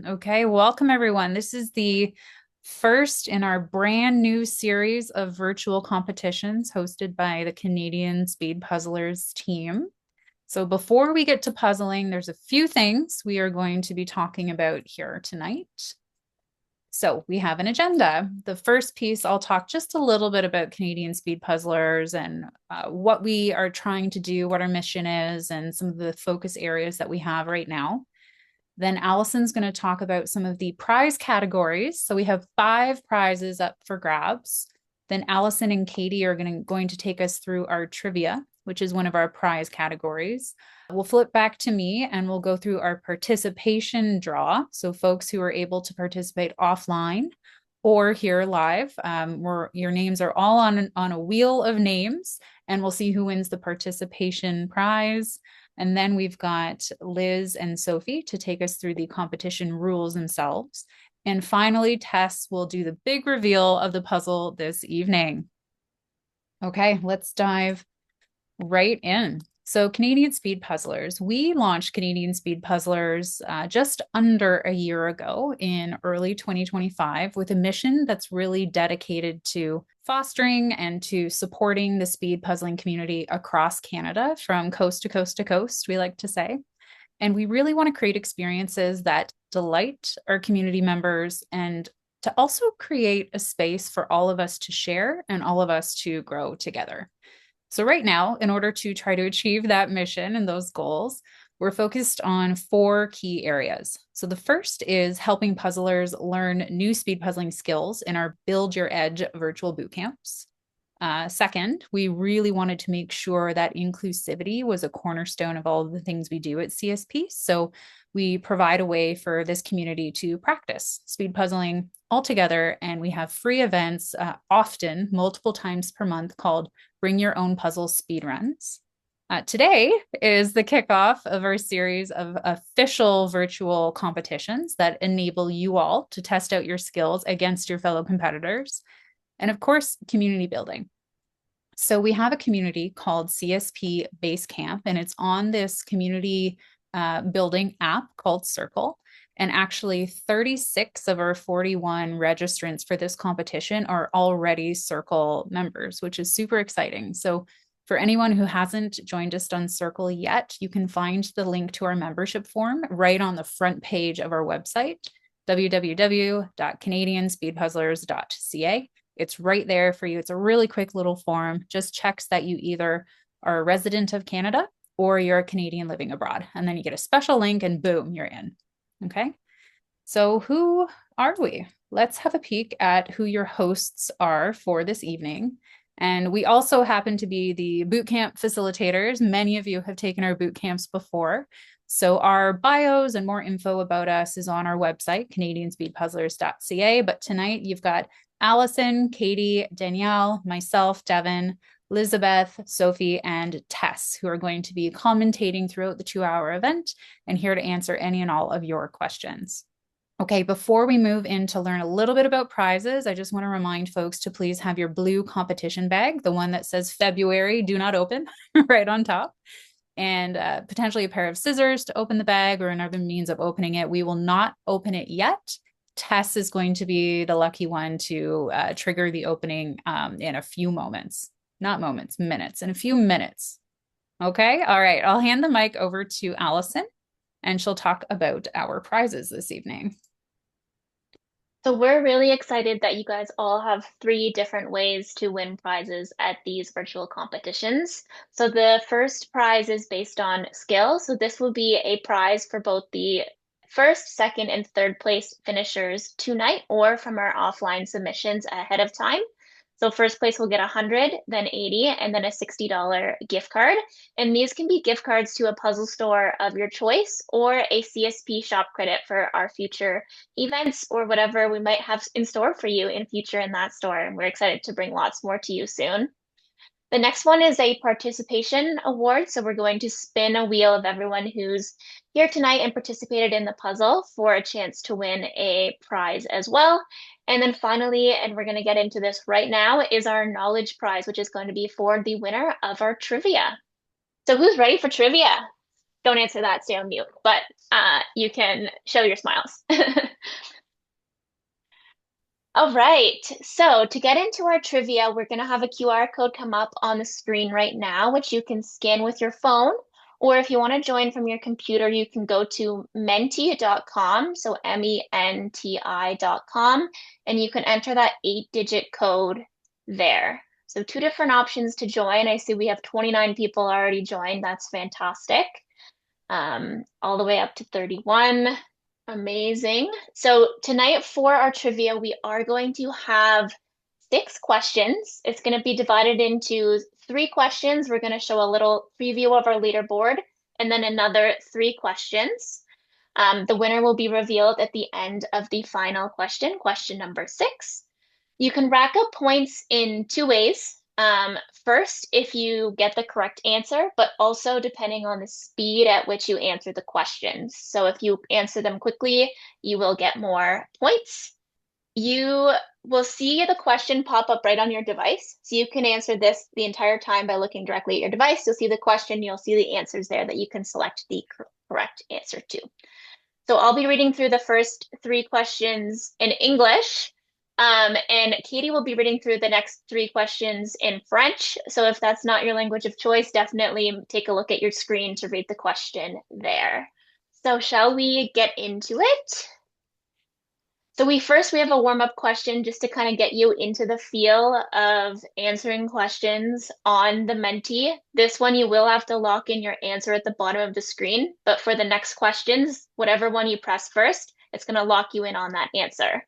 Okay, welcome everyone. This is the first in our brand new series of virtual competitions hosted by the Canadian Speed Puzzlers team. So before we get to puzzling, there's a few things we are going to be talking about here tonight. So we have an agenda. The first piece, I'll talk just a little bit about Canadian Speed Puzzlers and what we are trying to do, what our mission is, and some of the focus areas that we have right now. Then Allison's going to talk about some of the prize categories. So we have 5 prizes up for grabs. Then Allison and Katie are going to take us through our trivia, which is one of our prize categories. We'll flip back to me and we'll go through our participation draw. So folks who are able to participate offline or here live, your names are all on a wheel of names, and we'll see who wins the participation prize. And then we've got Liz and Sophie to take us through the competition rules themselves. And finally, Tess will do the big reveal of the puzzle this evening. Okay, let's dive right in. So Canadian Speed Puzzlers, we launched Canadian Speed Puzzlers just under a year ago in early 2025 with a mission that's really dedicated to fostering and to supporting the speed puzzling community across Canada from coast to coast to coast, we like to say. And we really want to create experiences that delight our community members and to also create a space for all of us to share and all of us to grow together. So, right now, in order to try to achieve that mission and those goals, we're focused on 4 key areas. So, the first is helping puzzlers learn new speed puzzling skills in our Build Your Edge virtual boot camps. Second, we really wanted to make sure that inclusivity was a cornerstone of all of the things we do at CSP. So, we provide a way for this community to practice speed puzzling all together, and we have free events, often multiple times per month, called Bring Your Own Puzzle Speed Runs. Today is the kickoff of our series of official virtual competitions that enable you all to test out your skills against your fellow competitors. And of course, community building. So we have a community called CSP Basecamp, and it's on this community building app called Circle. And actually, 36 of our 41 registrants for this competition are already Circle members, which is super exciting. So for anyone who hasn't joined us on Circle yet, you can find the link to our membership form right on the front page of our website, www.canadianspeedpuzzlers.ca. It's right there for you. It's a really quick little form, just checks that you either are a resident of Canada or you're a Canadian living abroad. And then you get a special link and boom, you're in. Okay. So who are we? Let's have a peek at who your hosts are for this evening. And we also happen to be the bootcamp facilitators. Many of you have taken our boot camps before. So our bios and more info about us is on our website, canadianspeedpuzzlers.ca. But tonight you've got Allison, Katie, Danielle, myself, Devin, Elizabeth, Sophie, and Tess, who are going to be commentating throughout the 2-hour event and here to answer any and all of your questions. Okay, before we move in to learn a little bit about prizes, I just want to remind folks to please have your blue competition bag, the one that says February, do not open, right on top, and potentially a pair of scissors to open the bag or another means of opening it. We will not open it yet. Tess is going to be the lucky one to trigger the opening in a few moments. Not moments, minutes, in a few minutes. Okay, all right. I'll hand the mic over to Allison, and she'll talk about our prizes this evening. So we're really excited that you guys all have 3 different ways to win prizes at these virtual competitions. So the first prize is based on skill. So this will be a prize for both the first, second, and third place finishers tonight or from our offline submissions ahead of time. So first place will get 100, then 80, and then a $60 gift card. And these can be gift cards to a puzzle store of your choice or a CSP shop credit for our future events or whatever we might have in store for you in future in that store. And we're excited to bring lots more to you soon. The next one is a participation award. So we're going to spin a wheel of everyone who's here tonight and participated in the puzzle for a chance to win a prize as well. And then finally, and we're going to get into this right now, is our knowledge prize, which is going to be for the winner of our trivia. So who's ready for trivia? don't answer that, stay on mute, but you can show your smiles. All right. So to get into our trivia, we're going to have a QR code come up on the screen right now, which you can scan with your phone. Or if you want to join from your computer, you can go to menti.com, so menti.com, and you can enter that 8-digit code there. So two different options to join. I see we have 29 people already joined. That's fantastic. All the way up to 31. Amazing. So tonight for our trivia, we are going to have 6 questions. It's going to be divided into 3 questions. We're going to show a little preview of our leaderboard and then another 3 questions. The winner will be revealed at the end of the final question, question number 6. You can rack up points in 2 ways. First, if you get the correct answer, but also depending on the speed at which you answer the questions. So if you answer them quickly, you will get more points. You will see the question pop up right on your device. So you can answer this the entire time by looking directly at your device. You'll see the question, you'll see the answers there that you can select the correct answer to. So I'll be reading through the first 3 questions in English, and Katie will be reading through the next 3 questions in French. So if that's not your language of choice, definitely take a look at your screen to read the question there. So shall we get into it? So we have a warm-up question just to kind of get you into the feel of answering questions on the Menti. This one you will have to lock in your answer at the bottom of the screen, but for the next questions, whatever one you press first, it's going to lock you in on that answer.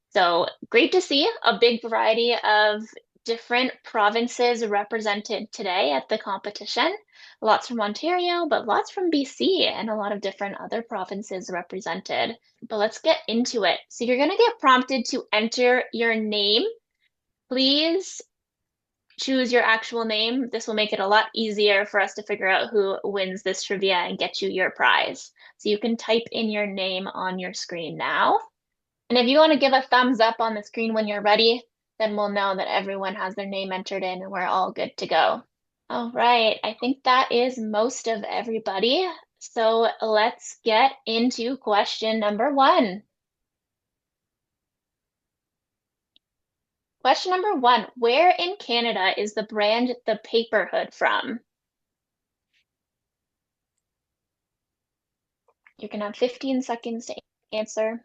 So great to see a big variety of different provinces represented today at the competition. Lots from Ontario, but lots from BC and a lot of different other provinces represented. But let's get into it. So you're going to get prompted to enter your name. Please choose your actual name. This will make it a lot easier for us to figure out who wins this trivia and get you your prize. So you can type in your name on your screen now. And if you want to give a thumbs up on the screen when you're ready, then we'll know that everyone has their name entered in and we're all good to go. All right, I think that is most of everybody. So let's get into question number 1. Question number 1, where in Canada is the brand The Paperhood from? You can have 15 seconds to answer.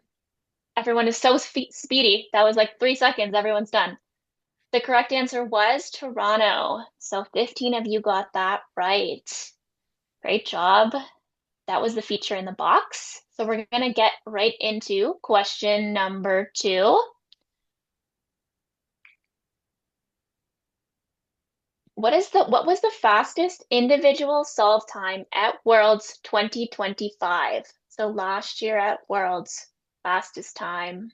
Everyone is so speedy. That was like 3 seconds. Everyone's done. The correct answer was Toronto. So 15 of you got that right. Great job. That was the feature in the box. So we're going to get right into question number 2. What was the fastest individual solve time at Worlds 2025? So last year at Worlds, fastest time.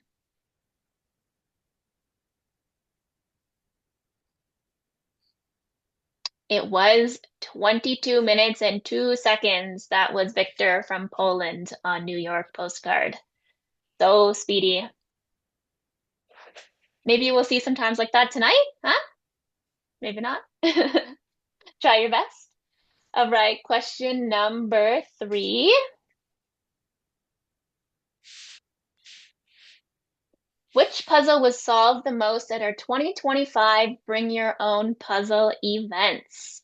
It was 22 minutes and 2 seconds. That was Victor from Poland on New York postcard. So speedy. Maybe we'll see some times like that tonight, huh? Maybe not. Try your best. All right, question number 3. Which puzzle was solved the most at our 2025 Bring Your Own Puzzle events?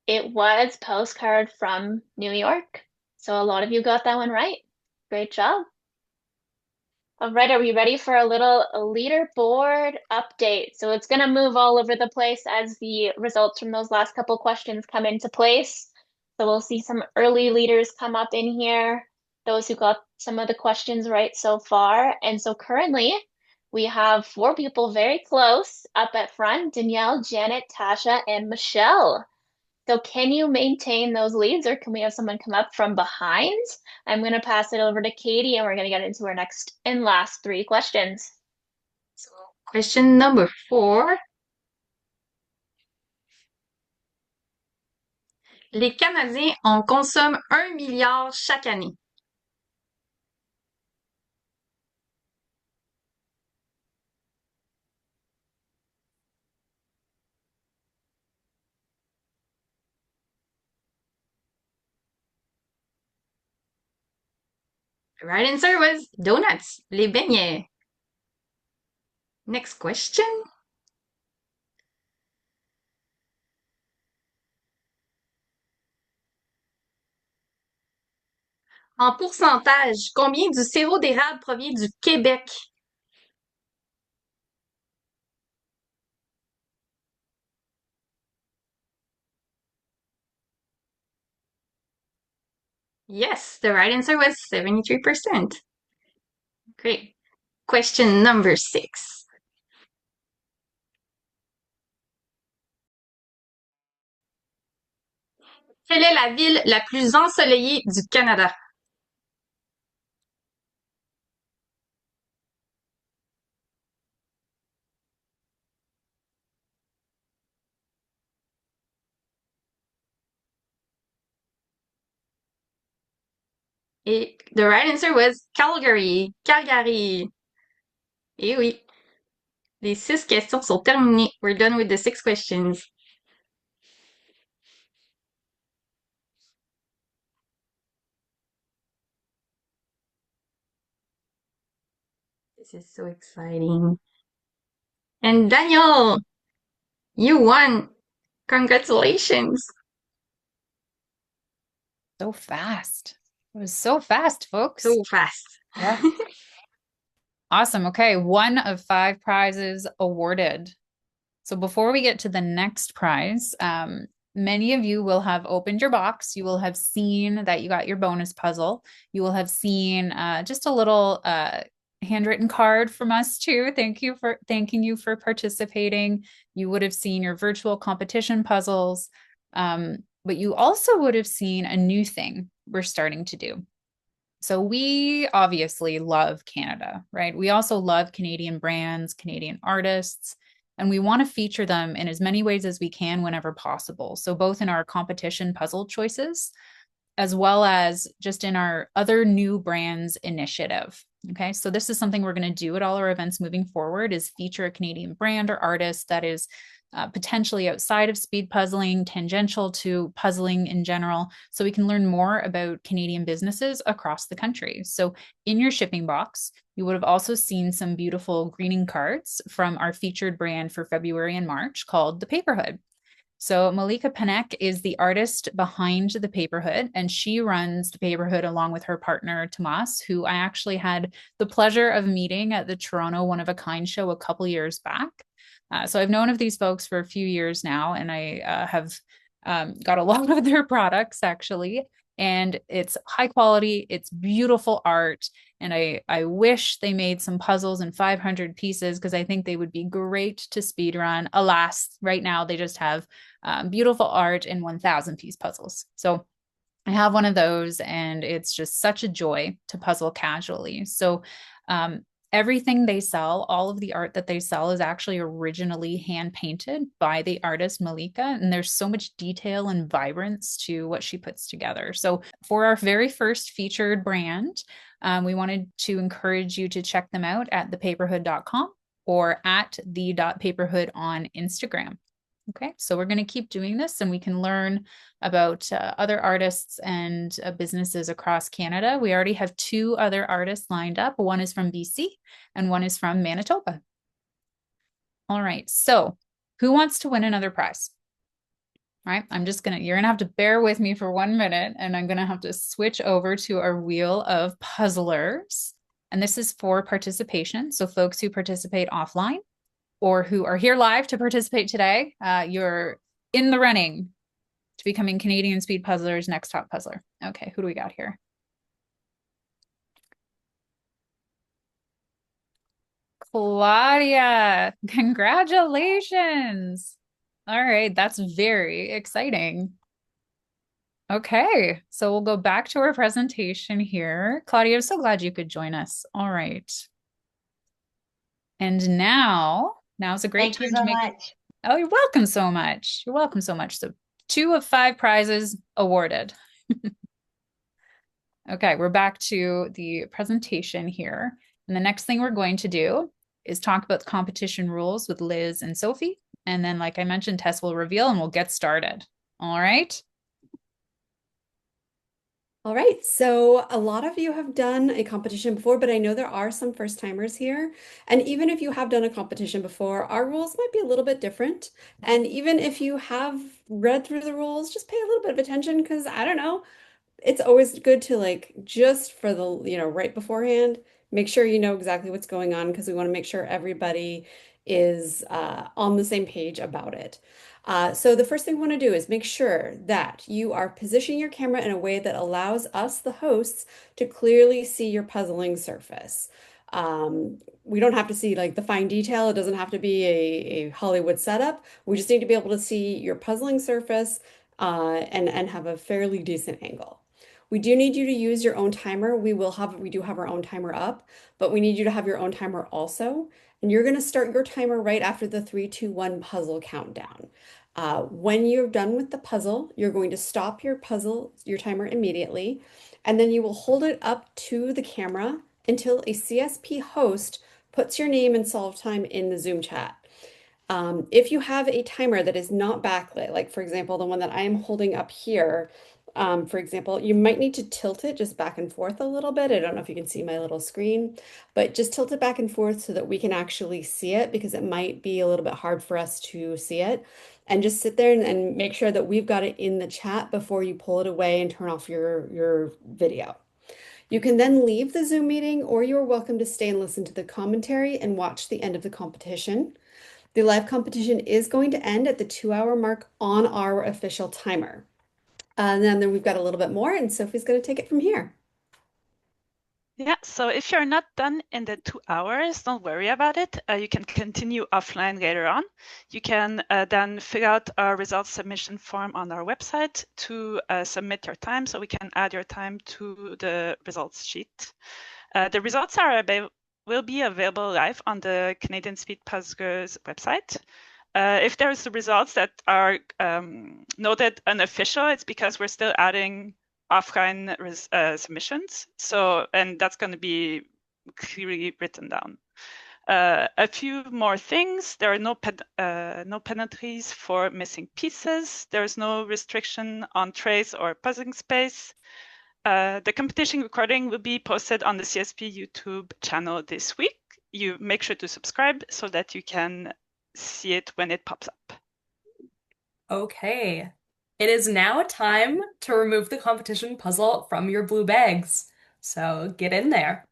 It was Postcard from New York. So a lot of you got that one right. Great job. All right, are we ready for a little leaderboard update? So it's going to move all over the place as the results from those last couple questions come into place. So we'll see some early leaders come up in here, those who got some of the questions right so far. And so currently we have 4 people very close up at front, Danielle, Janet, Tasha, and Michelle. So can you maintain those leads or can we have someone come up from behind? I'm going to pass it over to Katie and we're going to get into our next and last 3 questions. So, question number 4. Les Canadiens en consomment 1 milliard chaque année. The right answer was donuts, les beignets. Next question. En pourcentage, combien du sirop d'érable provient du Québec? Yes, the right answer was 73%. Great. Question number 6. Quelle est la ville la plus ensoleillée du Canada? Et the right answer was Calgary. Calgary. Eh oui. Les 6 questions sont terminées. We're done with the 6 questions. This is so exciting. And Daniel, you won. Congratulations. So fast. It was so fast, folks. So fast. Yeah. Awesome. Okay, 1 of 5 prizes awarded. So before we get to the next prize, many of you will have opened your box. You will have seen that you got your bonus puzzle. You will have seen just a little handwritten card from us too. Thanking you for participating. You would have seen your virtual competition puzzles, but you also would have seen a new thing we're starting to do. So we obviously love Canada, right? We also love Canadian brands, Canadian artists, and we want to feature them in as many ways as we can whenever possible. So both in our competition puzzle choices, as well as just in our other new brands initiative. Okay, so this is something we're going to do at all our events moving forward is feature a Canadian brand or artist that is potentially outside of speed puzzling, tangential to puzzling in general, so we can learn more about Canadian businesses across the country. So in your shipping box, you would have also seen some beautiful greeting cards from our featured brand for February and March called the Paperhood. So Malika Panek is the artist behind the Paperhood, and she runs the Paperhood along with her partner Tomas, who I actually had the pleasure of meeting at the Toronto One of a Kind show a couple years back. So I've known of these folks for a few years now, and I have got a lot of their products actually. And it's high quality, it's beautiful art. And I wish they made some puzzles in 500 pieces because I think they would be great to speed run. Alas, right now they just have beautiful art in 1,000 piece puzzles. So I have one of those and it's just such a joy to puzzle casually. So everything they sell, all of the art that they sell is actually originally hand painted by the artist Malika. And there's so much detail and vibrance to what she puts together. So for our very first featured brand, we wanted to encourage you to check them out at thepaperhood.com or at the.paperhood on Instagram. Okay, so we're going to keep doing this and we can learn about other artists and businesses across Canada. We already have 2 other artists lined up. One is from BC and one is from Manitoba. All right, so who wants to win another prize? All right, you're gonna have to bear with me for 1 minute and I'm gonna have to switch over to our wheel of puzzlers. And this is for participation. So folks who participate offline or who are here live to participate today, you're in the running to becoming Canadian Speed Puzzlers Next Top Puzzler. Okay, who do we got here? Claudia, congratulations. All right, that's very exciting. Okay, so we'll go back to our presentation here. Claudia, I'm so glad you could join us. All right. And now's a great time to make. Thank you so much. Oh, you're welcome so much. You're welcome so much. So 2 of 5 prizes awarded. Okay, we're back to the presentation here. And the next thing we're going to do is talk about the competition rules with Liz and Sophie. And then, like I mentioned, Tess will reveal and we'll get started. All right. All right, so a lot of you have done a competition before, but I know there are some first timers here. And even if you have done a competition before, our rules might be a little bit different. And even if you have read through the rules, just pay a little bit of attention because I don't know, it's always good to like just for the, right beforehand, make sure you know exactly what's going on because we want to make sure everybody is on the same page about it. So the first thing we want to do is make sure that you are positioning your camera in a way that allows us, the hosts, to clearly see your puzzling surface. We don't have to see like the fine detail. It doesn't have to be a Hollywood setup. We just need to be able to see your puzzling surface and have a fairly decent angle. We do need you to use your own timer. We do have our own timer up, but we need you to have your own timer also. And you're going to start your timer right after the 3, 2, 1 puzzle countdown. When you're done with the puzzle, you're going to stop your timer immediately, and then you will hold it up to the camera until a CSP host puts your name and solve time in the Zoom chat. If you have a timer that is not backlit, like for example, the one that I am holding up here, for example, you might need to tilt it just back and forth a little bit. I don't know if you can see my little screen, but just tilt it back and forth so that we can actually see it because it might be a little bit hard for us to see it. And just sit there and make sure that we've got it in the chat before you pull it away and turn off your video. You can then leave the Zoom meeting, or you're welcome to stay and listen to the commentary and watch the end of the competition. The live competition is going to end at the 2 hour mark on our official timer. And then we've got a little bit more, and Sophie's going to take it from here. Yeah, so if you're not done in the 2 hours, don't worry about it. You can continue offline later on. You can then fill out a results submission form on our website to submit your time, so we can add your time to the results sheet. The results will be available live on the Canadian Speed Puzzlers website. If there's results that are noted unofficial, it's because we're still adding offline submissions. And that's going to be clearly written down. A few more things. There are no penalties for missing pieces. There's no restriction on trace or puzzling space. The competition recording will be posted on the CSP YouTube channel this week. You make sure to subscribe so that you can see it when it pops up. Okay. It is now time to remove the competition puzzle from your blue bags. So get in there.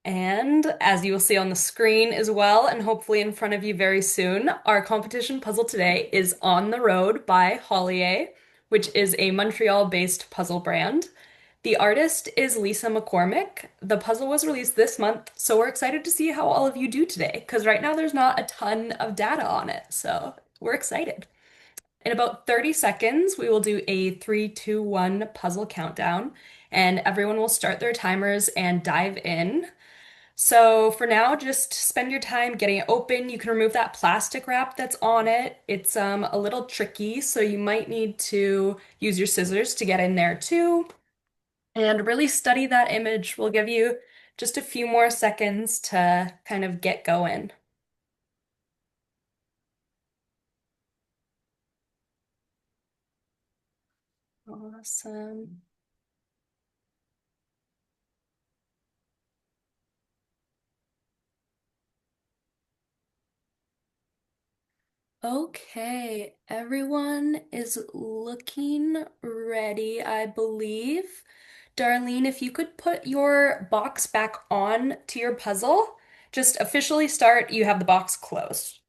And as you will see on the screen as well, and hopefully in front of you very soon, our competition puzzle today is On the Road by Holiyay, which is a Montreal-based puzzle brand. The artist is Lisa McCormick. The puzzle was released this month, so we're excited to see how all of you do today, because right now there's not a ton of data on it, so we're excited. In about 30 seconds, we will do a 3, 2, 1 puzzle countdown, and everyone will start their timers and dive in. So for now, just spend your time getting it open. You can remove that plastic wrap that's on it. It's a little tricky, so you might need to use your scissors to get in there too. And really study that image. We'll give you just a few more seconds to kind of get going. Awesome. Okay, everyone is looking ready, I believe. Darlene, if you could put your box back on to your puzzle, just officially start, you have the box closed.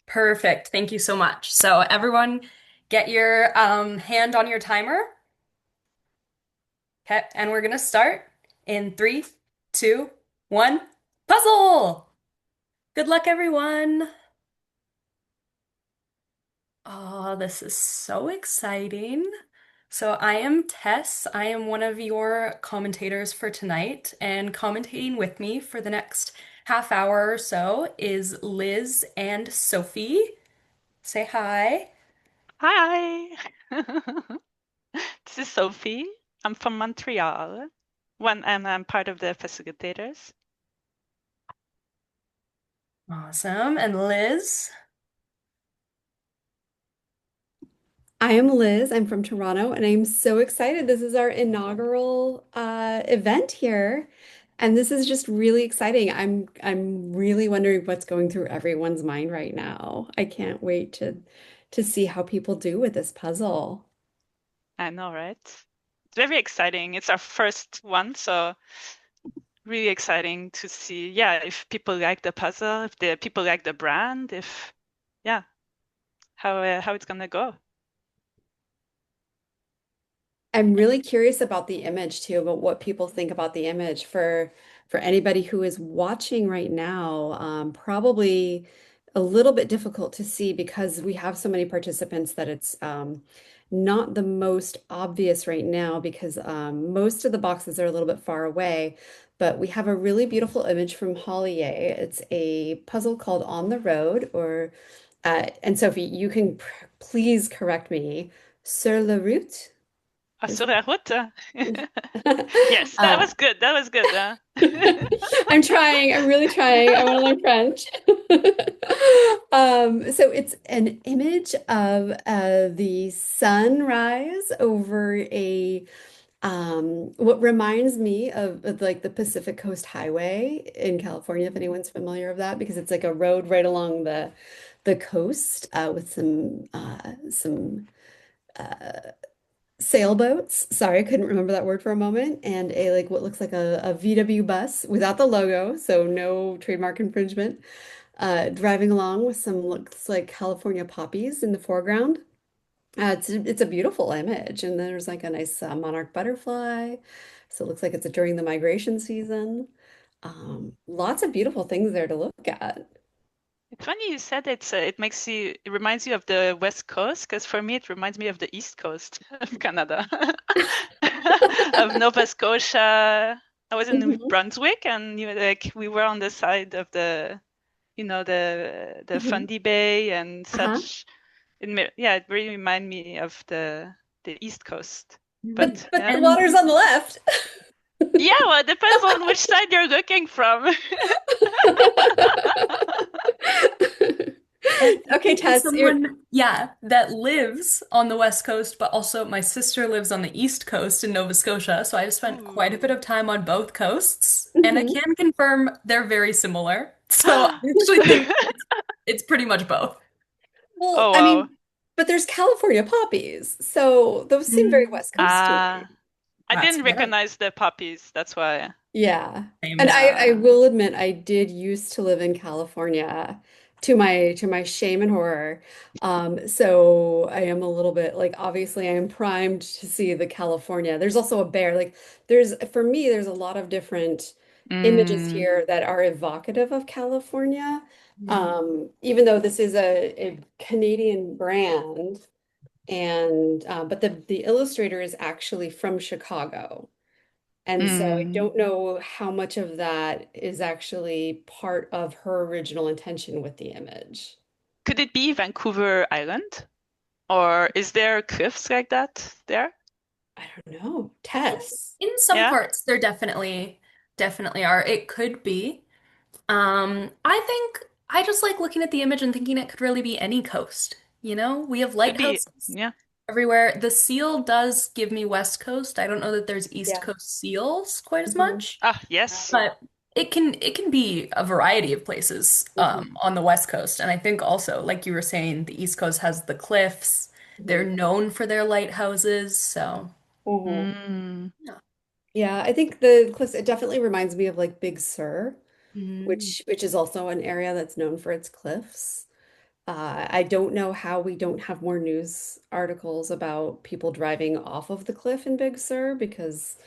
Perfect, thank you so much. So everyone get your hand on your timer. Okay, and we're gonna start in 3, 2, 1, puzzle! Good luck, everyone! Oh, this is so exciting. So I am Tess. I am one of your commentators for tonight, and commentating with me for the next half hour or so is Liz and Sophie. Say hi. Hi! This is Sophie. I'm from Montreal, and I'm part of the facilitators. Awesome. And Liz. I am Liz. I'm from Toronto, and I'm so excited. This is our inaugural event here, and this is just really exciting. I'm really wondering what's going through everyone's mind right now. I can't wait to see how people do with this puzzle. I know, right? It's very exciting. It's our first one, so really exciting to see, yeah, if people like the puzzle, if the people like the brand, if, yeah, how it's gonna go. I'm really curious about the image too, about what people think about the image for anybody who is watching right now. Probably a little bit difficult to see because we have so many participants that it's not the most obvious right now because most of the boxes are a little bit far away. But we have a really beautiful image from Holiyay. It's a puzzle called On the Road, or and Sophie, you can please correct me. Sur la route. Is Sur la route? it? Yes, that Uh, was good. That was good. I'm trying. I'm really trying. I want to learn French. So it's an image of the sunrise over a what reminds me of like the Pacific Coast Highway in California, if anyone's familiar with that, because it's like a road right along the coast with some sailboats. Sorry, I couldn't remember that word for a moment. And a like what looks like a VW bus without the logo, so no trademark infringement. Driving along with some looks like California poppies in the foreground. It's a beautiful image, and there's like a nice monarch butterfly. So it looks like it's during the migration season. Lots of beautiful things there to look at. It's funny you said it reminds you of the West Coast, because for me it reminds me of the East Coast of Canada, of Nova Scotia. I was in New Mhm, Brunswick, and we were on the side of the mhm. Fundy Bay and Uh-huh. such. Yeah, it really reminded me of the East Coast. But But but yeah, the And water's on the left. yeah, well, it depends on which side you're looking from. And Okay, speaking as Tess, you're someone, yeah, that lives on the West Coast, but also my sister lives on the East Coast in Nova Scotia, so I've spent quite a bit Ooh. of time on both coasts, and I Mhm. can confirm they're very similar. So I actually think it's pretty much both. Well, Oh I wow. mean, but there's California poppies, so those seem very Mm, West Coast to me. Ah, I that's didn't fair. recognize the puppies. That's why. Yeah. And Same. I will admit I did used to live in California to my shame and horror. So I am a little bit like obviously I am primed to see the California. There's also a bear. Like there's for me there's a lot of different images Mm, here that are evocative of California. Mm. Even though this is a Canadian brand and but the illustrator is actually from Chicago. And so I mm. don't know how much of that is actually part of her original intention with the image. Could it be Vancouver Island? Or is there cliffs like that there? I don't know. In, Tess. in some Yeah, parts, there definitely are. It could be. I think I just like looking at the image and thinking it could really be any coast. You know, we have could be. lighthouses Yeah. everywhere. The seal does give me West Coast. I don't know that there's East Yeah. Coast seals quite as Hmm. much, Ah, yes. but it can be a variety of places Hmm. on the West Coast. And I think also, like you were saying, the East Coast has the cliffs. They're Hmm. known for their lighthouses, so Hmm. Mm. yeah. Yeah, I think the cliffs, it definitely reminds me of like Big Sur, Mm. which is also an area that's known for its cliffs. I don't know how we don't have more news articles about people driving off of the cliff in Big Sur because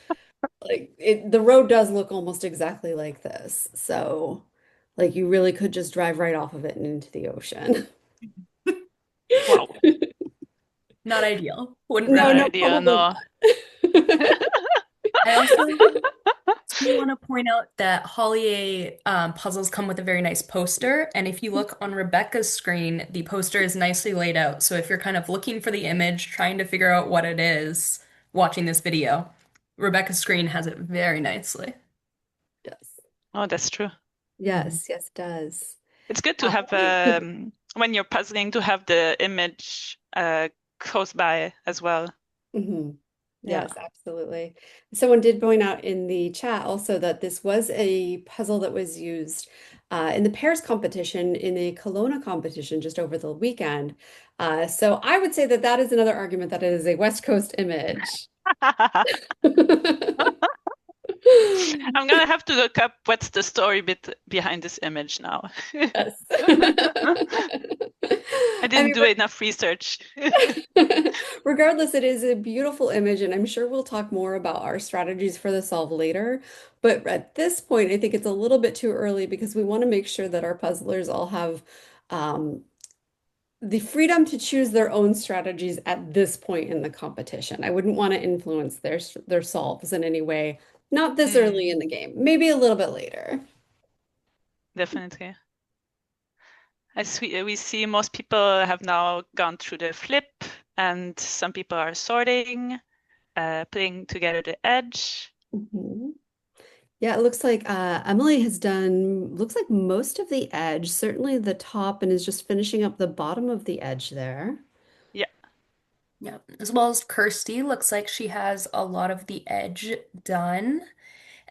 the road does look almost exactly like this. So like you really could just drive right off of it and into the ocean. Wow. Not ideal. Wouldn't Not No, no, recommend. idea, probably no. not. I also do want to point out that Hollier puzzles come with a very nice poster, and if you look on Rebecca's screen, the poster is nicely laid out. So if you're kind of looking for the image, trying to figure out what it is, watching this video, Rebecca's screen has it very nicely. Yes. Oh, that's true. Mhm. Yes, yes, it does. It's good to have Okay. when you're puzzling to have the image close by as well. Hmm. Yeah. Yes, absolutely. Someone did point out in the chat also that this was a puzzle that was used in the pairs competition in the Kelowna competition just over the weekend. So I would say that that is another argument that it is a West Coast image. I'm gonna have to look up what's the story behind this image now. Yes. I I didn't mean, do enough research. regardless, it is a beautiful image, and I'm sure we'll talk more about our strategies for the solve later. But at this point, I think it's a little bit too early because we want to make sure that our puzzlers all have um, the freedom to choose their own strategies at this point in the competition. I wouldn't want to influence their solves in any way, not this early in the game, maybe a little bit later. Definitely. As we see, most people have now gone through the flip, and some people are sorting, putting together the edge. Mhm. Yeah, it looks like Emily has done, looks like most of the edge, certainly the top, and is just finishing up the bottom of the edge there. Yeah. Yeah, as well as Kirsty, looks like she has a lot of the edge done.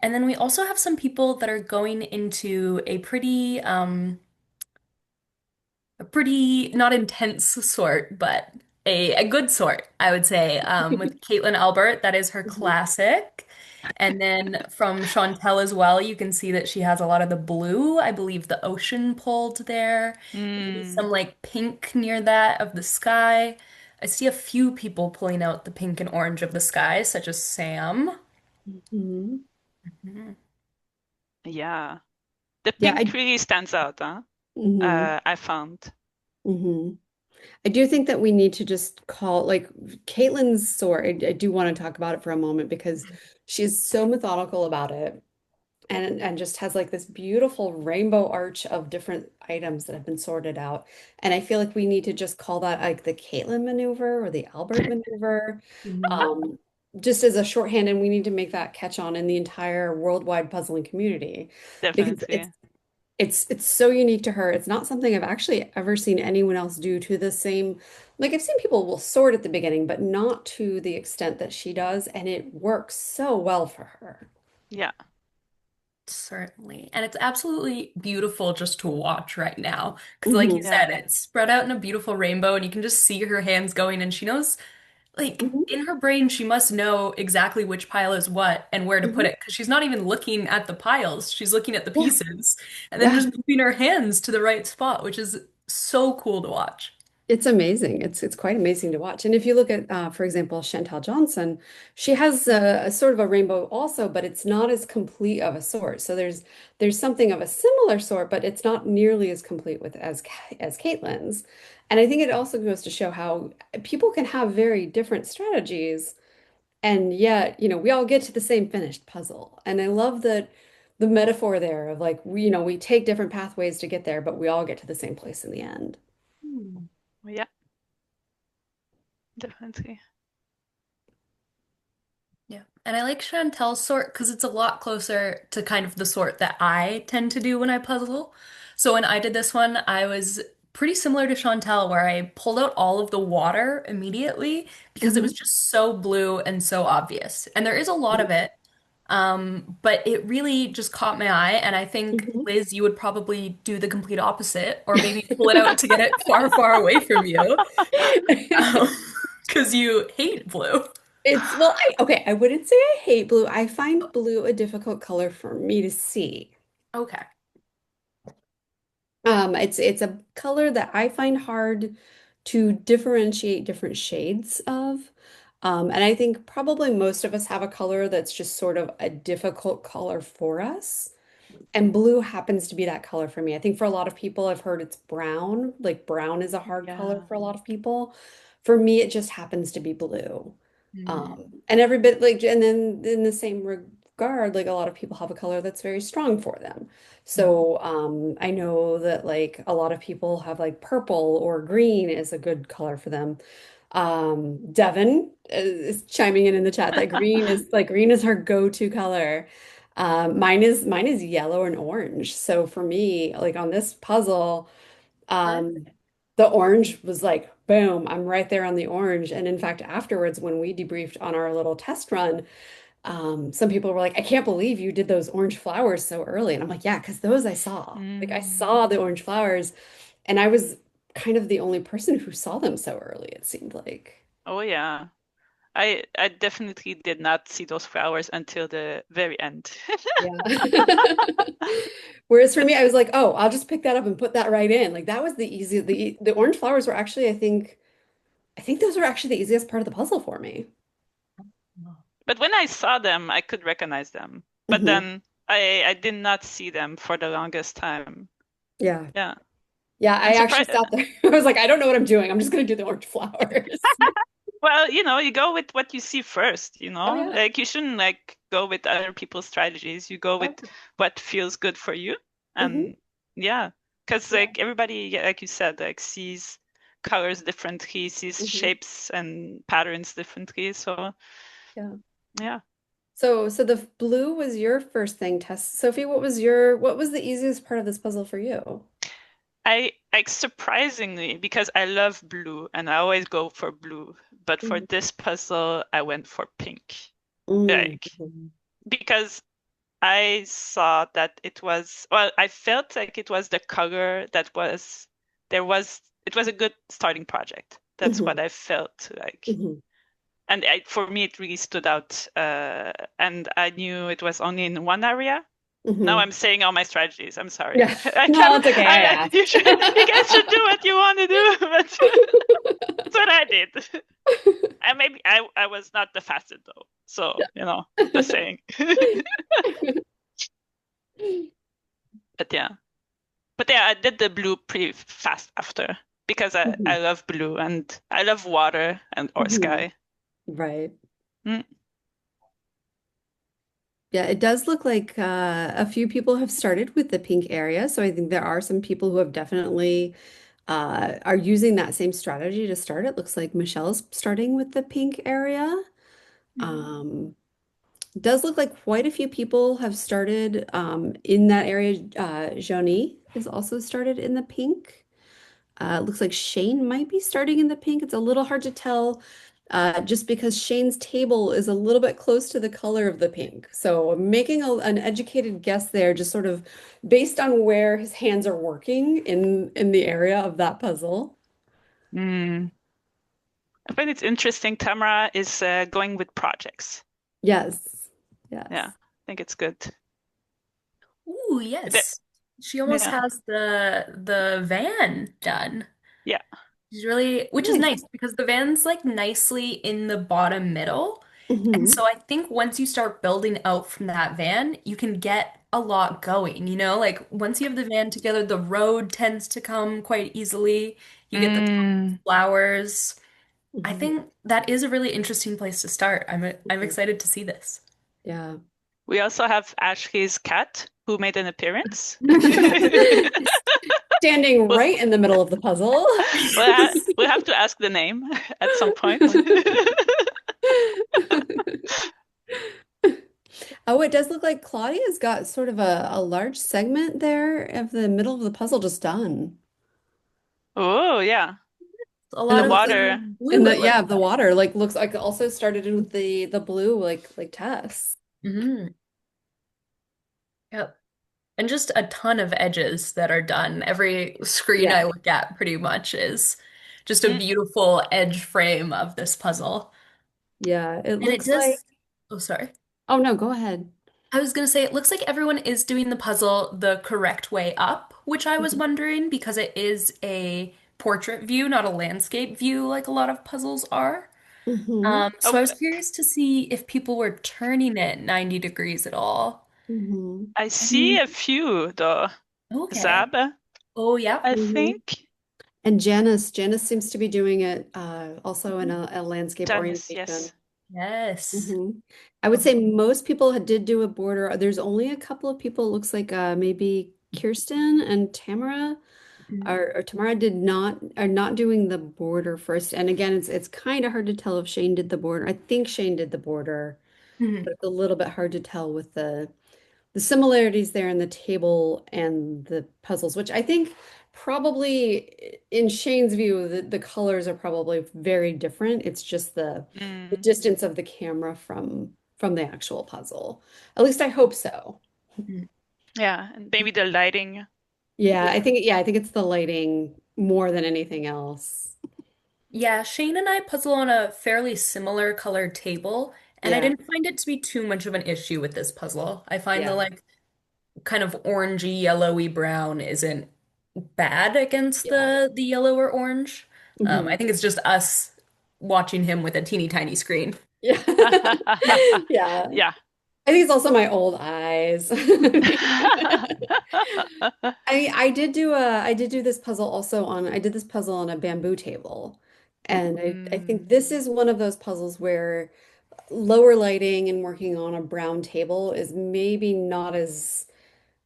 And then we also have some people that are going into a pretty not intense sort, but a good sort, I would say. With Caitlin Albert, that is her Mhm. classic. And then from Chantel as well, you can see that she has a lot of the blue. I believe the ocean pulled there. Maybe some like pink near that of the sky. I see a few people pulling out the pink and orange of the sky, such as Sam. Mhm. Mhm. Yeah. The Yeah, pink really stands out, huh? mhm. I found. Mhm. I do think that we need to just call like Caitlin's sword. I do want to talk about it for a moment because she's so methodical about it. And just has like this beautiful rainbow arch of different items that have been sorted out. And I feel like we need to just call that like the Caitlin maneuver or the Albert maneuver, Mhm. um, just as a shorthand. And we need to make that catch on in the entire worldwide puzzling community because Definitely. it's so unique to her. It's not something I've actually ever seen anyone else do to the same. Like I've seen people will sort at the beginning, but not to the extent that she does, and it works so well for her. Yeah. Certainly. And it's absolutely beautiful just to watch right now. Because, like you Mhm. Yeah. said, it's spread out in a beautiful rainbow, and you can just see her hands going. And she knows, like, Mhm. in her brain, she must know exactly which pile is what and where to put Mhm. it. Because she's not even looking at the piles, she's looking at the Yeah. pieces and then Yeah. just moving her hands to the right spot, which is so cool to watch. It's amazing. It's quite amazing to watch. And if you look at, for example, Chantal Johnson, she has a sort of a rainbow also, but it's not as complete of a sort. So there's something of a similar sort, but it's not nearly as complete with as Caitlin's. And I think it also goes to show how people can have very different strategies, and yet, we all get to the same finished puzzle. And I love that the metaphor there of like we take different pathways to get there, but we all get to the same place in the end. Yeah. Definitely. Yeah. And I like Chantel's sort because it's a lot closer to kind of the sort that I tend to do when I puzzle. So when I did this one, I was pretty similar to Chantel, where I pulled out all of the water immediately because it was Mhm. just so blue and so obvious. And there is a lot of it, but it really just caught my eye. And I think, Mhm. Liz, you would probably do the complete opposite, or maybe pull it out to get it far, far away from you, um, because you hate blue. Well, okay, I wouldn't say I hate blue. I find blue a difficult color for me to see. Okay. It's a color that I find hard to differentiate different shades of. And I think probably most of us have a color that's just sort of a difficult color for us. And blue happens to be that color for me. I think for a lot of people, I've heard it's brown. Like brown is a hard color Yeah. for a lot of people. For me, it just happens to be blue. Hmm. And every bit like, and then in the same regard, like a lot of people have a color that's very strong for them. So I know that like a lot of people have like purple or green is a good color for them. Devin is chiming in the chat that green is her go-to color. Mine is yellow and orange. So for me, like on this puzzle, um, Perfect. the orange was like, boom, I'm right there on the orange. And in fact, afterwards, when we debriefed on our little test run, some people were like, I can't believe you did those orange flowers so early. And I'm like, yeah, because those I saw. Like I Mm. saw the orange flowers, and I was kind of the only person who saw them so early, it seemed like. Oh yeah. I definitely did not see those flowers until the very end. Yeah. Whereas for me, I was like, oh, I'll just pick that up and put that right in. Like that was the easy, the orange flowers were actually, I think those were actually the easiest part of the puzzle for me. But when I saw them, I could recognize them. But Hmm. then I did not see them for the longest time. Yeah. Yeah. Yeah, I And actually surprise sat there. I was like, I don't know what I'm doing. I'm just gonna do the orange flowers. well, you go with what you see first, Oh yeah. Like you shouldn't like go with other people's strategies. You go with Oh. what feels good for you. Hmm. And yeah, because Yeah. like everybody, yeah, like you said, like sees colors differently, sees Hmm. shapes and patterns differently. So Yeah. yeah. So the blue was your first thing, Tess. Sophie, what was the easiest part of this puzzle for you? I like surprisingly because I love blue and I always go for blue, but for Mhm. this puzzle I went for pink. Mm. Like because I saw that it was well, I felt like it was the color that was there was it was a good starting project. That's what Mhm. I felt like. Mhm. And for me it really stood out and I knew it was only in one area. Now Mhm. I'm saying all my strategies. I'm sorry. Yeah. No, it's okay. I You guys should do what you want to do, but that's what I did. And maybe I was not the fastest though. So, the asked. saying. But yeah. But yeah, I did the blue pretty fast after because I Mhm. love blue and I love water and or Mhm. sky. Right. Mm. Yeah, it does look like a few people have started with the pink area. So I think there are some people who have definitely are using that same strategy to start. It looks like Michelle's starting with the pink area. Um, it does look like quite a few people have started in that area. Joni is also started in the pink. It looks like Shane might be starting in the pink. It's a little hard to tell just because Shane's table is a little bit close to the color of the pink. So I'm making an educated guess there, just sort of based on where his hands are working in the area of that puzzle. Mm. I find it's interesting. Tamara is going with projects. Yes. Yeah, Yes. I think it's good. Ooh, The- yes. She almost yeah, has the van done. yeah. She's really, which is Nice. nice because the van's like nicely in the bottom middle. And Hmm. so I think once you start building out from that van, you can get a lot going, you know? Like once you have the van together, the road tends to come quite easily. You get the Mm. flowers. I Hmm. think that is a really interesting place to start. I'm excited to see this. Yeah. We also have Ashley's cat who made an appearance. Standing We'll, right in the middle of the puzzle. we'll have to ask the name at some point. Oh, it does look like Claudia's got sort of a large segment there of the middle of the puzzle just done. Oh, yeah. A And lot The it of looks like water. in blue, it the looks yeah, the water like looks like it also started in with the blue like Tess. like. Yep. And just a ton of edges that are done. Every screen Yeah. I look at pretty much is just a Mm. beautiful edge frame of this puzzle. Yeah, it And it looks like does, oh, sorry. oh no, go ahead. I was gonna say, it looks like everyone is doing the puzzle the correct way up, which I was wondering because it is a portrait view, not a landscape view like a lot of puzzles are. Hmm. So Oh, I was curious to see if people were turning it 90 degrees at all. Hmm. I see And a few though. okay. Zab, Oh, yeah. I Hmm. think. And Janice seems to be doing it also in a landscape Janice, orientation. yes. Yes. Hmm. I would say most people did do a border. There's only a couple of people, it looks like maybe Kirsten and Tamara or Tamara are not doing the border first. And again, it's kind of hard to tell if Shane did the border. I think Shane did the border, Mhm. but it's a little bit hard to tell with the similarities there in the table and the puzzles, which I think probably in Shane's view, the colors are probably very different. It's just the Mm, distance of the camera from the actual puzzle. At least I hope so. Mm. yeah, and maybe the lighting. Yeah, I think it's the lighting more than anything else. Yeah, Shane and I puzzle on a fairly similar colored table, and I Yeah, didn't find it to be too much of an issue with this puzzle. I find the yeah, like kind of orangey, yellowy brown isn't bad against yeah. the yellow or orange. Hmm. I think it's just us watching him with a teeny tiny screen. Yeah. Yeah. Yeah. I think it's also my old eyes. I did do this puzzle also on I did this puzzle on a bamboo table. And I think Mm, this is one of those puzzles where lower lighting and working on a brown table is maybe not as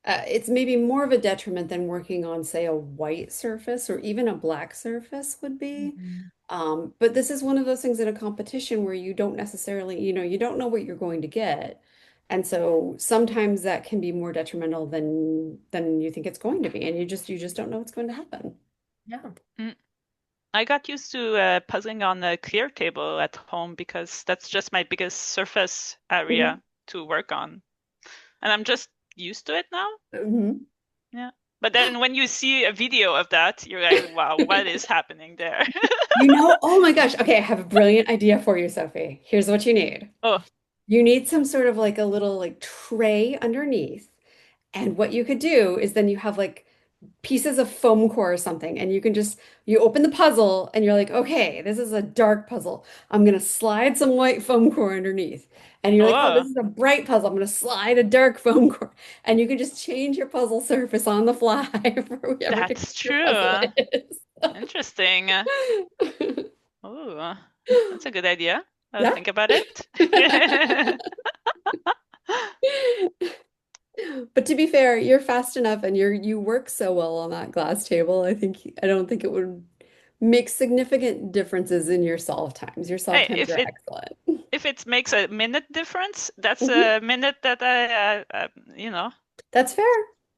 it's maybe more of a detriment than working on, say, a white surface or even a black surface would be. Mhm. But this is one of those things in a competition where you don't necessarily, you don't know what you're going to get. And so sometimes that can be more detrimental than you think it's going to be. And you just don't know what's going to happen. Yeah. mm. I got used to puzzling on a clear table at home because that's just my biggest surface Mhm. area to work on. And I'm just used to it now. Mhm. Yeah. But then when you see a video of that, you're like, wow, what is happening there? Oh my gosh. Okay, I have a brilliant idea for you, Sophie. Here's what you need. Oh, You need some sort of like a little like tray underneath. And what you could do is then you have like pieces of foam core or something, and you open the puzzle and you're like, okay, this is a dark puzzle. I'm gonna slide some white foam core underneath. And you're like, oh, this oh, is a bright puzzle. I'm gonna slide a dark foam core. And you can just change your puzzle surface on the fly for whoever thinks that's your true. puzzle is. Interesting. Oh, that's a good idea. I'll Yeah. think about it. But to be fair, you're fast enough and you work so well on that glass table. I don't think it would make significant differences in your solve times. Your solve Hey, times are excellent. if it makes a minute difference, that's Mhm. a minute that That's fair.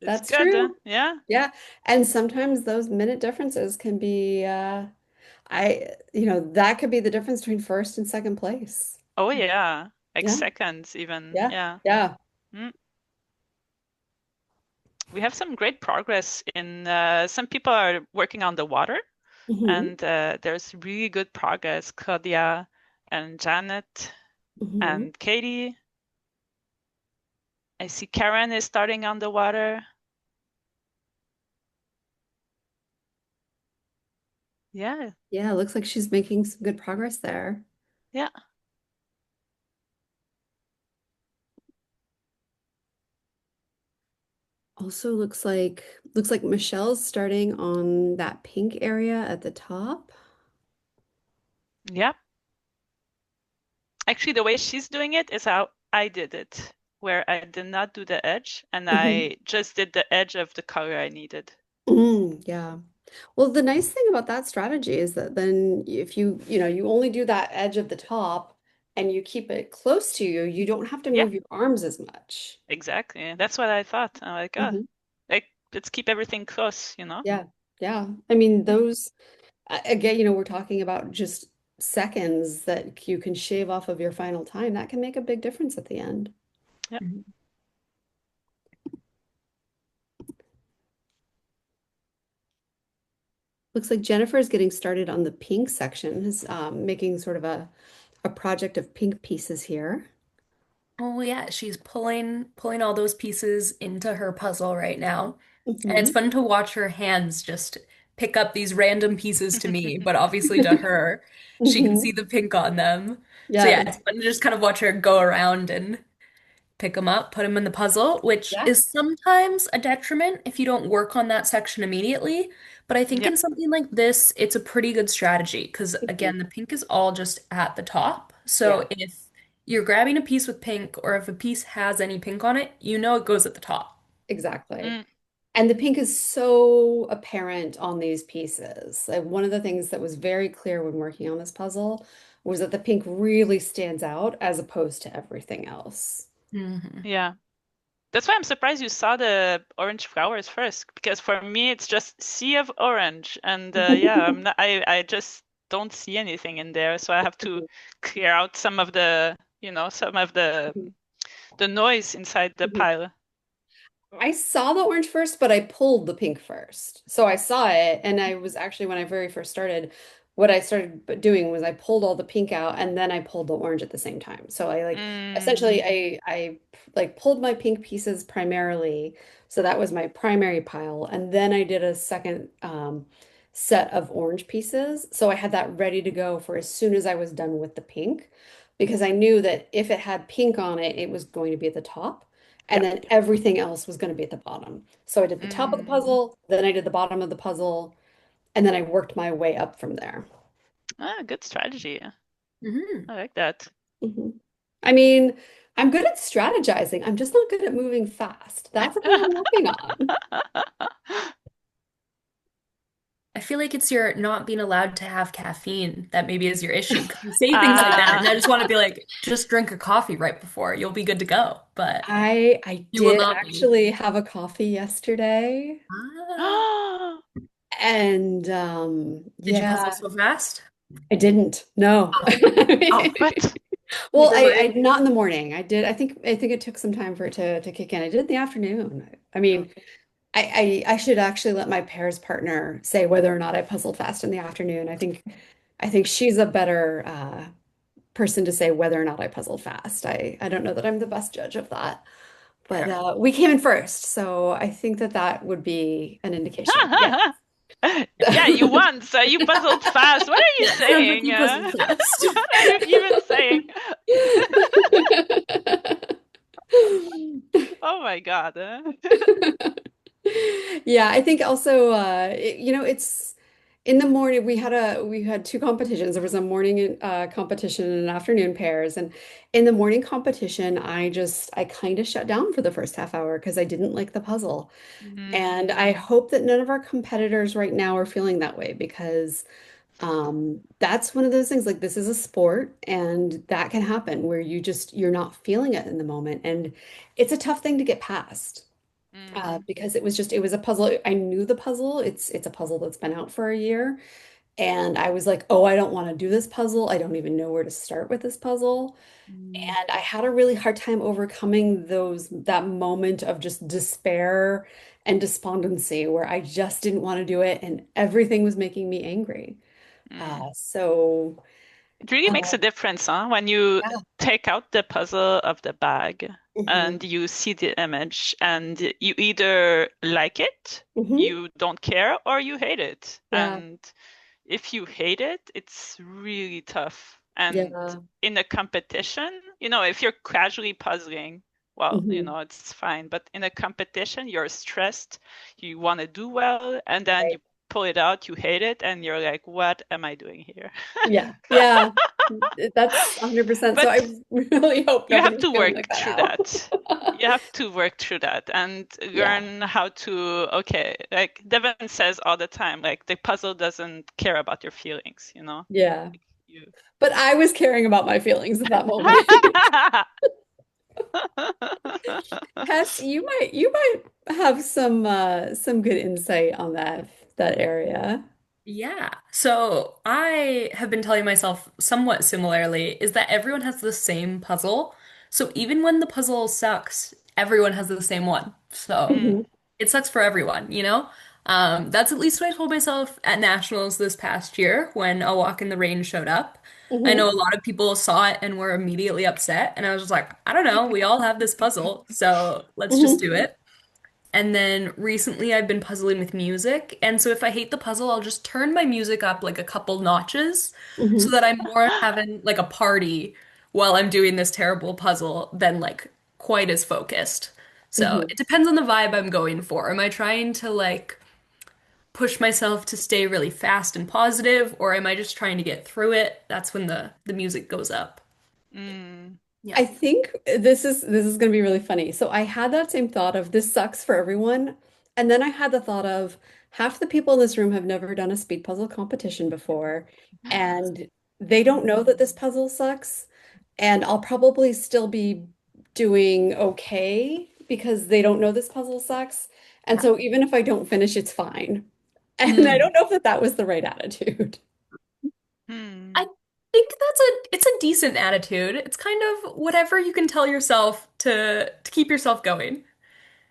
it's That's good. true. Yeah. Yeah. And sometimes those minute differences can be that could be the difference between first and second place. Oh yeah. Like Yeah. seconds even. Yeah. Yeah. Yeah. Mm. We have some great progress in some people are working on the water Hmm. and there's really good progress. Claudia and Janet Hmm. and Katie. I see Karen is starting on the water. Yeah. Yeah, it looks like she's making some good progress there. Yeah. Also looks like Michelle's starting on that pink area at the top. Yeah. Actually, the way she's doing it is how I did it, where I did not do the edge and Mhm. I just did the edge of the color I needed. Yeah. Well, the nice thing about that strategy is that then if you only do that edge of the top and you keep it close to you, you don't have to Yeah, move your arms as much. exactly. That's what I thought. I'm like, oh, Mhm. like let's keep everything close. Yeah. Yeah. I mean, Mm, those again, we're talking about just seconds that you can shave off of your final time. That can make a big difference at the end. yeah. Mhm. Looks like Jennifer is getting started on the pink section, is making sort of a project of pink pieces here. Oh yeah, she's pulling all those pieces into her puzzle right now. And it's Hmm. fun to watch her hands just pick up these random pieces to me, but obviously to her, she can Hmm. see the pink on them. So Yeah, yeah, it's fun to just kind of watch her go around and pick them up, put them in the puzzle, which yeah, is sometimes a detriment if you don't work on that section immediately. But I think Yeah. in something like this, it's a pretty good strategy because, mhm, again, the pink is all just at the top. yeah, So if you're grabbing a piece with pink, or if a piece has any pink on it, you know it goes at the top. exactly. Mm, And the pink is so apparent on these pieces. Like one of the things that was very clear when working on this puzzle was that the pink really stands out as opposed to everything else. Hmm. yeah. That's why I'm surprised you saw the orange flowers first, because for me it's just sea of orange, and yeah, I just don't see anything in there, so I have to clear out some of the noise inside the pile. I saw the orange first, but I pulled the pink first. So I saw it, and I was actually when I very first started, what I started doing was I pulled all the pink out, and then I pulled the orange at the same time. So I like essentially Mm, I like pulled my pink pieces primarily, so that was my primary pile, and then I did a second set of orange pieces. So I had that ready to go for as soon as I was done with the pink, because I knew that if it had pink on it, it was going to be at the top. yeah. And then everything else was going to be at the bottom. So I did the top of the Mm. puzzle, then I did the bottom of the puzzle, and then I worked my way up from there. Good strategy. Mhm. I like that. Mhm. I mean, I'm good at strategizing. I'm just not good at moving fast. That's something I'm working on. I feel like it's your not being allowed to have caffeine that maybe is your issue. 'Cause you say things like that, and Ah. I just want to be like, just drink a coffee right before. You'll be good to go. But I you will did not be. actually have a coffee yesterday, Ah, and did you puzzle yeah, so fast? I didn't. No. Oh, oh, What? Well, never I mind. not in the morning. I did. I think it took some time for it to kick in. I did it in the afternoon. I mean, Okay. I should actually let my pairs partner say whether or not I puzzled fast in the afternoon. I think she's a better person to say whether or not I puzzled fast. I don't know that I'm the best judge of that, but Fair. we came in first, so I think that that would be an indication. Yeah. Yeah, you won, so you puzzled fast. What are you Yeah, sounds like saying? you puzzled fast. What are you even saying? Oh my God. Yeah, I think also it's in the morning we had two competitions. There was a morning competition and an afternoon pairs. And in the morning competition, I kind of shut down for the first half hour because I didn't like the puzzle. And I Mm, hope that none of our competitors right now are feeling that way because that's one of those things like this is a sport and that can happen where you're not feeling it in the moment. And it's a tough thing to get past mm, because it was a puzzle. I knew the puzzle. It's a puzzle that's been out for a year. And I was like, oh, I don't want to do this puzzle. I don't even know where to start with this puzzle. mm, And I had a really hard time overcoming that moment of just despair and despondency where I just didn't want to do it and everything was making me angry. mm. So It really makes a difference, huh? When you yeah. take out the puzzle of the bag Hmm. and you see the image and you either like it, Hmm. you don't care, or you hate it. Yeah. And if you hate it, it's really tough. And Yeah. in a competition, if you're casually puzzling, well, Hmm. it's fine. But in a competition, you're stressed, you want to do well, and then you Right. pull it out, you hate it, and you're like, what am I doing here? Yeah. Yeah. That's 100%. So I But really hope you have nobody's to feeling work like that through now. that. You have to work through that and Yeah. learn how to, okay, like Devin says all the time, like the puzzle doesn't care about your feelings, you know? Yeah. You But I was caring about my feelings at that moment. Hess, you might have some good insight on that area. Yeah. So I have been telling myself somewhat similarly is that everyone has the same puzzle. So even when the puzzle sucks, everyone has the same one. So Mm, Hmm. it sucks for everyone, you know? That's at least what I told myself at nationals this past year when A Walk in the Rain showed up. I Hmm. know a lot of people saw it and were immediately upset, and I was just like, I don't know, we all have this puzzle, so let's just Hmm. do it. And then recently I've been puzzling with music. And so if I hate the puzzle, I'll just turn my music up like a couple notches so Hmm. that I'm more having like a party while I'm doing this terrible puzzle than like quite as focused. So Hmm. it depends on the vibe I'm going for. Am I trying to like push myself to stay really fast and positive, or am I just trying to get through it? That's when the music goes up. mm, Yeah. I think this is going to be really funny. So I had that same thought of this sucks for everyone, and then I had the thought of half the people in this room have never done a speed puzzle competition before, and they don't know that this puzzle sucks, and I'll probably still be doing okay because they don't know this puzzle sucks. And so even if I don't finish, it's fine. And I Mm. don't know if that was the right attitude. Hmm. I think it's a decent attitude. It's kind of whatever you can tell yourself to keep yourself going.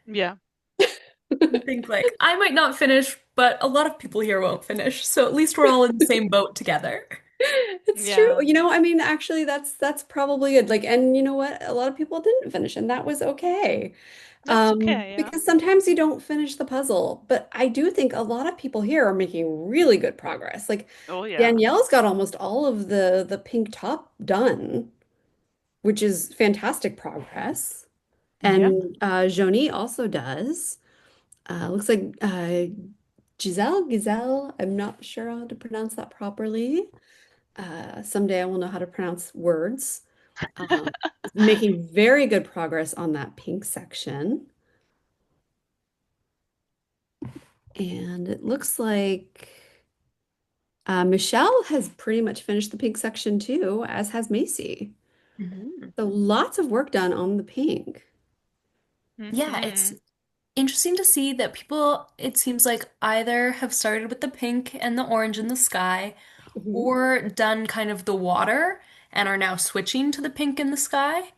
Yeah. You think like, I might not finish, but a lot of people here won't finish. So at least we're all in the same boat together. It's true. Yeah. I mean, actually that's probably good. Like, and you know what? A lot of people didn't finish, and that was okay. That's okay. Yeah. Because sometimes you don't finish the puzzle, but I do think a lot of people here are making really good progress. Like Oh, yeah. Danielle's got almost all of the pink top done, which is fantastic progress. Yeah. And Joni also does. Looks like Giselle, I'm not sure how to pronounce that properly. Someday I will know how to pronounce words. Uh, Making very good progress on that pink section. And it looks like Michelle has pretty much finished the pink section too, as has Macy. Mhm. So lots of work done on the pink. Yeah, it's Hmm. interesting to see that people, it seems like, either have started with the pink and the orange in the sky Mhm. or done kind of the water and are now switching to the pink in the sky.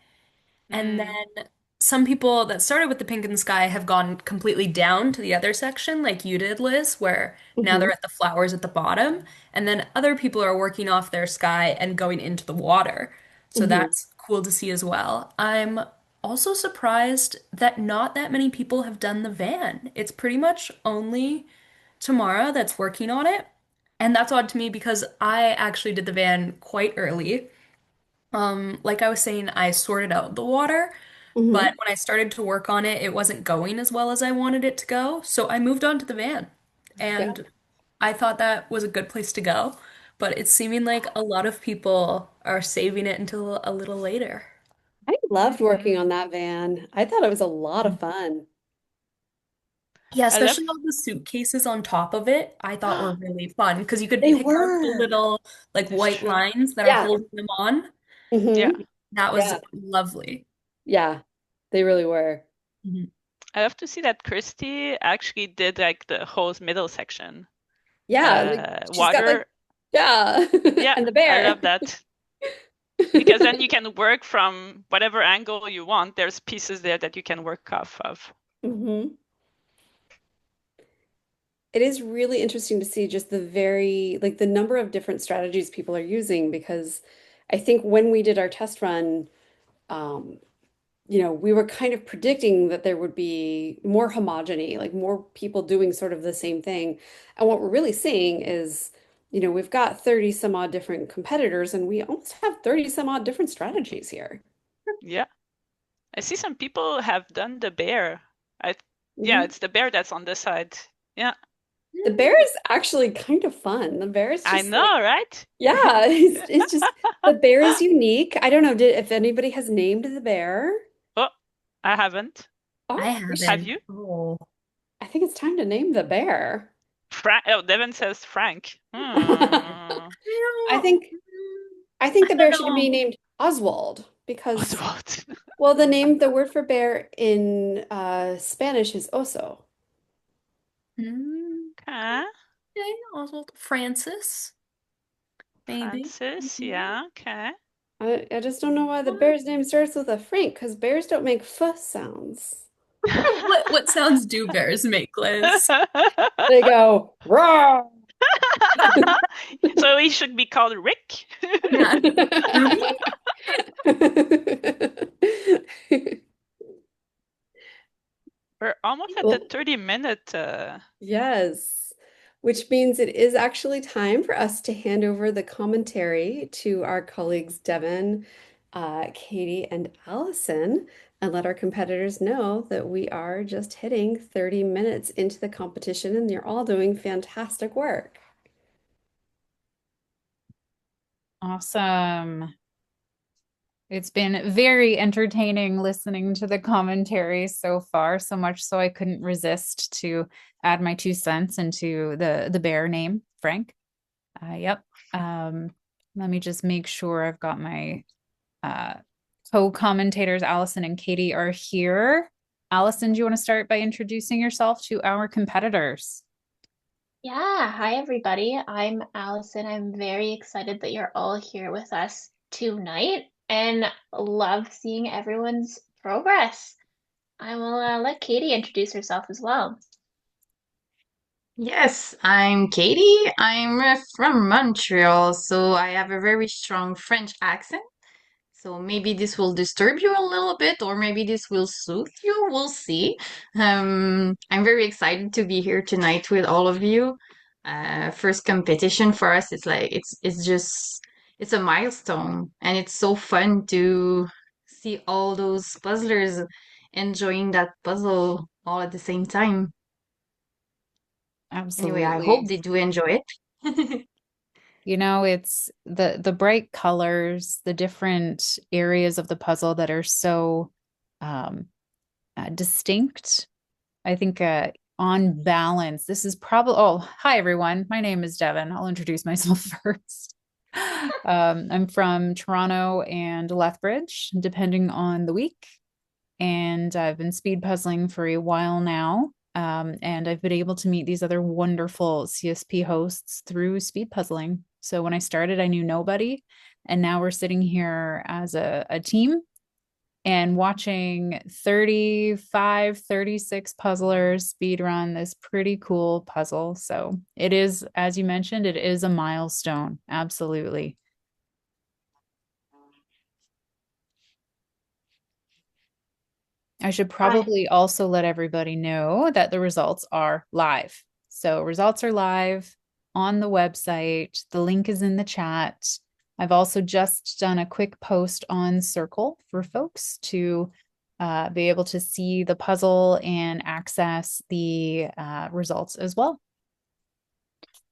And Mm. then some people that started with the pink in the sky have gone completely down to the other section, like you did, Liz, where now Mhm. they're at the flowers at the bottom. And then other people are working off their sky and going into the water. So Mhm. that's cool to see as well. I'm also surprised that not that many people have done the van. It's pretty much only Tamara that's working on it. And that's odd to me because I actually did the van quite early. Like I was saying, I sorted out the water, but Mhm. when I started to work on it, it wasn't going as well as I wanted it to go. So I moved on to the van. Yeah. And I thought that was a good place to go. But it's seeming like a lot of people are saving it until a little later. I loved working on Hmm. that van. I thought it was a lot of fun. Yeah, I love. especially all the suitcases on top of it, I thought were really fun because you could They pick out the were. little like That's white true. lines that are Yeah. holding them on. Yeah. Hmm. That was Yeah. lovely. Yeah. They really were. Mhm. I love to see that Christy actually did like the whole middle section. Yeah. Like she's got like, Water. yeah. Yeah, And the I bear. love that because then you can work from whatever angle you want. There's pieces there that you can work off of. Hmm. It is really interesting to see just like the number of different strategies people are using because I think when we did our test run, um, we were kind of predicting that there would be more homogeny, like more people doing sort of the same thing. And what we're really seeing is, we've got 30 some odd different competitors and we almost have 30 some odd different strategies here. Yeah, I see some people have done the bear. I Yeah, Mhm. it's the bear that's on this side. Yeah, The bear is actually kind of fun. The bear is I just like, know, right? yeah, it's just, the bear is unique. I don't know if anybody has named the bear. Oh, I haven't. I Oh, Have haven't. you? Oh. I think it's time to name the bear. Frank. Oh, Devin says Frank. I I don't, think I think I the bear don't should be know. named Oswald because, Oswald. well, the word for bear in Spanish is oso. Hmm, Okay. okay, Oswald. Francis, maybe. Francis. Yeah. Okay. I just don't know why the bear's name starts with a Frank because bears don't make f sounds. What sounds do bears make, Liz? They go raw. So he should be called Rick. Yeah. Ruby? We're almost at the Well, 30-minute. yes, which means it is actually time for us to hand over the commentary to our colleagues Devin, Katie, and Allison, and let our competitors know that we are just hitting 30 minutes into the competition and you're all doing fantastic work. Awesome. It's been very entertaining listening to the commentary so far, so much so I couldn't resist to add my 2 cents into the bear name, Frank. Yep. Um, Let me just make sure I've got my uh co-commentators, Allison and Katie, are here. Allison, do you want to start by introducing yourself to our competitors? Yeah, hi everybody. I'm Allison. I'm very excited that you're all here with us tonight and love seeing everyone's progress. I will let Katie introduce herself as well. Yes, I'm Katie. I'm from Montreal, so I have a very strong French accent. So maybe this will disturb you a little bit, or maybe this will soothe you. We'll see. I'm very excited to be here tonight with all of you. First competition for us. It's a milestone, and it's so fun to see all those puzzlers enjoying that puzzle all at the same time. Anyway, I hope Absolutely. they do enjoy it. You know, it's the bright colors, the different areas of the puzzle that are so um, distinct. I think on balance, this is probably. Oh, hi everyone. My name is Devin. I'll introduce myself first. I'm from Toronto and Lethbridge, depending on the week. And I've been speed puzzling for a while now. And I've been able to meet these other wonderful CSP hosts through speed puzzling. So when I started, I knew nobody. And now we're sitting here as a team and watching 35, 36 puzzlers speed run this pretty cool puzzle. So it is, as you mentioned, it is a milestone. Absolutely. I should I probably also let everybody know that the results are live. So results are live on the website. The link is in the chat. I've also just done a quick post on Circle for folks to be able to see the puzzle and access the results as well.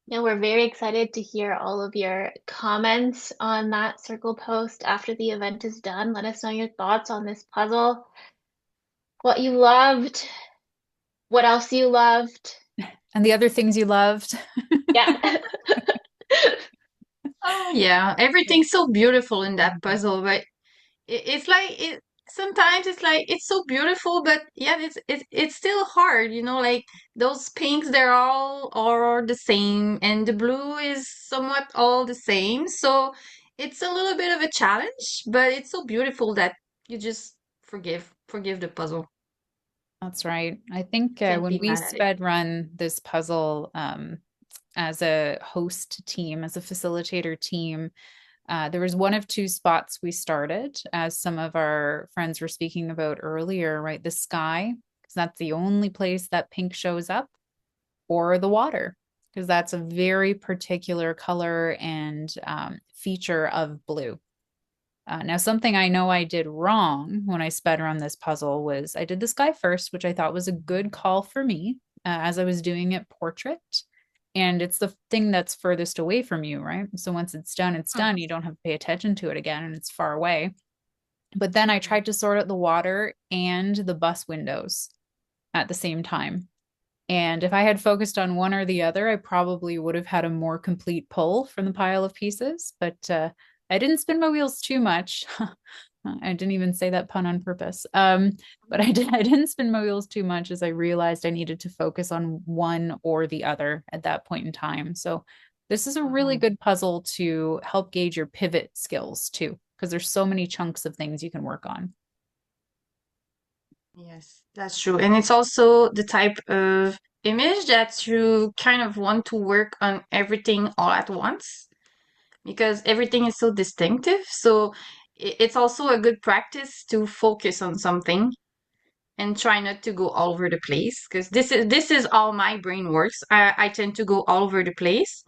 know we're very excited to hear all of your comments on that circle post after the event is done. Let us know your thoughts on this puzzle, what you loved, what else you loved. And the other things you loved. Yeah. Oh yeah, everything's so beautiful in that puzzle, but it's like it sometimes it's like it's so beautiful, but yeah, it's still hard, like those pinks they're all are the same and the blue is somewhat all the same. So it's a little bit of a challenge, but it's so beautiful that you just forgive the puzzle. That's right. I think Can't when be we mad at it. sped run this puzzle as a host team, as a facilitator team, there was one of two spots we started, as some of our friends were speaking about earlier, right? The sky, because that's the only place that pink shows up, or the water, because that's a very particular color and feature of blue. Now, something I know I did wrong when I sped around this puzzle was I did the sky first, which I thought was a good call for me as I was doing it portrait. And it's the thing that's furthest away from you, right? So once it's done, it's done. You don't have to pay attention to it again and it's far away. But then I tried to sort out the water and the bus windows at the same time. And if I had focused on one or the other, I probably would have had a more complete pull from the pile of pieces. But I didn't spin my wheels too much. I didn't even say that pun on purpose. But I didn't spin my wheels too much as I realized I needed to focus on one or the other at that point in time. So this is a really good puzzle to help gauge your pivot skills too, because there's so many chunks of things you can work on. Yes, that's true. And it's also the type of image that you kind of want to work on everything all at once because everything is so distinctive. So it's also a good practice to focus on something and try not to go all over the place because this is how my brain works. I tend to go all over the place.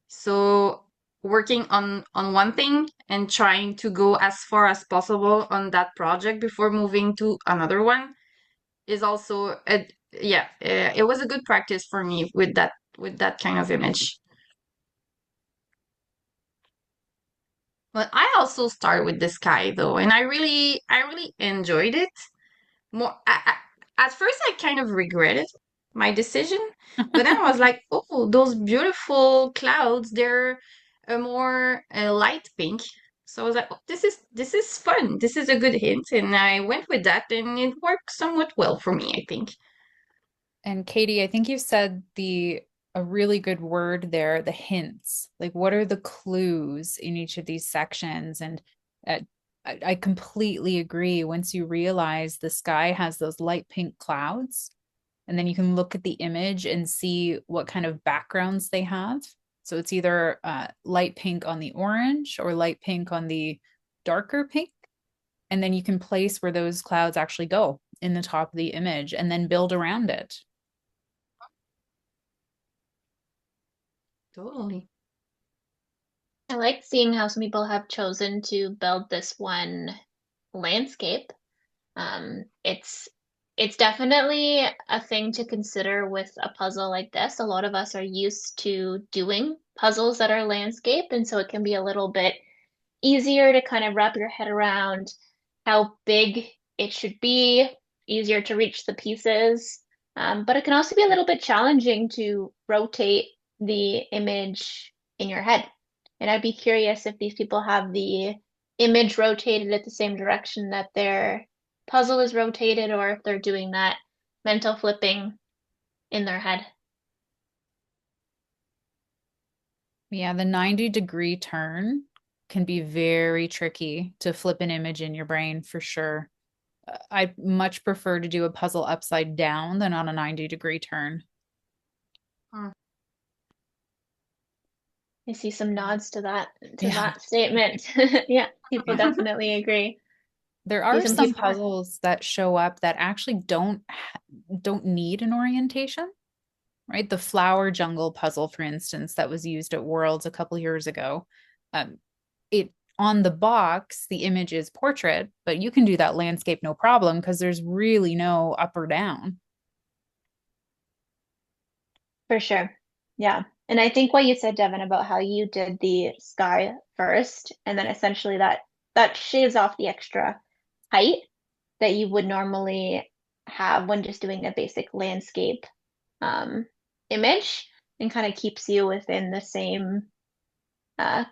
So working on one thing and trying to go as far as possible on that project before moving to another one is also a yeah, it was a good practice for me with that kind of image. But I also started with the sky though, and I really enjoyed it. More at first I kind of regretted my decision, but then I was like, oh, those beautiful clouds, they're a more light pink. So I was like, oh, this is fun. This is a good hint, and I went with that, and it worked somewhat well for me, I think. And Katie, I think you said a really good word there, the hints. Like, what are the clues in each of these sections? And uh, I completely agree. Once you realize the sky has those light pink clouds, and then you can look at the image and see what kind of backgrounds they have. So it's either light pink on the orange or light pink on the darker pink. And then you can place where those clouds actually go in the top of the image and then build around it. Totally. I like seeing how some people have chosen to build this one landscape. It's definitely a thing to consider with a puzzle like this. A lot of us are used to doing puzzles that are landscape, and so it can be a little bit easier to kind of wrap your head around how big it should be, easier to reach the pieces. But it can also be a little bit challenging to rotate the image in your head. And I'd be curious if these people have the image rotated at the same direction that their puzzle is rotated, or if they're doing that mental flipping in their head. Yeah, the 90-degree turn can be very tricky to flip an image in your brain for sure. I much prefer to do a puzzle upside down than on a 90-degree turn. I see some nods to that Yeah. statement. Yeah, people definitely agree. There See are some some people. puzzles that show up that actually don't need an orientation, right? The flower jungle puzzle, for instance, that was used at Worlds a couple years ago. It on the box, the image is portrait, but you can do that landscape no problem because there's really no up or down. For sure. Yeah. And I think what you said, Devin, about how you did the sky first, and then essentially that shaves off the extra height that you would normally have when just doing a basic landscape um, image, and kind of keeps you within the same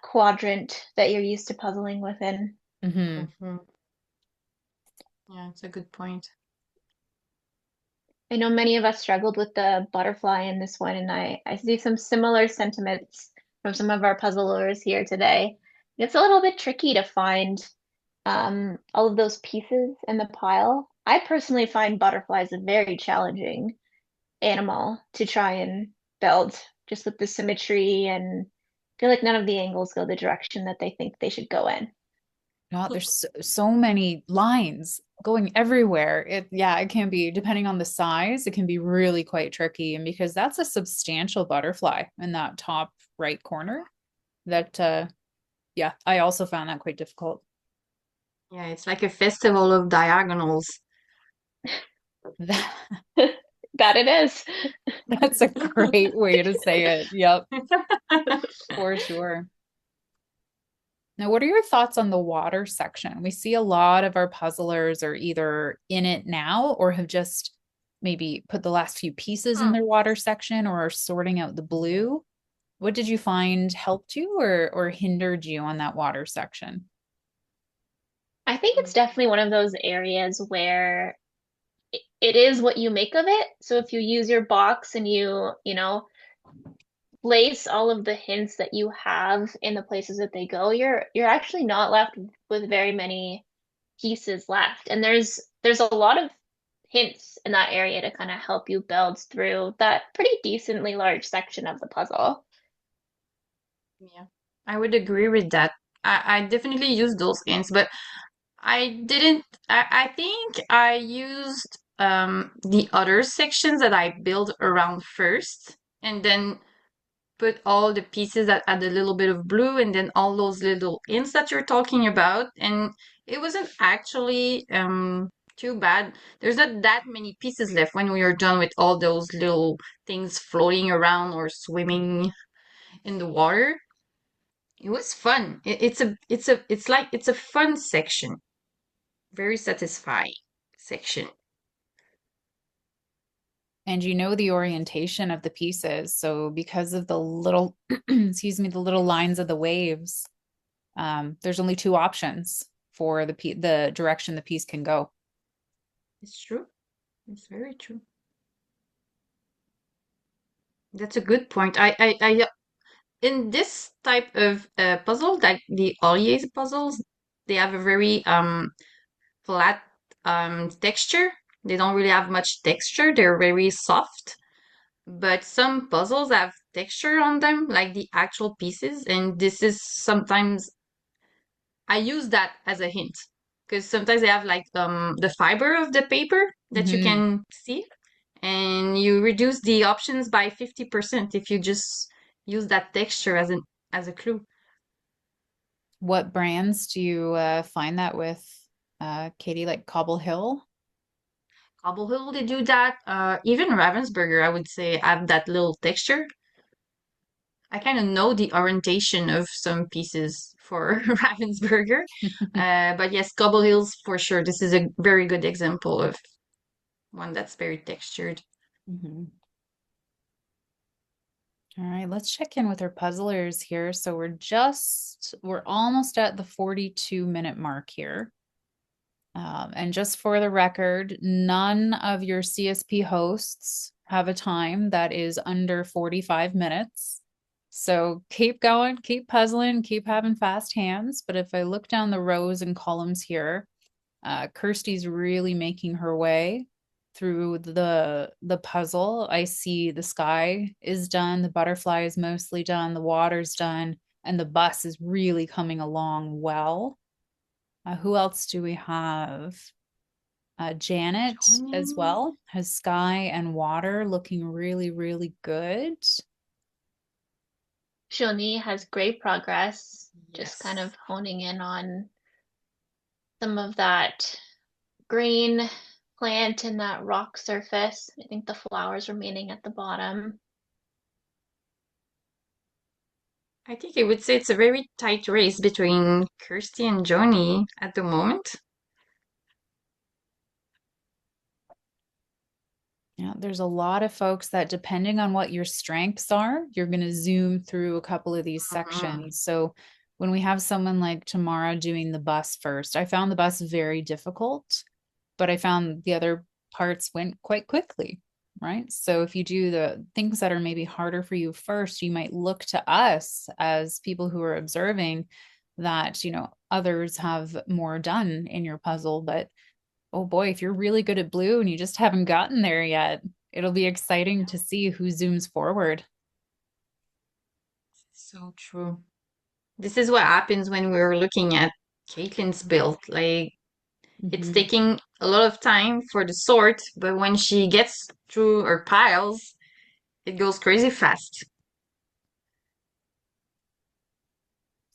quadrant that you're used to puzzling within. Mm-hmm. Yeah, it's a good point. I know many of us struggled with the butterfly in this one, and I see some similar sentiments from some of our puzzlers here today. It's a little bit tricky to find all of those pieces in the pile. I personally find butterflies a very challenging animal to try and build, just with the symmetry, and I feel like none of the angles go the direction that they think they should go in. God, there's so many lines going everywhere. It can be, depending on the size, it can be really quite tricky. And because that's a substantial butterfly in that top right corner, that I also found that quite difficult. Yeah, it's like a festival of diagonals. That it is. That's a great way to say it. Yep, for sure. Now, what are your thoughts on the water section? We see a lot of our puzzlers are either in it now or have just maybe put the last few pieces in their water section or are sorting out the blue. What did you find helped you or hindered you on that water section? I think it's definitely one of those areas where it is what you make of it. So if you use your box and you know, place all of the hints that you have in the places that they go, you're actually not left with very many pieces left. And there's a lot of hints in that area to kind of help you build through that pretty decently large section of the puzzle. Yeah, I would agree with that. I definitely used those hints, but I didn't. I think I used the other sections that I built around first, and then put all the pieces that had a little bit of blue, and then all those little hints that you're talking about. And it wasn't actually too bad. There's not that many pieces left when we are done with all those little things floating around or swimming in the water. It was fun. It's a fun section. Very satisfying section. And you know the orientation of the pieces. So because of the little, excuse me, the little lines of the waves, there's only two options for the direction the piece can go. It's true. It's very true. That's a good point. I in this type of puzzle, like the Holiyay puzzles, they have a very flat texture. They don't really have much texture. They're very soft. But some puzzles have texture on them, like the actual pieces, and this is sometimes I use that as a hint because sometimes they have like the fiber of the paper that you can see, and you reduce the options by 50% if you just use that texture as a clue. What brands do you find that with, Katie? Like Cobble Hill? Cobble Hill, they do that. Even Ravensburger, I would say, have that little texture. I kind of know the orientation of some pieces for Ravensburger. But yes, Cobble Hills for sure. This is a very good example of one that's very textured. Mhm. All right, let's check in with our puzzlers here. So we're almost at the 42-minute mark here. And just for the record, none of your CSP hosts have a time that is under 45 minutes. So keep going, keep puzzling, keep having fast hands. But if I look down the rows and columns here, Kirsty's really making her way through the puzzle. I see the sky is done, the butterfly is mostly done, the water's done, and the bus is really coming along well. Who else do we have? Janet as well has sky and water looking really, really good. Shoni has great progress, just kind Yes. of honing in on some of that green plant and that rock surface. I think the flowers remaining at the bottom. I think I would say it's a very tight race between Kirsty and Joni at the moment. Yeah, there's a lot of folks that, depending on what your strengths are, you're going to zoom through a couple of these sections. So when we have someone like Tamara doing the bus first, I found the bus very difficult, but I found the other parts went quite quickly, right? So if you do the things that are maybe harder for you first, you might look to us as people who are observing that, others have more done in your puzzle, but oh boy, if you're really good at blue and you just haven't gotten there yet, it'll be exciting to see who zooms forward. So true. This is what happens when we're looking at Caitlin's build. Like, it's taking a lot of time for the sort, but when she gets through her piles, it goes crazy fast.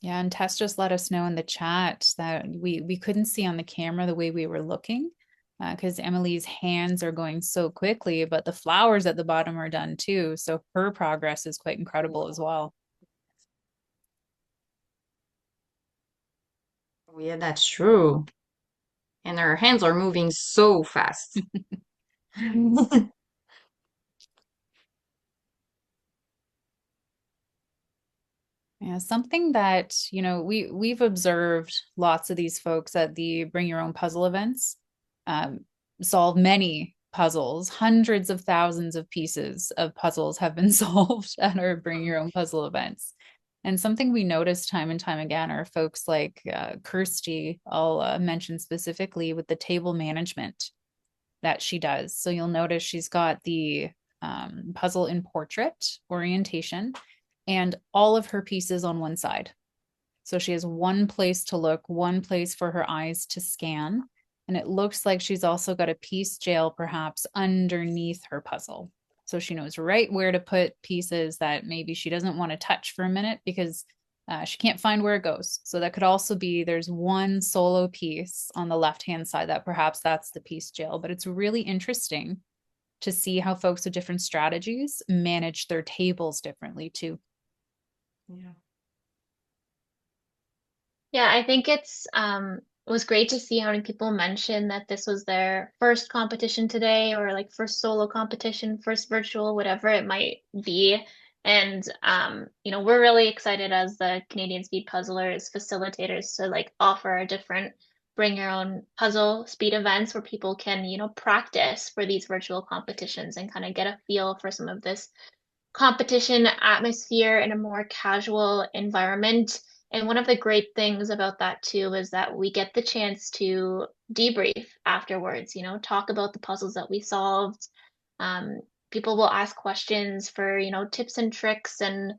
Yeah, and Tess just let us know in the chat that we couldn't see on the camera the way we were looking, because Emily's hands are going so quickly, but the flowers at the bottom are done too. So her progress is quite incredible as well. Oh, yeah, that's true. And her hands are moving so fast. Yeah, something that, we've observed lots of these folks at the Bring Your Own Puzzle events, solve many puzzles. Hundreds of thousands of pieces of puzzles have been solved at our Bring Your Own Puzzle events. And something we notice time and time again are folks like Kirsty, I'll mention specifically with the table management that she does. So you'll notice she's got the puzzle in portrait orientation and all of her pieces on one side. So she has one place to look, one place for her eyes to scan. And it looks like she's also got a piece jail perhaps underneath her puzzle. So she knows right where to put pieces that maybe she doesn't want to touch for a minute because she can't find where it goes. So that could also be there's one solo piece on the left-hand side that perhaps that's the piece jail. But it's really interesting to see how folks with different strategies manage their tables differently too. Yeah. Yeah, I think it was great to see how many people mentioned that this was their first competition today, or like first solo competition, first virtual, whatever it might be. And we're really excited as the Canadian Speed Puzzlers facilitators to like offer a different bring your own puzzle speed events where people can, practice for these virtual competitions and kind of get a feel for some of this competition atmosphere in a more casual environment. And one of the great things about that too is that we get the chance to debrief afterwards, talk about the puzzles that we solved. Um, People will ask questions for, tips and tricks and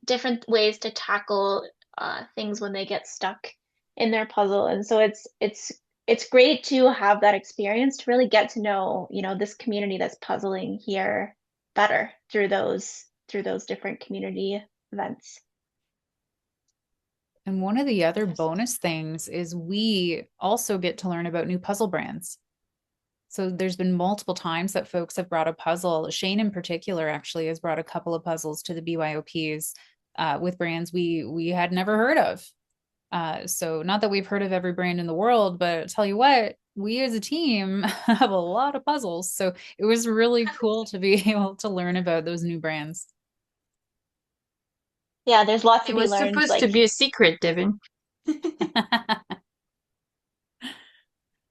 different ways to tackle things when they get stuck in their puzzle. And so it's great to have that experience to really get to know, this community that's puzzling here better through those different community events. And one of the other bonus things is we also get to learn about new puzzle brands. So there's been multiple times that folks have brought a puzzle. Shane in particular actually has brought a couple of puzzles to the BYOPs with brands we had never heard of. So not that we've heard of every brand in the world, but I'll tell you what, we as a team have a lot of puzzles. So it was really cool to be able to learn about those new brands. Yeah, there's lots to It be was learned. supposed to be a secret, Devin.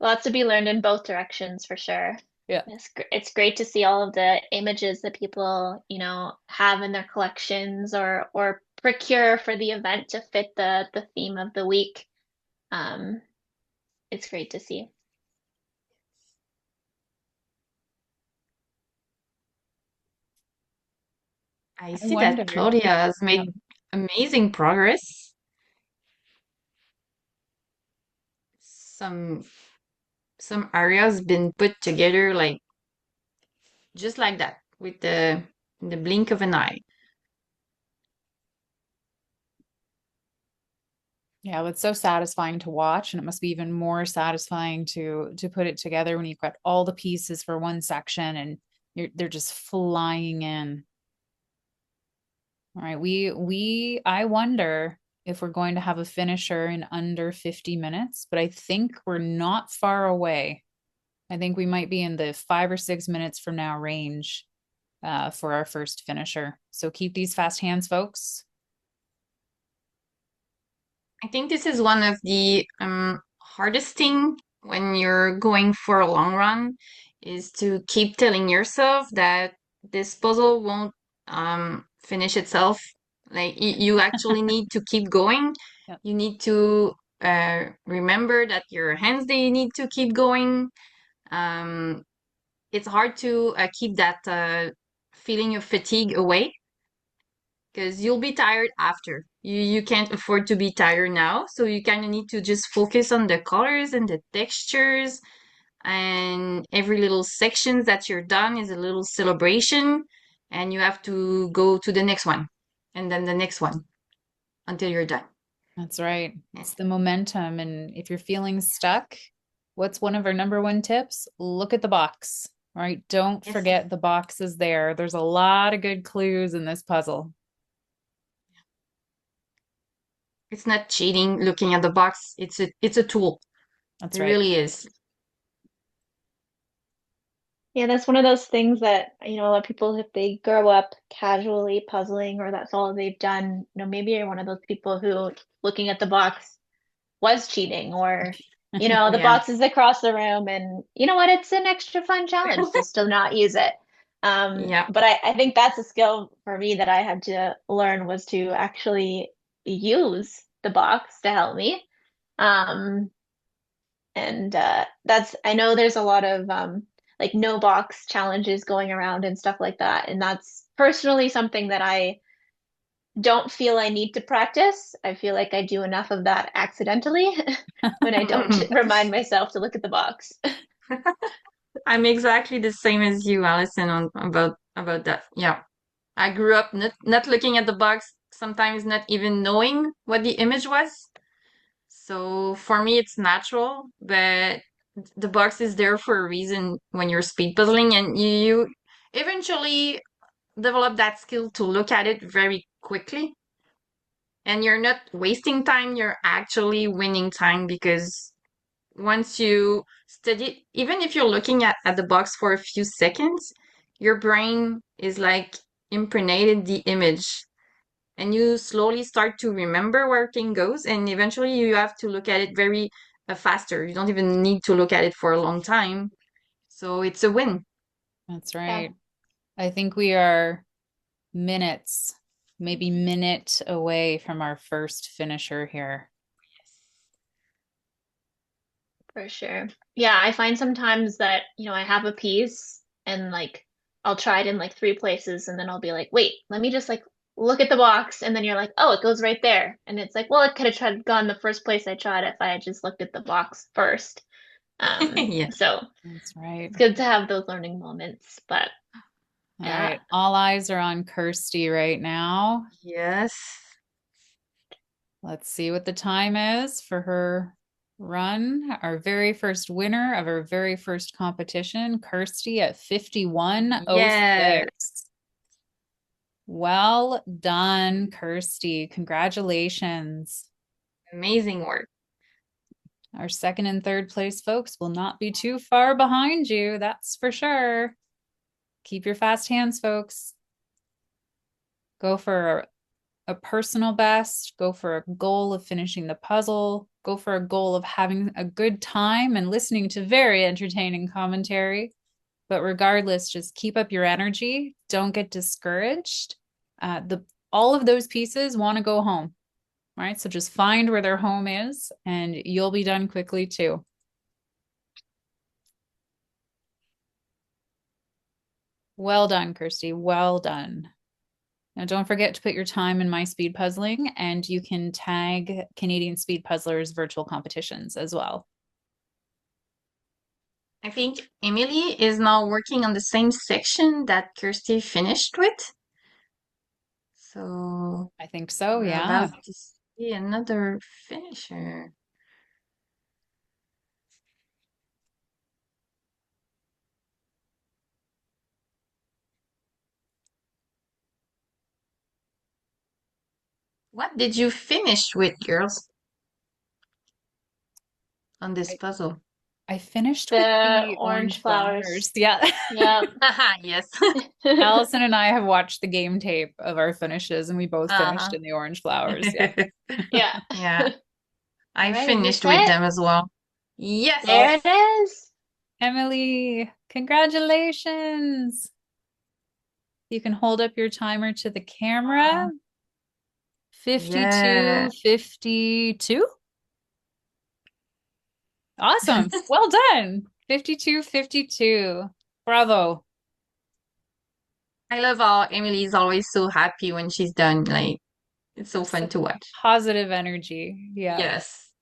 Lots to be learned in both directions for sure. Yeah. It's great to see all of the images that people, have in their collections or procure for the event to fit the theme of the week. It's great to see. I I see that wonder. Claudia has Yeah. made amazing progress. Some some areas been put together like just like that with the blink of an eye. Yeah, it's so satisfying to watch, and it must be even more satisfying to put it together when you've got all the pieces for one section and they're just flying in. All right, I wonder if we're going to have a finisher in under 50 minutes, but I think we're not far away. I think we might be in the 5 or 6 minutes from now range for our first finisher. So keep these fast hands, folks. I think this is one of the hardest thing when you're going for a long run is to keep telling yourself that this puzzle won't finish itself. Like you actually need to keep going. Yep. You need to remember that your hands they need to keep going. Um, it's hard to keep that feeling of fatigue away because you'll be tired after. You can't afford to be tired now, so you kind of need to just focus on the colors and the textures, and every little section that you're done is a little celebration, and you have to go to the next one, and then the next one until you're done. That's right. It's the momentum. And if you're feeling stuck, what's one of our number one tips? Look at the box, right? Don't Yes. forget the box is there. There's a lot of good clues in this puzzle. It's not cheating looking at the box. It's a tool. That's It right. really is. Yeah, that's one of those things that, a lot of people, if they grow up casually puzzling or that's all they've done, maybe you're one of those people who looking at the box was cheating or, the Yeah. box is across the room and you know what, it's an extra fun challenge just to not use it. Yeah. But I think that's a skill for me that I had to learn was to actually use the box to help me. And I know there's a lot of like no box challenges going around and stuff like that. And that's personally something that I don't feel I need to practice. I feel like I do enough of that accidentally when I don't remind myself to look at the box. I'm exactly the same as you, Allison, on about that. Yeah. I grew up not looking at the box, sometimes not even knowing what the image was. So for me, it's natural, but the box is there for a reason when you're speed puzzling, and you eventually develop that skill to look at it very quickly. And you're not wasting time, you're actually winning time because once you study, even if you're looking at the box for a few seconds, your brain is like impregnated the image. And you slowly start to remember where everything goes, and eventually you have to look at it very faster. You don't even need to look at it for a long time. So it's a win. That's Yeah, right. I think we are minutes, maybe minute away from our first finisher here. for sure. Yeah, I find sometimes that, I have a piece and like I'll try it in like three places and then I'll be like, wait, let me just like look at the box. And then you're like, oh, it goes right there. And it's like, well, it could have tried gone the first place I tried if I had just looked at the box first. Yeah. So That's right. it's good to have those learning moments. But All yeah, right. All eyes are on Kirsty right now. Yes. Let's see what the time is for her run. Our very first winner of our very first competition, Kirsty at 51:06. Yes. Well done, Kirsty. Congratulations. Amazing work. Our second and third place folks will not be too far behind you, that's for sure. Keep your fast hands, folks. Go for a personal best, go for a goal of finishing the puzzle, go for a goal of having a good time and listening to very entertaining commentary. But regardless, just keep up your energy. Don't get discouraged. All of those pieces want to go home. All right, so just find where their home is and you'll be done quickly too. Well done, Kirsty. Well done. Now, don't forget to put your time in My Speed Puzzling, and you can tag Canadian Speed Puzzlers virtual competitions as well. I think Emily is now working on the same section that Kirsty finished with. So I think so, we're yeah. about to see another finisher. What did you finish with, girls, on this puzzle? I finished with the the orange orange flowers. flowers. Yeah. Yep. Haha, yes. Allison and I have watched the game tape of our finishes, and we both finished Uh-huh. in the orange flowers. Yeah. Yeah. Yeah, I All right, is this finished with it? them as well. Yes. There it is. Emily, congratulations. You can hold up your timer to the camera. 52:52. Awesome. Well done. 52:52. Bravo. I love how Emily is always so happy when she's done. Like, it's so fun to watch. Positive energy. Yeah. Yes.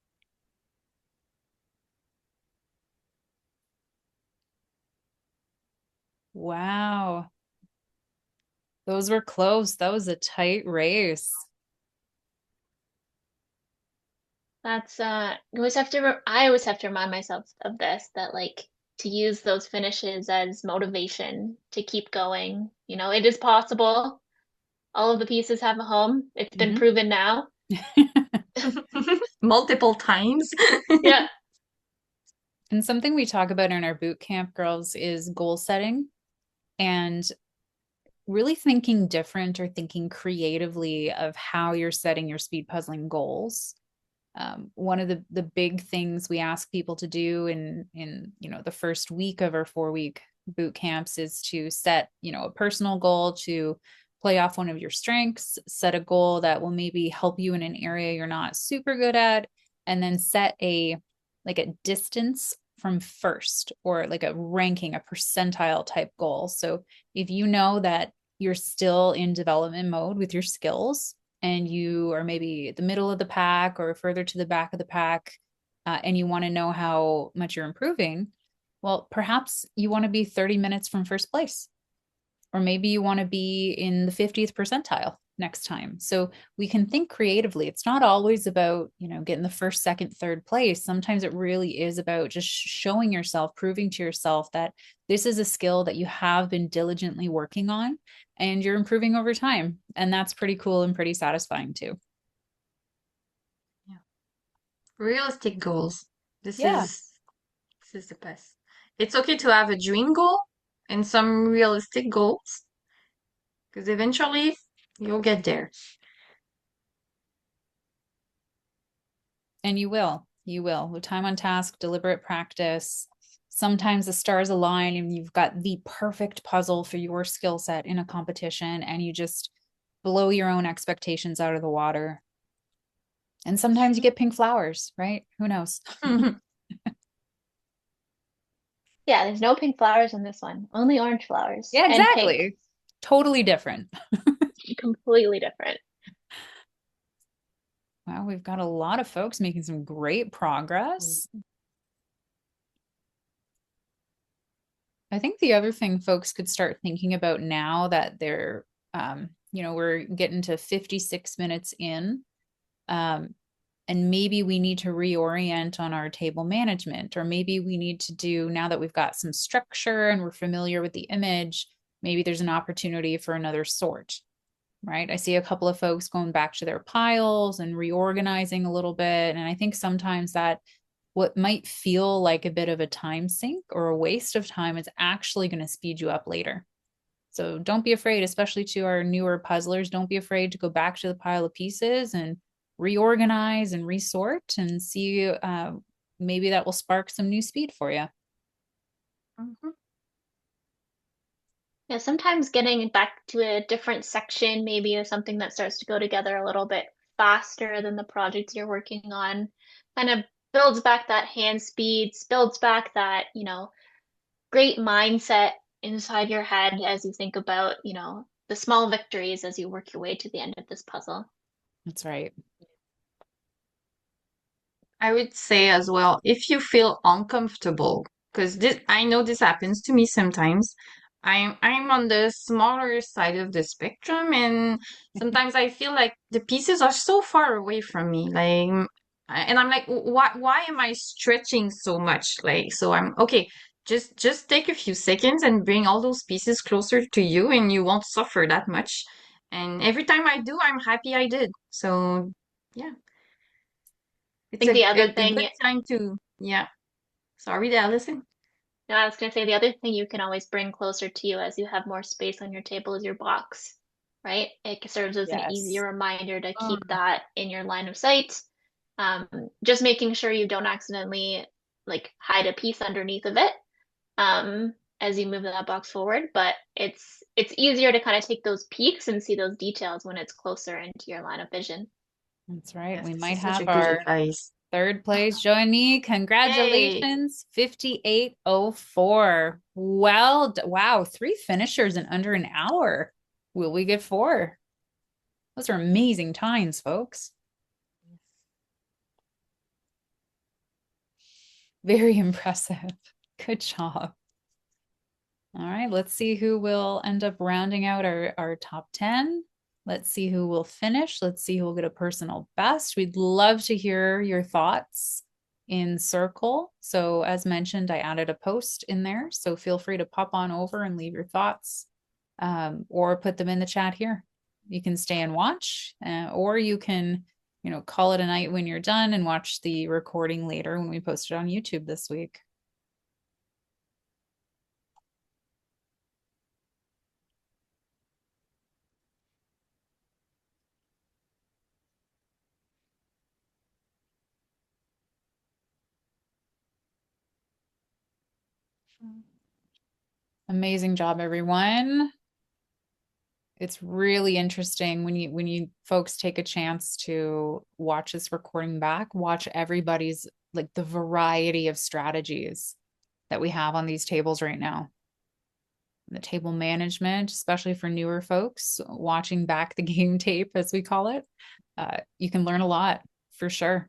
Wow. Those were close. That was a tight race. That's I always have to remind myself of this, that like to use those finishes as motivation to keep going. It is possible. All of the pieces have a home. It's been proven now. Multiple times. Yeah. And something we talk about in our boot camp, girls, is goal setting and really thinking different or thinking creatively of how you're setting your speed puzzling goals. One of the big things we ask people to do in the first week of our 4-week boot camps is to set a personal goal to play off one of your strengths, set a goal that will maybe help you in an area you're not super good at, and then set a distance from first, or like a ranking, a percentile type goal. So if you know that you're still in development mode with your skills and you are maybe at the middle of the pack or further to the back of the pack, and you want to know how much you're improving, well, perhaps you want to be 30 minutes from first place, or maybe you want to be in the 50th percentile next time. So we can think creatively. It's not always about, getting the first, second, third place. Sometimes it really is about just showing yourself, proving to yourself that this is a skill that you have been diligently working on and you're improving over time. And that's pretty cool and pretty satisfying too. Yeah. Realistic goals. This Yeah. is the best. It's okay to have a dream goal and some realistic goals. because eventually you'll get there. And you will. You will. With time on task, deliberate practice. Sometimes the stars align and you've got the perfect puzzle for your skill set in a competition, and you just blow your own expectations out of the water. And sometimes you get pink flowers, right? Who knows? Yeah, there's no pink flowers in this one, only orange flowers Yeah, and pink. exactly. Totally different. Completely different. Wow, we've got a lot of folks making some great progress. I think the other thing folks could start thinking about now that they're, we're getting to 56 minutes in, and maybe we need to reorient on our table management, or maybe we need to do, now that we've got some structure and we're familiar with the image, maybe there's an opportunity for another sort, right? I see a couple of folks going back to their piles and reorganizing a little bit. And I think sometimes that what might feel like a bit of a time sink or a waste of time is actually going to speed you up later. So don't be afraid, especially to our newer puzzlers, don't be afraid to go back to the pile of pieces and reorganize and resort and see, maybe that will spark some new speed for you. Yeah, sometimes getting back to a different section maybe is something that starts to go together a little bit faster than the project you're working on. Kind of builds back that hand speed, builds back that, great mindset inside your head as you think about, the small victories as you work your way to the end of this puzzle. That's right. I would say as well, if you feel uncomfortable, because I know this happens to me sometimes. I'm on the smaller side of the spectrum, and sometimes I feel like the pieces are so far away from me. And I'm like, why am I stretching so much? Like, so I'm okay. Just take a few seconds and bring all those pieces closer to you, and you won't suffer that much. And every time I do, I'm happy I did. So yeah. I It's think the other a good thing, time to, yeah. Sorry, Allison. no, I was going to say the other thing you can always bring closer to you as you have more space on your table is your box, right? It serves as an easier Yes. reminder to keep that in your line of sight. Just making sure you don't accidentally like hide a piece underneath of it as you move that box forward. But it's easier to kind of take those peeks and see those details when it's closer into your line of vision. That's right. Yes, We this might is such have a good our advice. third place, Joanie. Yay. Congratulations. 58:04. Well, wow, 3 finishers in under an hour. Will we get 4? Those are amazing times, folks. Very impressive. Good job. All right, let's see who will end up rounding out our top 10. Let's see who will finish. Let's see who will get a personal best. We'd love to hear your thoughts in Circle. So as mentioned, I added a post in there. So feel free to pop on over and leave your thoughts, or put them in the chat here. You can stay and watch, or you can, call it a night when you're done and watch the recording later when we post it on YouTube this week. Amazing job, everyone. It's really interesting when you folks take a chance to watch this recording back, watch everybody's, like, the variety of strategies that we have on these tables right now. The table management, especially for newer folks, watching back the game tape, as we call it, you can learn a lot for sure.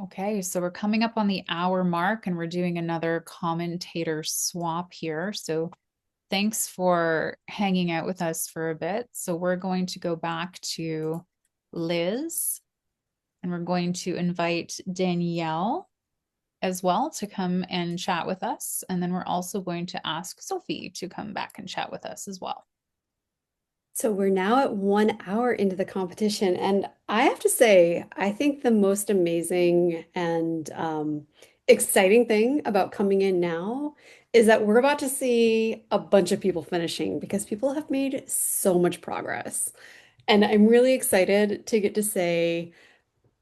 Okay, so we're coming up on the hour mark and we're doing another commentator swap here. So thanks for hanging out with us for a bit. So we're going to go back to Liz, and we're going to invite Danielle as well to come and chat with us. And then we're also going to ask Sophie to come back and chat with us as well. So we're now at 1 hour into the competition, and I have to say, I think the most amazing and exciting thing about coming in now is that we're about to see a bunch of people finishing because people have made so much progress. And I'm really excited to get to say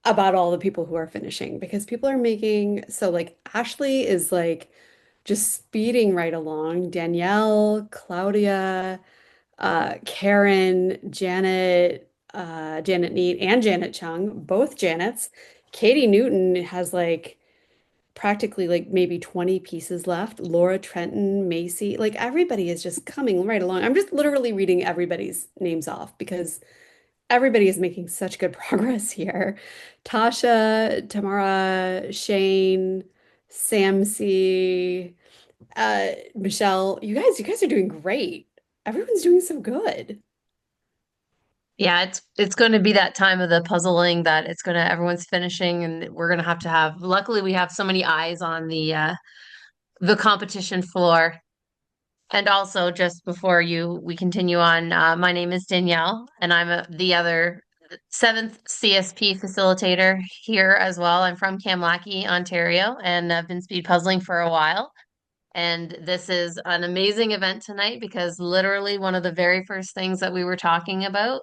about all the people who are finishing because people are making so like Ashley is like just speeding right along. Danielle, Claudia, Karen, Janet, Janet Neat, and Janet Chung, both Janets. Katie Newton has like practically like maybe 20 pieces left. Laura Trenton, Macy, like everybody is just coming right along. I'm just literally reading everybody's names off because everybody is making such good progress here. Tasha, Tamara, Shane, Samsi, Michelle, you guys are doing great. Everyone's doing so good. Yeah, it's going to be that time of the puzzling that everyone's finishing and we're going to have luckily we have so many eyes on the competition floor. And also just before we continue on, my name is Danielle and I'm the other seventh CSP facilitator here as well. I'm from Kamlaki, Ontario, and I've been speed puzzling for a while. And this is an amazing event tonight because literally one of the very first things that we were talking about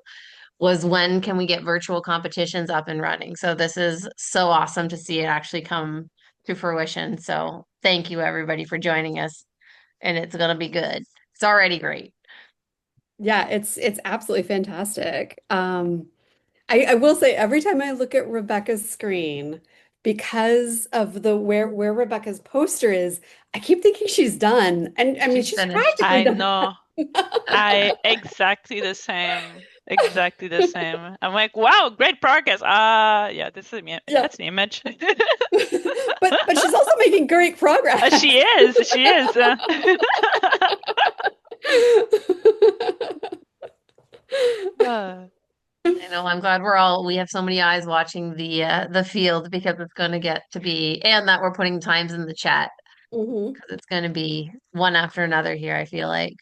was when can we get virtual competitions up and running. So this is so awesome to see it actually come to fruition. So thank you everybody for joining us, and it's going to be good. It's already great. Yeah, it's absolutely fantastic. I will say every time I look at Rebecca's screen, because of the where Rebecca's poster is, I keep thinking she's done. And I mean She's she's finished. practically I done. know. I exactly the same. Exactly the same. I'm like, wow, great progress. Yeah, this is Yeah. that's the image. But she's also making great progress. She is. She is. Uh, I know. I'm glad we have so many eyes watching the field because it's going to get to be, and that we're putting times in the chat Mhm. because it's going to be one after another here, I feel like.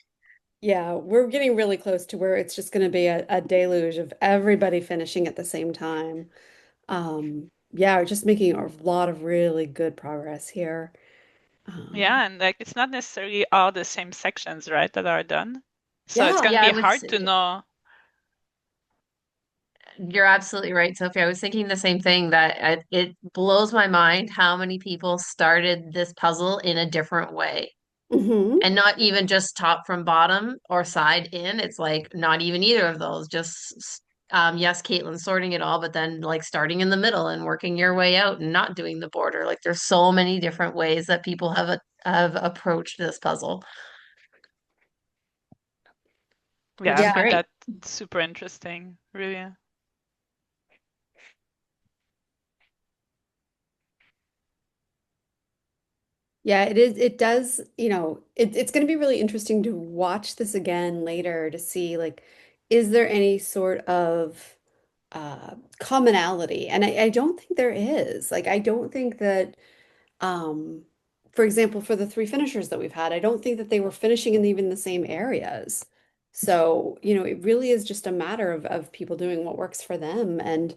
Yeah, we're getting really close to where it's just going to be a deluge of everybody finishing at the same time. Yeah, we're just making a lot of really good progress here. yeah, and like it's not necessarily all the same sections, right, that are done. So it's Yeah. gonna Yeah, be I would hard to say know. you're absolutely right, Sophie. I was thinking the same thing that it blows my mind how many people started this puzzle in a different way. Hmm. And not even just top from bottom or side in. It's like not even either of those. Just yes, Caitlin sorting it all, but then like starting in the middle and working your way out and not doing the border. Like there's so many different ways that people have approached this puzzle, which Yeah, I is Yeah. find great. that super interesting, really. Yeah, it is. It does, it's going to be really interesting to watch this again later to see like, is there any sort of commonality? And I don't think there is. Like, I don't think that Um, for example, for the three finishers that we've had, I don't think that they were finishing in even the same areas. So, it really is just a matter of people doing what works for them. And,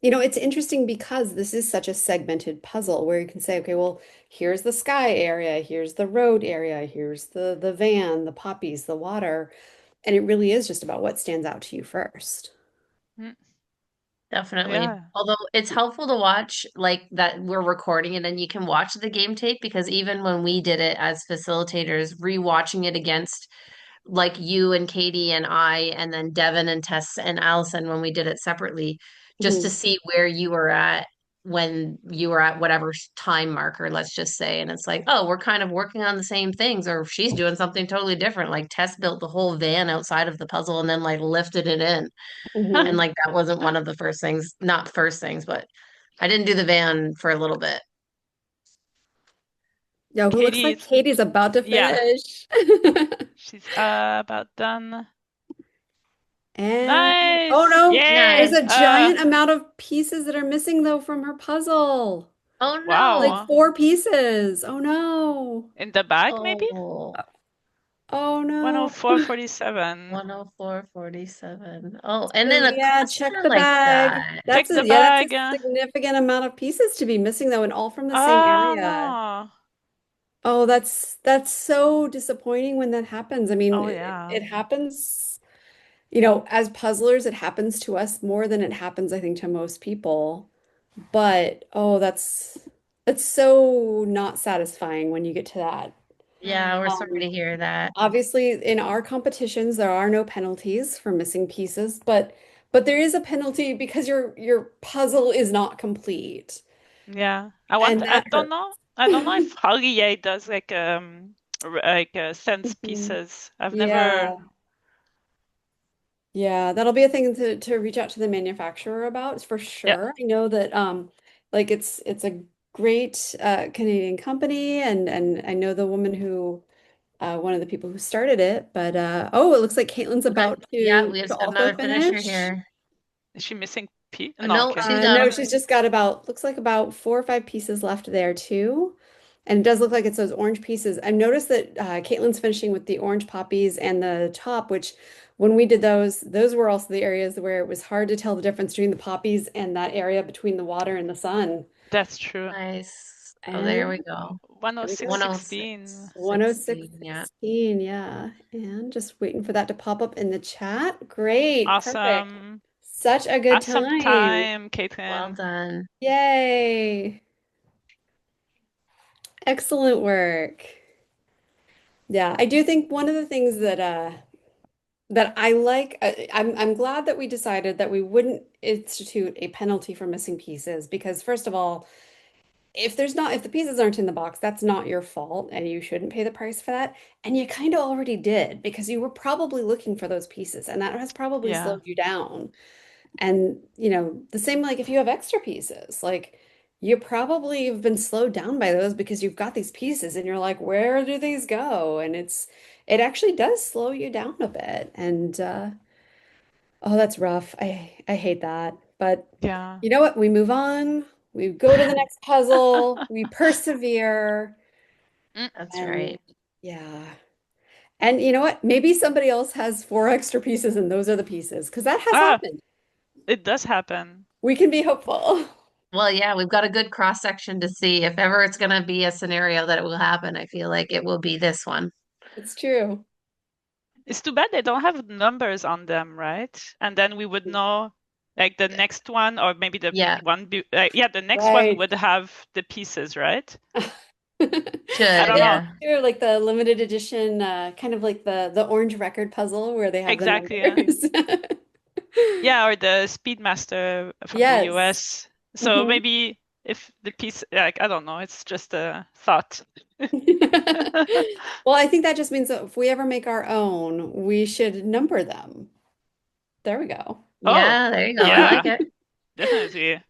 it's interesting because this is such a segmented puzzle where you can say, okay, well, here's the sky area, here's the road area, here's the van, the poppies, the water. And it really is just about what stands out to you first. Mm, Definitely. yeah. Although it's helpful to watch like that we're recording and then you can watch the game tape because even when we did it as facilitators, rewatching it against like you and Katie and I, and then Devin and Tess and Allison when we did it separately, just to Mhm. see where you were at when you were at whatever time marker, let's just say. And it's like, oh, we're kind of working on the same things, or she's doing something totally different. Like Tess built the whole van outside of the puzzle and then like lifted it in. And Mhm. like that wasn't one of the first things, not first things, but I didn't do the van for a little bit. Yeah, who looks like Katie's, Katie's about to yeah, finish. she's about done. And oh Nice. no, there's Yay. Nice. a giant amount of pieces that are missing though from her puzzle. Oh Like no. Wow. four pieces. Oh no. In the bag, maybe? Oh. Oh no. 104.47. 104.47. Oh, and So then a yeah, check cluster the like bag. that. Check the That's a bag. significant amount of pieces to be missing though, and all from the same Oh area. no. Oh, that's so disappointing when that happens. I mean, Oh it, yeah. it happens, you know, as puzzlers, it happens to us more than it happens, I think, to most people. But oh, that's so not satisfying when you get to that. Yeah, we're sorry Um, to hear that. Obviously, in our competitions, there are no penalties for missing pieces, but there is a penalty because your puzzle is not complete, Yeah. and I that don't hurts. know. I don't know if Holiyay does sends Mhm. pieces. I've never. Yeah. Yeah, that'll be a thing to reach out to the manufacturer about for Yeah. sure. I know that like it's a great Canadian company and I know the woman who one of the people who started it, but oh, it looks like Caitlin's Okay. about Yeah, we to have also another finisher finish. here. Is she missing P? No, No, okay. she's No, done. she's just got about, looks like about 4 or 5 pieces left there too. And it does look like it's those orange pieces. I've noticed that Caitlin's finishing with the orange poppies and the top, which when we did those were also the areas where it was hard to tell the difference between the poppies and that area between the water and the sun. That's true. Nice. Oh, there we And go. there we go. 106.16. 106.16. Yeah. 106.16, yeah. And just waiting for that to pop up in the chat. Great, perfect. Awesome. Such a good Awesome time. time, Well Caitlin. done. Yay. Excellent work. Yeah, I do think one of the things that I like, I'm glad that we decided that we wouldn't institute a penalty for missing pieces because first of all, if the pieces aren't in the box, that's not your fault and you shouldn't pay the price for that. And you kind of already did because you were probably looking for those pieces and that has probably Yeah. slowed you down. And, you know, the same like if you have extra pieces, like you probably have been slowed down by those because you've got these pieces and you're like, where do these go? And it actually does slow you down a bit. And oh, that's rough. I hate that. But Yeah. you know what? We move on. We go to the next puzzle. We persevere. Mm. That's And right. yeah. And you know what? Maybe somebody else has 4 extra pieces and those are the pieces because that has Ah, happened. it does happen. We can be hopeful. Well, yeah, we've got a good cross section to see. If ever it's going to be a scenario that it will happen, I feel like it will be this one. It's true. It's too bad they don't have numbers on them, right? And then we would know, like the next one, or maybe the Yeah, one, yeah, the next one Right. would have the pieces, right? I should, don't know. yeah. Sure, like the limited edition, kind of like the orange record puzzle where they have the Exactly, yeah. numbers. Yeah, or the Speedmaster from the Yes. US. So Mhm. maybe if the piece, like, I don't know, it's just a thought. Well, I think that just means that if we ever make our own, we should number them. There we go. Oh, Yeah, there you go. I yeah, like it. definitely.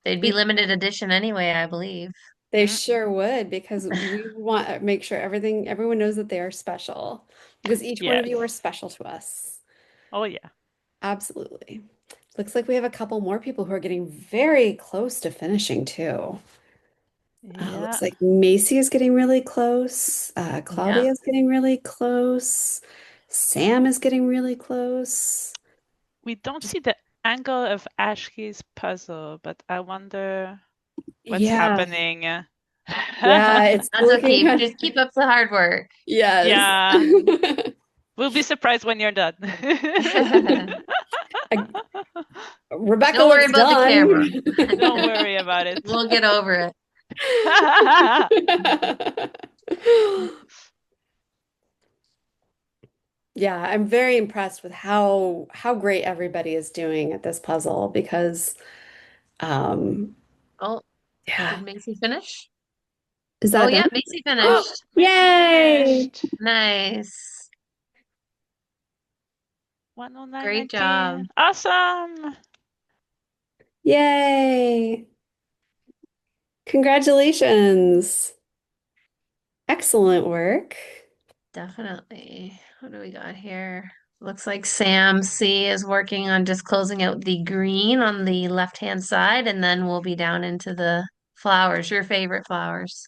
They'd be limited edition anyway, I believe. They Mm, sure would because we want to make sure everyone knows that they are special because each one of yes. you are special to us. Oh, yeah. Absolutely. Looks like we have a couple more people who are getting very close to finishing too. Yeah. Looks like Macy is getting really close. Yeah. Claudia is getting really close. Sam is getting really close. We don't see the angle of Ashley's puzzle, but I wonder what's Yeah, happening. yeah, it's That's looking, okay. Just keep up the hard work. yes. Yeah, we'll be surprised when you're done. I- Rebecca Don't worry looks about the camera. done. Don't worry about it. We'll get over it. Yeah, I'm very impressed with how great everybody is doing at this puzzle because um Oh, yeah, did Macy finish? is Oh, that done? yeah, Macy Oh, finished. Macy Yay! finished. Nice. Great 109.19. job. Awesome. Yay! Congratulations. Excellent work. Definitely. What do we got here? Looks like Sam C is working on just closing out the green on the left-hand side, and then we'll be down into the flowers, your favorite flowers.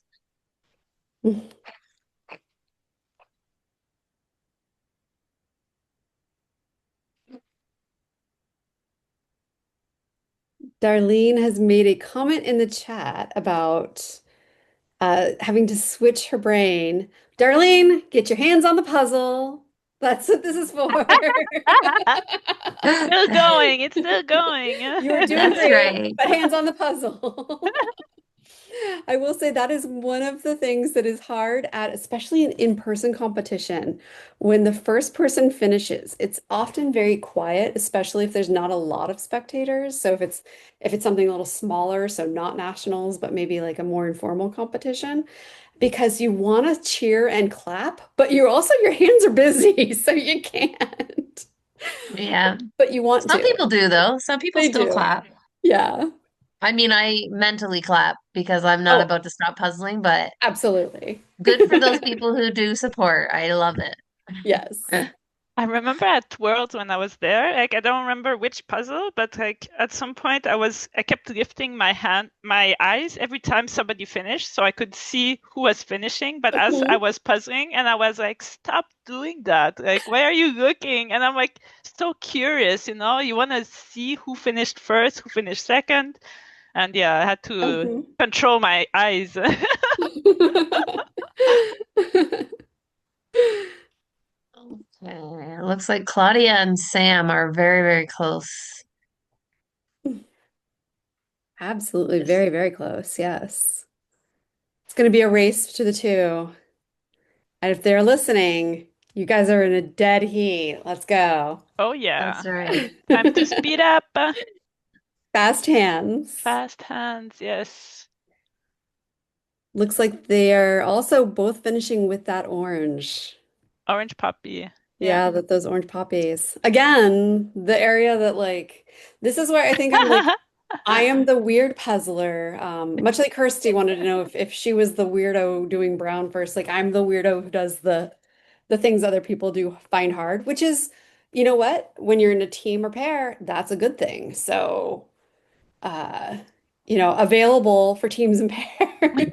Darlene has made a comment in the chat about having to switch her brain. Darlene, get your hands on the puzzle. That's what this is for. Still going. It's still going. You are doing That's great, right. but hands on the puzzle. I will say that is one of the things that is hard at, especially in in-person competition. When the first person finishes, it's often very quiet, especially if there's not a lot of spectators. So if it's something a little smaller, so not nationals, but maybe like a more informal competition, because you want to cheer and clap, but you're also your hands are busy, so you can't. Yeah. But you want Some to. people do though. Some people They still do. clap. Yeah. I mean, I mentally clap because I'm not Oh, about to stop puzzling, but absolutely. good for those people who do support. I love it. Yes. I remember at Worlds when I was there, like I don't remember which puzzle, but like at some point I kept lifting my eyes every time somebody finished so I could see who was finishing. But as I was puzzling and I was like, stop doing that. Like, why are you looking? And I'm like so curious, you want to see who finished first, who finished second. And yeah, I had to control my eyes. Okay. It looks like Claudia and Sam are very, very close. Absolutely. Very, very close. Yes. It's going to be a race to the two. And if they're listening, you guys are in a dead heat. Let's go. Oh yeah. That's right. Time to speed up. Fast hands. Fast hands, yes. Looks like they're also both finishing with that orange. Orange puppy. Yeah, those orange poppies. Again, the area that this is where I think I'm like, I am the weird puzzler. Much like Kirsty wanted to know if she was the weirdo doing brown first. Like I'm the weirdo who does the things other people do find hard, which is, you know what? When you're in a team or pair, that's a good thing. So, uh, available for teams and pairs.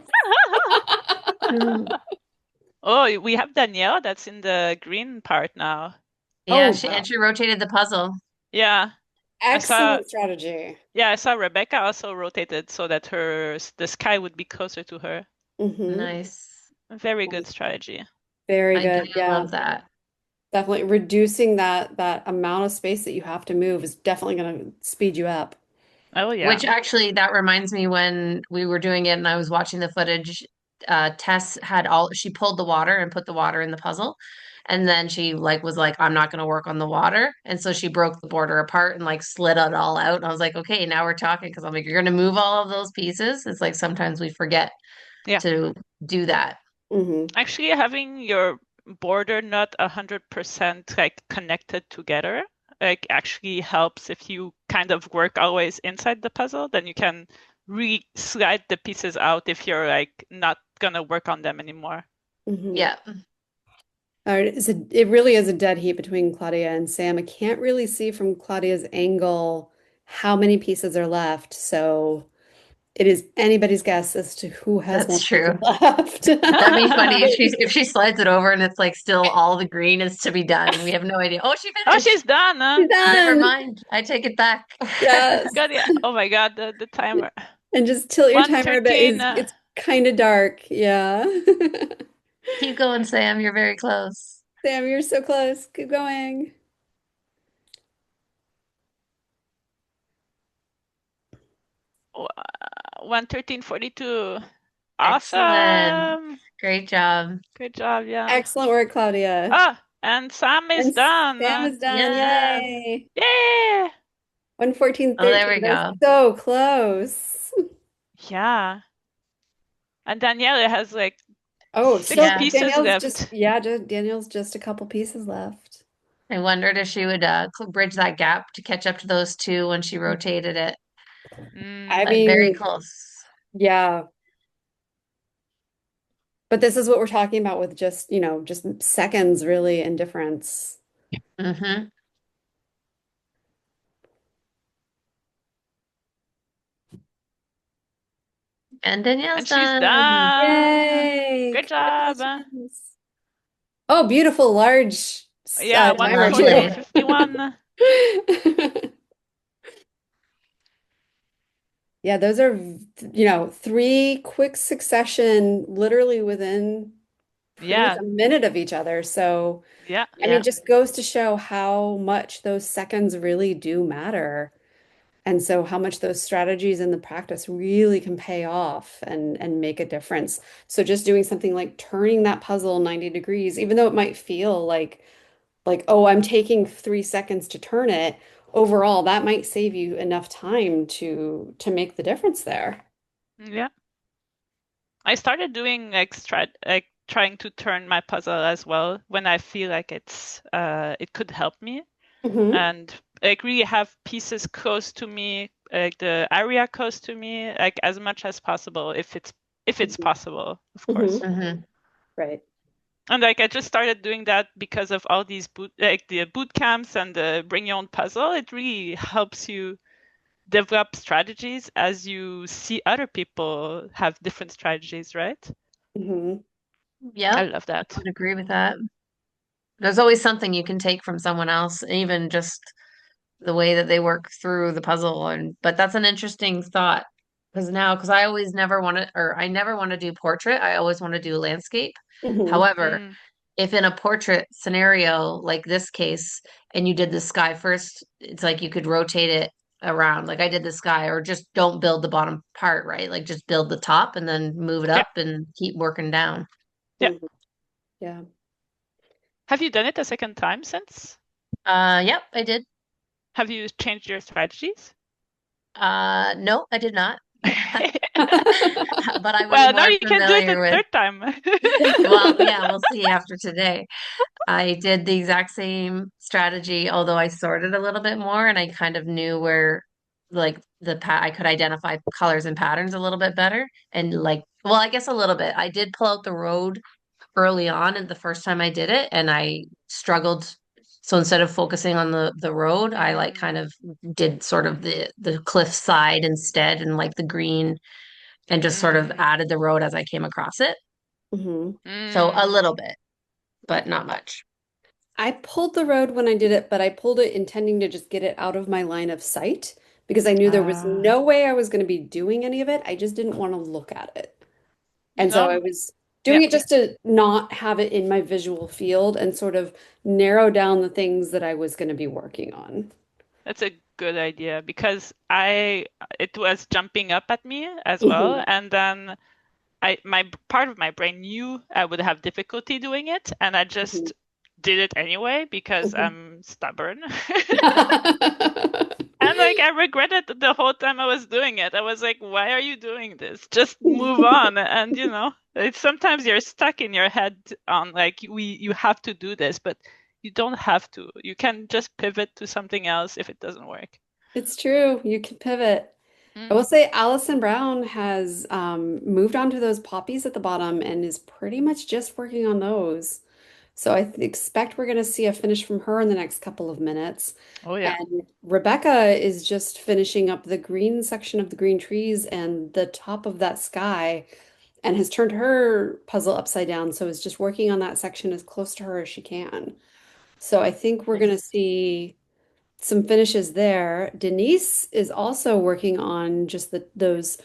Oh, we have Danielle that's in the green part now. Yeah, Oh, and she rotated the puzzle. Yeah. excellent strategy. Yeah, I saw Rebecca also rotated so that the sky would be closer to her. Nice. Very good strategy. Very I good. do Yeah. love that. Definitely reducing that amount of space that you have to move is definitely going to speed you up. Oh yeah. Which actually that reminds me when we were doing it and I was watching the footage, Tess she pulled the water and put the water in the puzzle. And then she was like, I'm not gonna work on the water. And so she broke the border apart and slid it all out. And I was like, okay, now we're talking because I'm like, you're gonna move all of those pieces. It's like sometimes we forget to do that. Actually, having your border not 100% connected together actually helps if you kind of work always inside the puzzle, then you can re-slide the pieces out if you're not gonna work on them anymore. Yeah. All right, it really is a dead heat between Claudia and Sam. I can't really see from Claudia's angle how many pieces are left, so it is anybody's guess as to who has That's more true. left. That'd be funny if she slides it over and it's still all the green is to be done. We have no idea. Oh, she finished. Oh, she's done, huh? She's done. Never mind. I take it back. Yes. God, yeah. Oh my God, the timer. And just tilt your timer a bit. 1:13, It's kind of dark. Yeah. Keep going, Sam. You're very close. Sam, you're so close. Keep going. Wow. 1:13:42. Excellent. Awesome. Great job. Good job, yeah. Excellent work, Claudia. Ah, and Sam is And done. Sam is done. Yeah. Yay. Yeah. 1:14:13. Oh, there we That's go. so close. Yeah. And Daniela has Oh, six still pieces Danielle's left. Danielle's just a couple pieces left. I wondered if she would bridge that gap to catch up to those two when she rotated it. I But mean, very close. yeah. But this is what we're talking about with just seconds really in difference. Mm-hmm. And Danielle's And she's done. done. Yay! Good job. Congratulations. Oh, beautiful large Yeah, timer too. 1:44:51. Yeah, those are, three quick succession, literally within pretty much Yeah, a minute of each other. So, yeah. I mean, Yeah. it just goes to show how much those seconds really do matter. And so how much those strategies in the practice really can pay off and make a difference. So just doing something like turning that puzzle 90 degrees, even though it might feel like, oh, I'm taking 3 seconds to turn it, overall, that might save you enough time to make the difference there. Yeah. I started doing like trying to turn my puzzle as well when I feel like it could help me, Hmm. and like really have pieces close to me, like the area close to me, like as much as possible if it's possible, of Hmm. course. Hmm. Right. And like I just started doing that because of all these the boot camps and the bring your own puzzle. It really helps you develop strategies as you see other people have different strategies, right? Hmm. I Yep. love I that. would agree with that. There's always something you can take from someone else, even just the way that they work through the puzzle. And but that's an interesting thought because I always never want to, or I never want to do portrait. I always want to do landscape. Hmm. However, Mm, if in a portrait scenario like this case and you did the sky first, it's like you could rotate it around. Like I did the sky, or just don't build the bottom part, right? Like just build the top and then move it yeah, up and keep working down. yeah. Hmm. Yeah. Have you done it a second time since? Yep, I did. Have you changed your strategies? No, I did not. But I was Well, now more you can do it a familiar with, third time. well, yeah, we'll see after today. I did the exact same strategy, although I sorted a little bit more and I kind of knew where like I could identify colors and patterns a little bit better. And like, well, I guess a little bit. I did pull out the road early on and the first time I did it and I struggled. So instead of focusing on the road, I like kind Mm, of did sort of the cliff side instead and like the green and just sort of mm, added the road as I came across it. Hmm. So a mm. little bit, but not much. I pulled the road when I did it, but I pulled it intending to just get it out of my line of sight because I knew there was Uh, no way I was going to be doing any of it. I just didn't want to look at it. you And so I know, was yeah, doing it just to not have it in my visual field and sort of narrow down the things that I was going to be working on. that's a good idea because it was jumping up at me as Hmm. well, and then my part of my brain knew I would have difficulty doing it, and I Hmm. just did it anyway because Hmm. I'm stubborn. And like I regretted the whole time I was doing it. I was like, why are you doing this? Just move on. And it's sometimes you're stuck in your head on like you have to do this, but you don't have to. You can just pivot to something else if it doesn't work. It's true. You can pivot. I will Mm. say Alison Brown has moved on to those poppies at the bottom and is pretty much just working on those. So expect we're going to see a finish from her in the next couple of minutes. Oh yeah. And Rebecca is just finishing up the green section of the green trees and the top of that sky and has turned her puzzle upside down. So is just working on that section as close to her as she can. So I think we're going to Nice. see some finishes there. Denise is also working on just those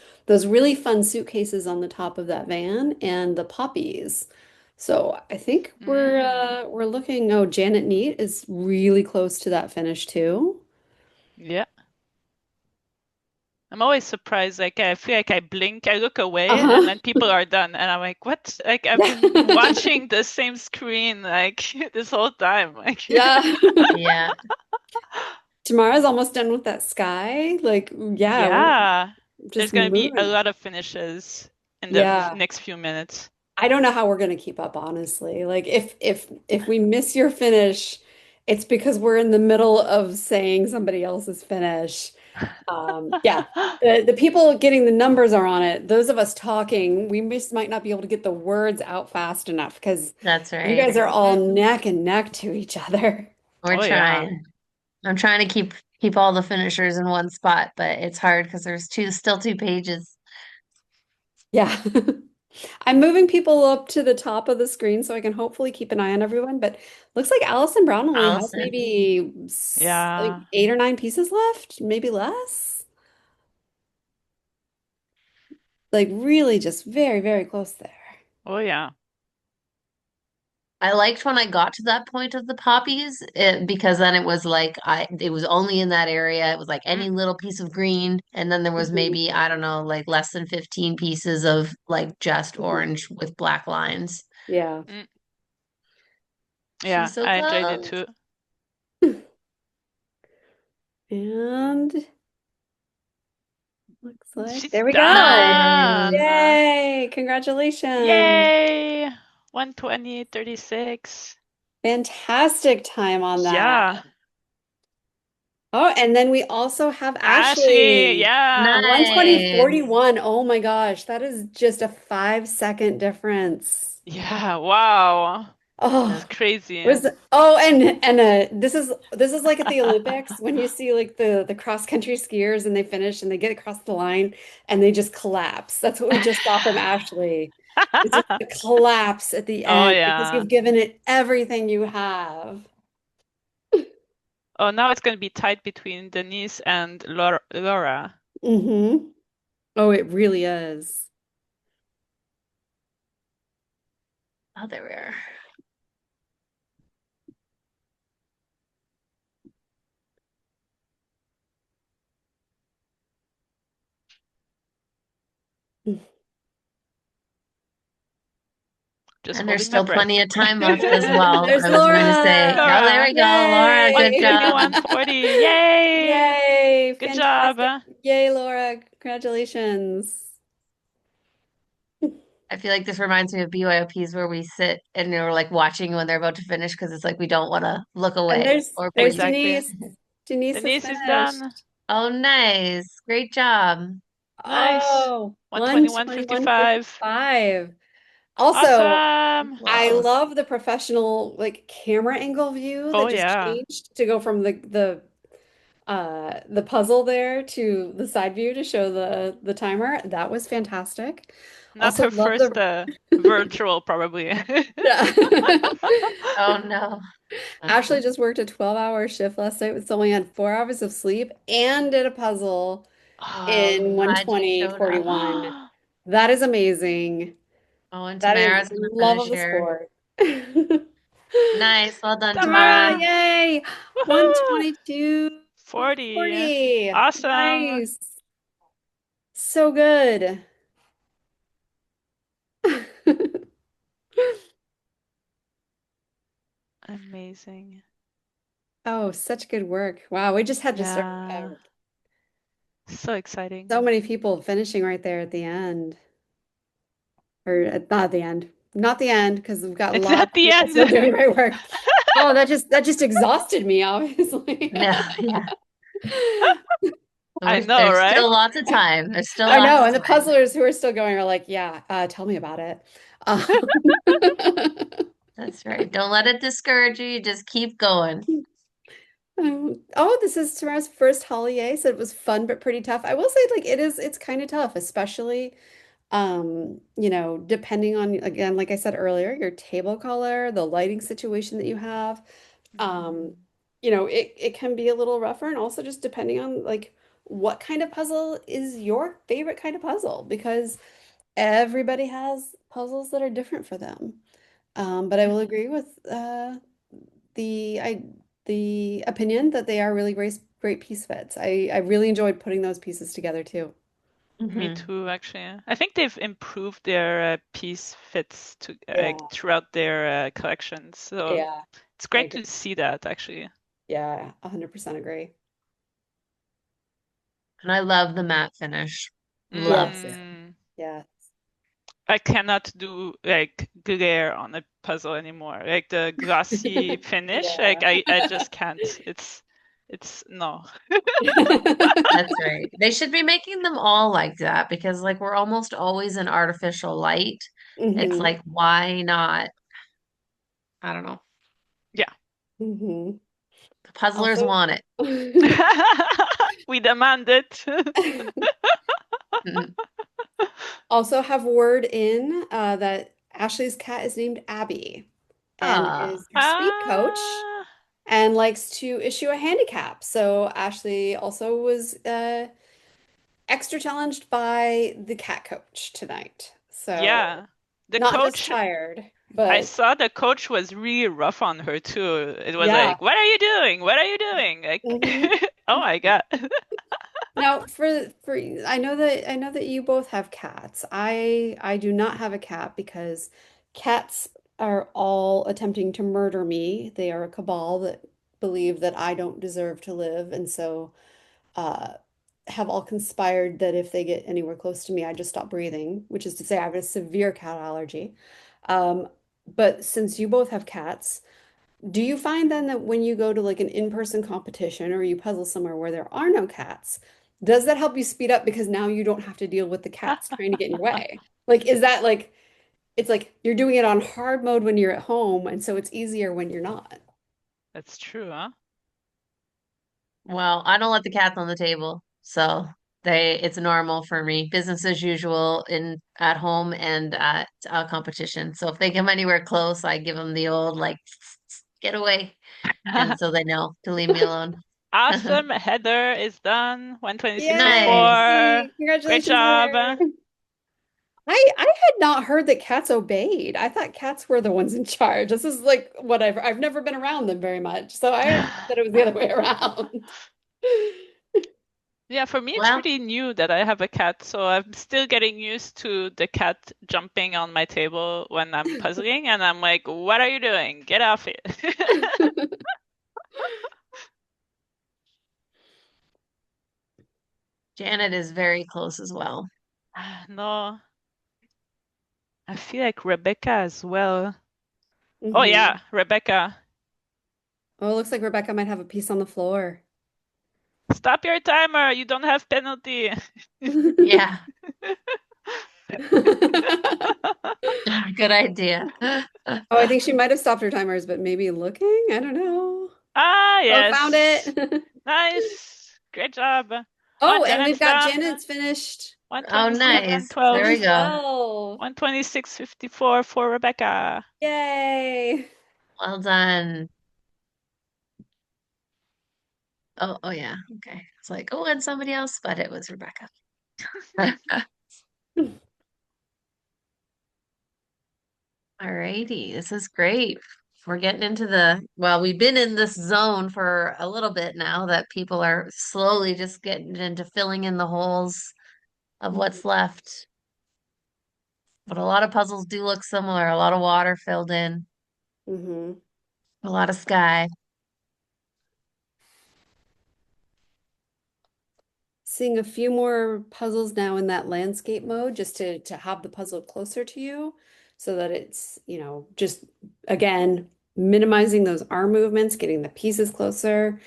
really fun suitcases on the top of that van and the poppies. So I think we're Mm. we're looking. Oh, Janet Neat is really close to that finish too. Yeah. I'm always surprised. Like I feel like I blink, I look away, and Uh-huh. then people are done, and I'm like, "What?" Like I've Yeah. been watching the same screen like this whole time. Like, Yeah. Yeah. Tamara's almost done with that sky. Like, yeah, we're yeah, there's just gonna be a moving. lot of finishes in the Yeah. next few minutes. I don't know how we're going to keep up, honestly. Like if we miss your finish, it's because we're in the middle of saying somebody else's finish. Yeah. The people getting the numbers are on it. Those of us talking, we just might not be able to get the words out fast enough because That's you guys right. are all Mm. neck and neck to each other. We're Oh yeah. trying. I'm trying to keep all the finishers in one spot, but it's hard because there's still 2 pages. Yeah. I'm moving people up to the top of the screen so I can hopefully keep an eye on everyone. But looks like Allison Brown only has Allison. maybe like Yeah. 8 or 9 pieces left, maybe less. Like really just very, very close there. Oh yeah. I liked when I got to that point of the poppies because then it was like it was only in that area. It was like Mm, any little piece of green, and then there was Mhm, maybe, I don't know, like less than 15 pieces of like just mhm. orange with black lines. Yeah. mm. Yeah, She's so I enjoyed it close. too. And looks like She's there we go. done. Nice. Yay! Congratulations. Yay. 120.36. Fantastic time on that. Yeah. Oh, and then we also have Ashley, Ashley. yeah. Nice. 120.41. Oh my gosh, that is just a 5 second difference. Yeah, wow. Oh, It's crazy. was oh and this is like at the Olympics when you see like the cross country skiers and they finish and they get across the line and they just collapse. That's what we just saw from Ashley. It's just a collapse at the Oh end because yeah. you've given it everything you have. Oh, now it's going to be tight between Denise and Laura. Mm-hmm. Oh, it really is. Oh, there we are. Just And there's holding my still plenty breath. of time left as well. There's I was going to Laura. say, oh, there Laura, we go, Laura. Good job. 121.40. Yay! Yay! Good job. Fantastic. Yay, Laura. Congratulations. I feel like this reminds me of BYOPs where we sit and we're like watching when they're about to finish because it's like we don't want to look And away or there's breathe. Exactly. Denise. Denise has Denise is done. finished. Oh, nice. Great job. Nice. Oh, 121.55. 121.55. Also, Awesome. I Close. love the professional like camera angle view Oh that just yeah. changed to go from the puzzle there to the side view to show the timer. That was fantastic. Not Also her love first the virtual, probably. yeah. Oh, no. That's Ashley funny. just worked a 12-hour shift last night with only had 4 hours of sleep and did a puzzle I'm in Oh. glad you showed up. 120.41. That is amazing. Oh, and That is Tamara's going to love finish of the here. sport. Nice. Well done, Tamara, Tamara. Tamara. yay! Woohoo! 40. 122.40. Awesome. Nice. So good. Amazing. Oh, such good work. Wow, we just had just Yeah. So exciting. so many people finishing right there at the end. Or not the end. Not the end, because we've got It's lots not of the people end. still doing great work. Oh, that just exhausted me, obviously. No, yeah. I know, There's right? still lots of time. There's still I lots know, of and the time. puzzlers who are still going are like, yeah, tell me about it. Um, That's right. Don't let it discourage you. You just keep going. oh, this is Tamara's first Holiyay, so it was fun but pretty tough. I will say, like, it's kind of tough, especially depending on, again, like I said earlier, your table color, the lighting situation that you have. Um, Mhm. it can be a little rougher, and also just depending on like what kind of puzzle is your favorite kind of puzzle, because everybody has puzzles that are different for them. But I will Mhm. agree with the I the opinion that they are really great piece fits. I really enjoyed putting those pieces together too. Me Hmm. too, actually. I think they've improved their piece fits to Yeah, throughout their collections. So yeah, it's I great agree. to see that, actually. Yeah, 100% agree. And I love the matte finish. Love Yes, it. Mm, yeah. I cannot do like glare on a puzzle anymore. Like the glossy finish, like Yeah. I just can't. It's no. That's right. They should be making them all like that because like we're almost always in artificial light. It's Hmm. like, why not? I don't know. Yeah. Hmm. The puzzlers Also, want it. We demand it. Mhm. also have word in that Ashley's cat is named Abby and Ah, is her speed coach Ah, and likes to issue a handicap. So Ashley also was extra challenged by the cat coach tonight. So Yeah. The not just coach, tired, I but saw the coach was really rough on her too. It was yeah. like, what are you doing? What are you doing? Like, Hmm. oh my God. Now for I know that you both have cats. I do not have a cat because cats are all attempting to murder me. They are a cabal that believe that I don't deserve to live, and so uh have all conspired that if they get anywhere close to me, I just stop breathing, which is to say I have a severe cat allergy. Um, but since you both have cats, do you find then that when you go to like an in-person competition or you puzzle somewhere where there are no cats, does that help you speed up because now you don't have to deal with the cats trying to get in your way? Like, is that like, it's like you're doing it on hard mode when you're at home, and so it's easier when you're not. That's true, huh? Well, I don't let the cats on the table, so it's normal for me. Business as usual in at home and at a competition. So if they come anywhere close, I give them the old like get away, and so they know to leave me alone. Awesome. Heather is done. 126.04. Nice. Yay! Great Congratulations, job. Heather. I had not heard that cats obeyed. I thought cats were the ones in charge. This is like whatever. I've never been around them very much, so I had thought that it was the other way around. Yeah, for me, it's Well, pretty new that I have a cat, so I'm still getting used to the cat jumping on my table when I'm puzzling, and I'm like, what are you doing? Get off it. Janet is very close as well. No, I feel like Rebecca as well. Oh Hmm. yeah, Rebecca. Oh, it looks like Rebecca might have a piece on the floor. Stop your timer. You don't have penalty. Yeah, good idea. Oh, I think she might have stopped her timers, but maybe looking? I don't know. Ah, Oh, found yes. it. Nice. Great job. Oh, Oh, and we've Janet's got done. Janet's finished. Oh, nice. There 127.12. we go. 112. 126.54 for Rebecca. Yay. Well done. Oh yeah. Okay. It's like, oh, and somebody else, but it was Rebecca. Alrighty, this is great. We're getting into well, we've been in this zone for a little bit now that people are slowly just getting into filling in the holes of what's left. But a lot of puzzles do look similar, a lot of water filled in, Hmm. a lot of sky. Seeing a few more puzzles now in that landscape mode just to have the puzzle closer to you so that it's, just again, minimizing those arm movements, getting the pieces closer.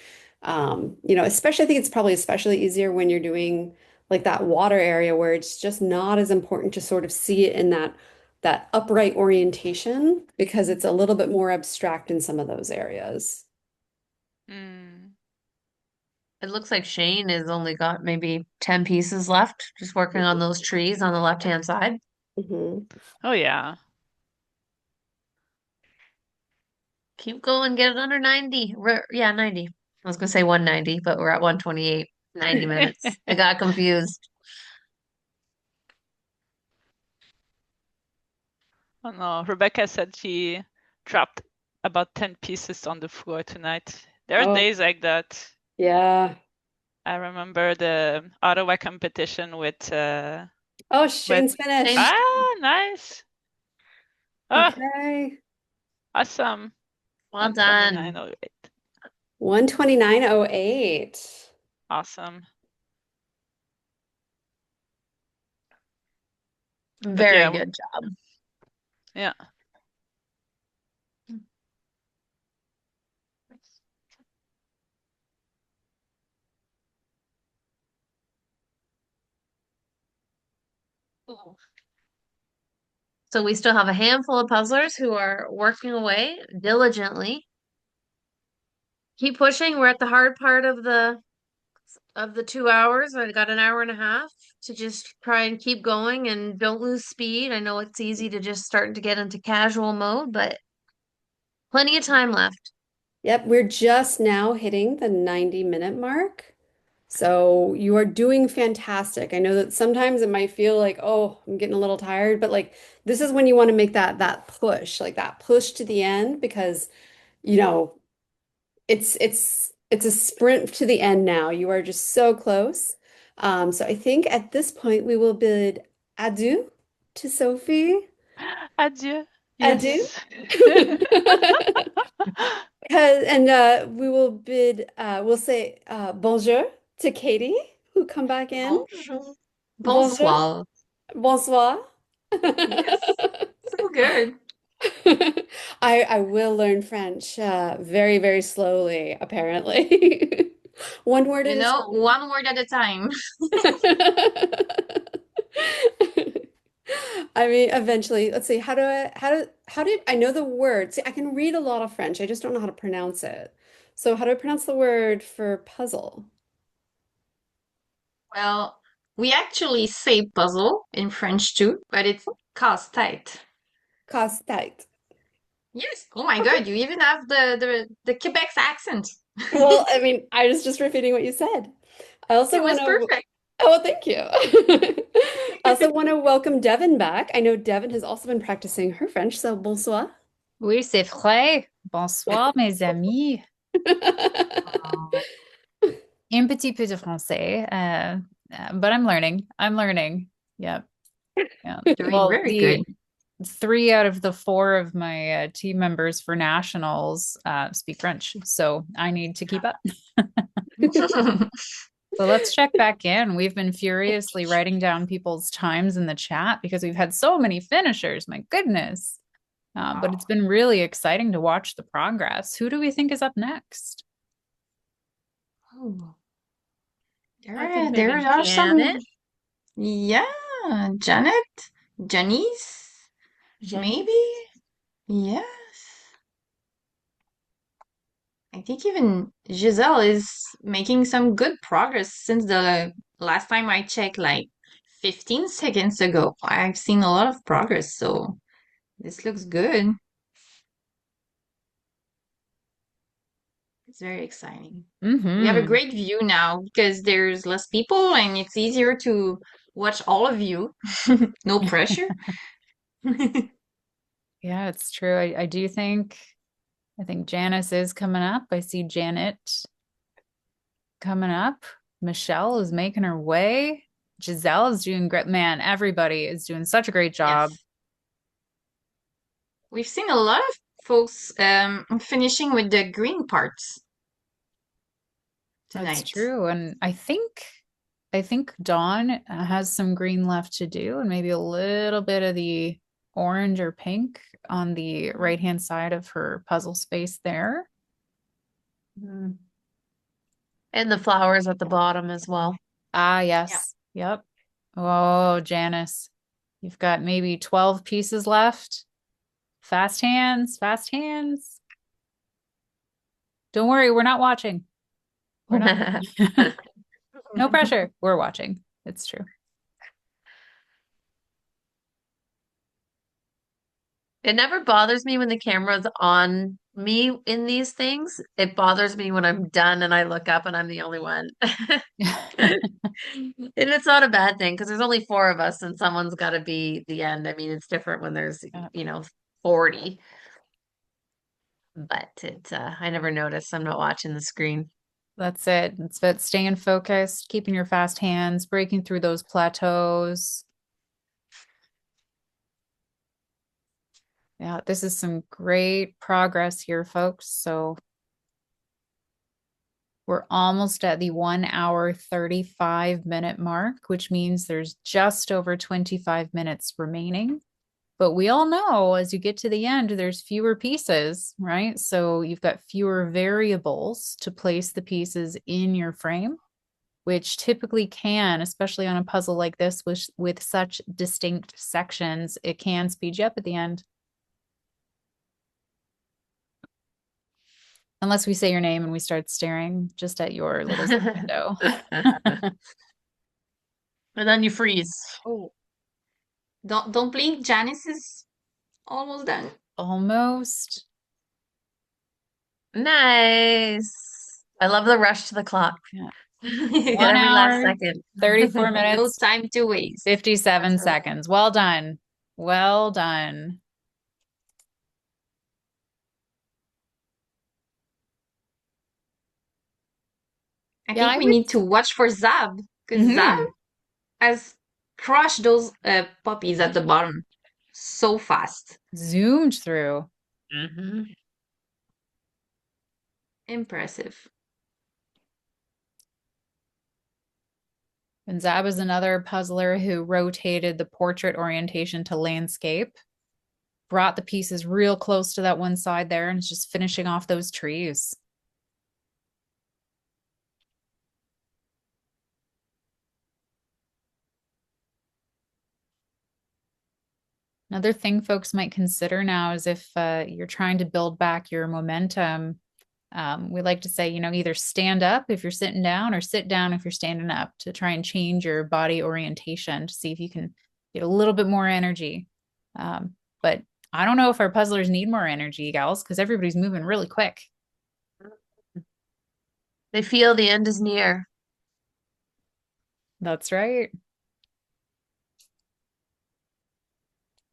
Especially I think it's probably especially easier when you're doing like that water area where it's just not as important to sort of see it in that upright orientation because it's a little bit more abstract in some of those areas. Mm. It looks like Shane has only got maybe 10 pieces left, just working on those trees on the left-hand side. Mhm. Oh, yeah. Keep going, get it under 90. Yeah, 90. I was gonna say 190, but we're at 128. 90 minutes. I got confused. Oh no, Rebecca said she dropped about 10 pieces on the floor tonight. There are Oh, days like that. yeah. I remember the Ottawa competition Oh, with Shane's finished. Shane's nice. Oh, Okay. awesome. well done. 129.08. 129.08. Awesome. But Very yeah, good job. yeah. So we still have a handful of puzzlers who are working away diligently. Keep pushing. We're at the hard part of the 2 hours. I got an hour and a half to just try and keep going and don't lose speed. I know it's easy to just start to get into casual mode, but plenty of time left. Yep, we're just now hitting the 90-minute mark. So you are doing fantastic. I know that sometimes it might feel like, oh, I'm getting a little tired, but like this is when you want to make that push, like that push to the end because, you know, it's a sprint to the end now. You are just so close. So I think at this point we will bid adieu to Sophie. Adieu. Adieu. Yes. And we will bid we'll say bonjour to Katie, who come back in. Bonjour. Bonjour. Bonsoir. Bonsoir. Yes. So good. I will learn French very, very slowly, apparently. One word You at a know, time. one word at a time. I mean, eventually, let's see, how did I know the word? See, I can read a lot of French. I just don't know how to pronounce it. So how do I pronounce the word for puzzle? Well, we actually say puzzle in French too, but it's casse-tête. Casse-tête. Yes. Oh my Okay. God, you even have the Quebec's accent. Well, I mean, I was just repeating what you said. I also It want was to, perfect. oh, well, thank you. I also want to welcome Devin back. I know Devin has also been practicing her French, so bonsoir. Oui, c'est vrai. Bonsoir, mes amis. Un petit peu de français, but I'm learning. I'm learning. Yep. Yeah. Doing Well, very the good. 3 out of the 4 of my team members for nationals speak French, so I need to keep up. So let's check back in. We've been furiously writing down people's times in the chat because we've had so many finishers. My goodness. But it's been really exciting to watch the progress. Who do we think is up next? Oh, I think there maybe are some. Janet. Yeah, Janet, Janice, Jenny. maybe. Yes. I think even Giselle is making some good progress since the last time I checked, like 15 seconds ago. I've seen a lot of progress, so this looks good. It's very exciting. We have a Mm-hmm. great view now because there's less people and it's easier to watch all of you. No pressure. Yeah, it's true. I do think I think Janice is coming up. I see Janet coming up. Michelle is making her way. Giselle is doing great. Man, everybody is doing such a great job. Yes. We've seen a lot of folks finishing with the green parts That's tonight. true. And I think Dawn has some green left to do and maybe a little bit of the orange or pink on the right-hand side of her puzzle space there. Mhm. And the flowers at the bottom as well. Ah, Yeah. yes. Yep. Oh, Janice, you've got maybe 12 pieces left. Fast hands, fast hands. Don't worry, we're not watching. We're not. No pressure. We're watching. It's true. It never bothers me when the camera's on me in these things. It bothers me when I'm done and I look up and I'm the only one. And it's not a bad thing because there's only 4 of us and someone's got to be the end. I mean, it's different when there's, Yeah. 40. But I never notice. I'm not watching the screen. That's it. It's about staying focused, keeping your fast hands, breaking through those plateaus. Yeah, this is some great progress here, folks. So we're almost at the 1 hour, 35-minute mark, which means there's just over 25 minutes remaining. But we all know as you get to the end, there's fewer pieces, right? So you've got fewer variables to place the pieces in your frame, which typically can, especially on a puzzle like this with such distinct sections, it can speed you up at the end. Unless we say your name and we start staring just at your little window. And then you freeze. Oh, don't blink. Janice is almost done. Almost. Nice. I love the rush to the clock. Yeah. 1 Every last hour, second. 34 No minutes, time to waste. 57 That's right. seconds. Well done. Well done. I Yeah, think I we would. need to watch for Zab because Zab has crushed those puppies at the bottom so fast. Zoomed through. Hmm. Impressive. And Zab is another puzzler who rotated the portrait orientation to landscape, brought the pieces real close to that one side there, and is just finishing off those trees. Another thing folks might consider now is if you're trying to build back your momentum, we like to say, either stand up if you're sitting down or sit down if you're standing up to try and change your body orientation to see if you can get a little bit more energy. But I don't know if our puzzlers need more energy, gals, because everybody's moving really quick. They feel the end is near. That's right.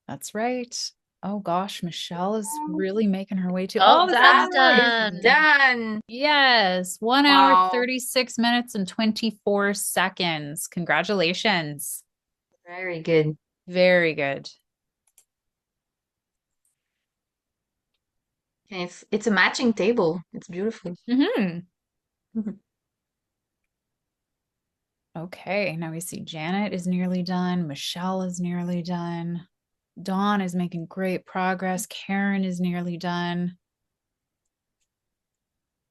That's right. Oh gosh, Michelle is really making her way to. Oh, Oh, that's Zab is done. Done. yes, 1 hour, Wow. 36 minutes and 24 seconds. Congratulations. Very good. Very good. Okay, it's a matching table. It's beautiful. Hmm. Mhm. Okay, now we see Janet is nearly done. Michelle is nearly done. Dawn is making great progress. Karen is nearly done.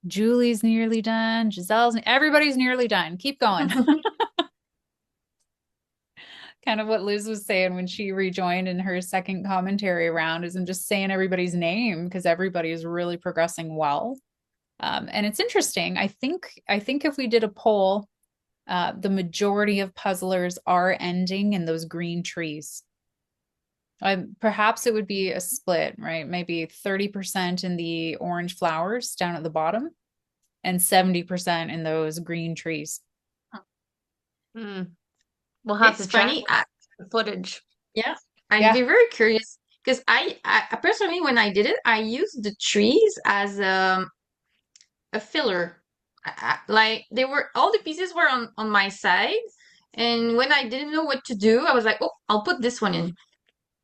Julie's nearly done. Everybody's nearly done. Keep going. Kind of what Liz was saying when she rejoined in her second commentary round, isn't just saying everybody's name because everybody is really progressing well. And it's interesting. I think if we did a poll, the majority of puzzlers are ending in those green trees. Perhaps it would be a split, right? Maybe 30% in the orange flowers down at the bottom and 70% in those green trees. Hmm. We'll have It's to track funny. the footage. Yeah, I'd Yeah. be very curious because I personally, when I did it, I used the trees as a filler. Like they were all the pieces were on my side, and when I didn't know what to do, I was like, oh, I'll put this one in.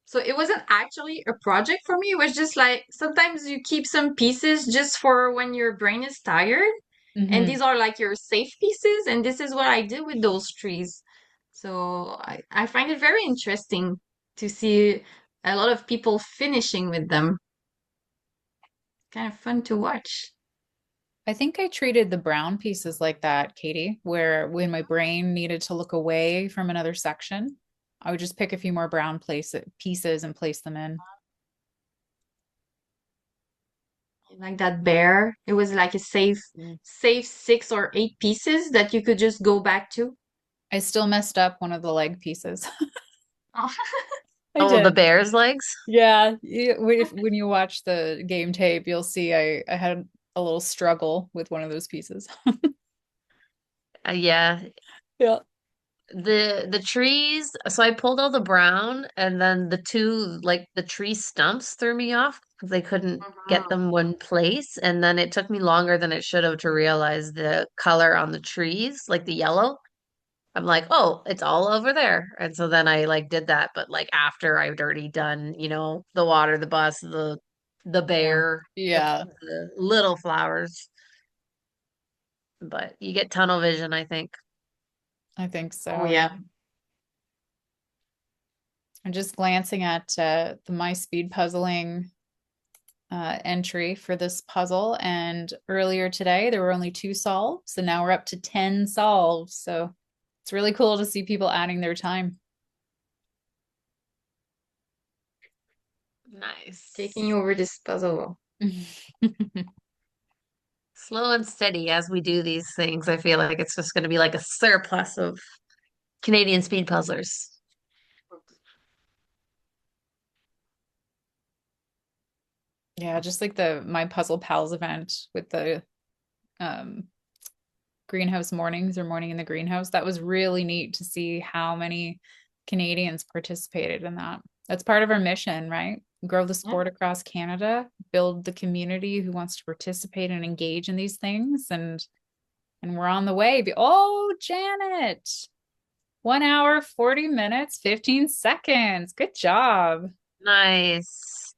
So it wasn't actually a project for me. It was just like sometimes you keep some pieces just for when your brain is tired, and Mhm. these are like your safe pieces, and this is what I did with those trees. So I find it very interesting to see a lot of people finishing with them. Kind of fun to watch. I think I treated the brown pieces like that, Katie, where when my brain needed to look away from another section, I would just pick a few more brown pieces and place them in. Like that bear, it was like a Mm. safe 6 or 8 pieces that you could just go back to. I still messed up one of the leg pieces. Oh. I Oh, the did. bear's legs? Yeah, when you watch the game tape, you'll see I had a little struggle with one of those pieces. Yeah. Yeah. The trees, so I pulled all the brown and then the two like the tree stumps threw me off because I couldn't get Mhm. them one place. And then it took me longer than it should have to realize the color on the trees, like the yellow. I'm like, oh, it's all over there. And so then I like did that, but like after I'd already done, the water, the bus, the Yeah. bear, Yeah, the little flowers. But you get tunnel vision, I think. I think Oh so. yeah. I'm just glancing at the My Speed Puzzling entry for this puzzle. And earlier today, there were only 2 solves. So now we're up to 10 solves. So it's really cool to see people adding their time. Nice. Taking over this puzzle. Slow and steady as we do these things. I feel like it's just going to be like a surplus of Canadian speed puzzlers. Yeah, just like the My Puzzle Pals event with the um, Greenhouse Mornings or Morning in the Greenhouse. That was really neat to see how many Canadians participated in that. That's part of our mission, right? Grow the sport across Canada, build the community who wants to participate and engage in these things, and we're on the way. Oh, Janet, 1 hour, 40 minutes, 15 seconds. Good job. Nice.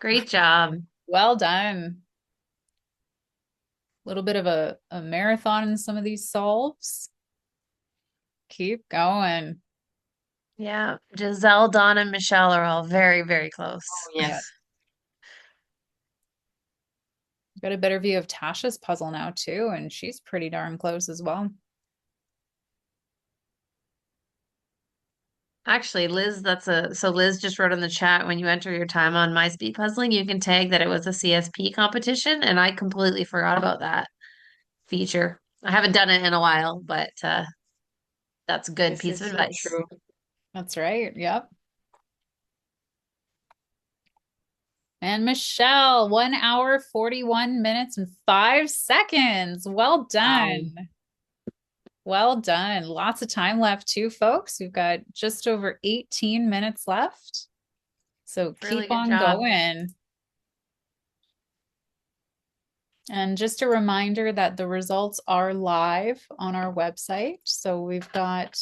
Great job. Well done. A little bit of a marathon in some of these solves. Keep going. Yeah, Giselle, Dawn, and Michelle are all very, very close. Yes. Got a better view of Tasha's puzzle now too, and she's pretty darn close as well. Actually, Liz, so Liz just wrote in the chat, when you enter your time on My Speed Puzzling, you can tag that it was a CSP competition, and I completely forgot about that feature. I haven't done it in a while, but that's a good This piece is of so advice. true. That's right. Yep. And Michelle, 1 hour, 41 minutes, and 5 seconds. Well done. Well done. Lots of time left too, folks. We've got just over 18 minutes left. So Really keep good on job. going. And just a reminder that the results are live on our website. So we've got,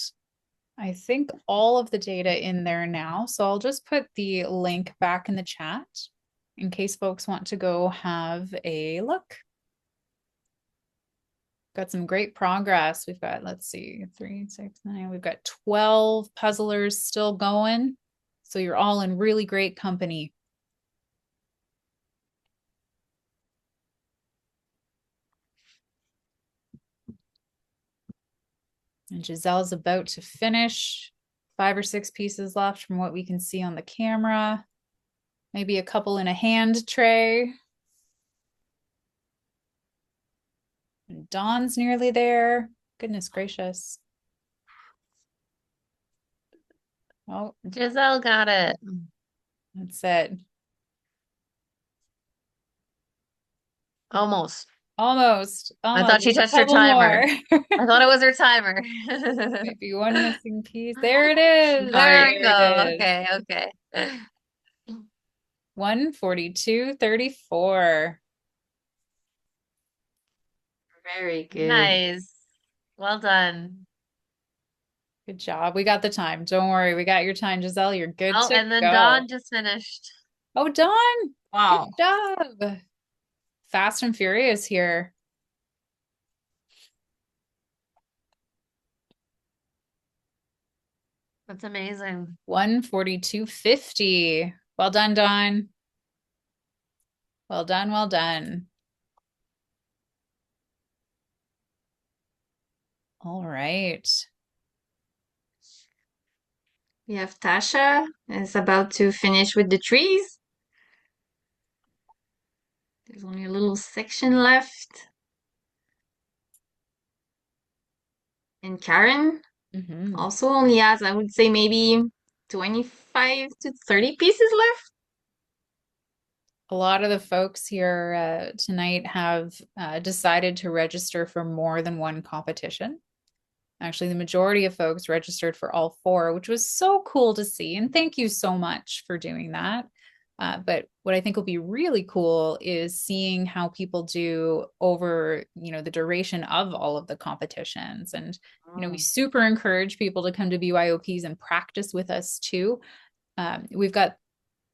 I think, all of the data in there now. So I'll just put the link back in the chat in case folks want to go have a look. Got some great progress. We've got, let's see, 3, 6, 9. We've got 12 puzzlers still going. So you're all in really great company. And Giselle's about to finish. 5 or 6 pieces left from what we can see on the camera. Maybe a couple in a hand tray. And Dawn's nearly there. Goodness gracious. Oh, Giselle got it. that's it. Almost. Almost. I thought she Just a touched her couple timer. more. I thought it was her timer. Maybe one missing piece. There it is. There we There go. it is. Okay, okay. 142.34. Very good. Nice. Well done. Good job. We got the time. Don't worry. We got your time, Giselle. You're good Oh, to and then go. Dawn just finished. Oh, Dawn. Wow. Good job. Fast and Furious here. That's amazing. 142.50. Well done, Dawn. Well done, well done. All right. We have Tasha is about to finish with the trees. There's only a little section left. And Karen also only has, I would say, maybe 25 to 30 pieces left. A lot of the folks here tonight have decided to register for more than one competition. Actually, the majority of folks registered for all 4, which was so cool to see. And thank you so much for doing that. But what I think will be really cool is seeing how people do over, the duration of all of the competitions. And, we super encourage people to come to BYOPs and practice with us too. We've got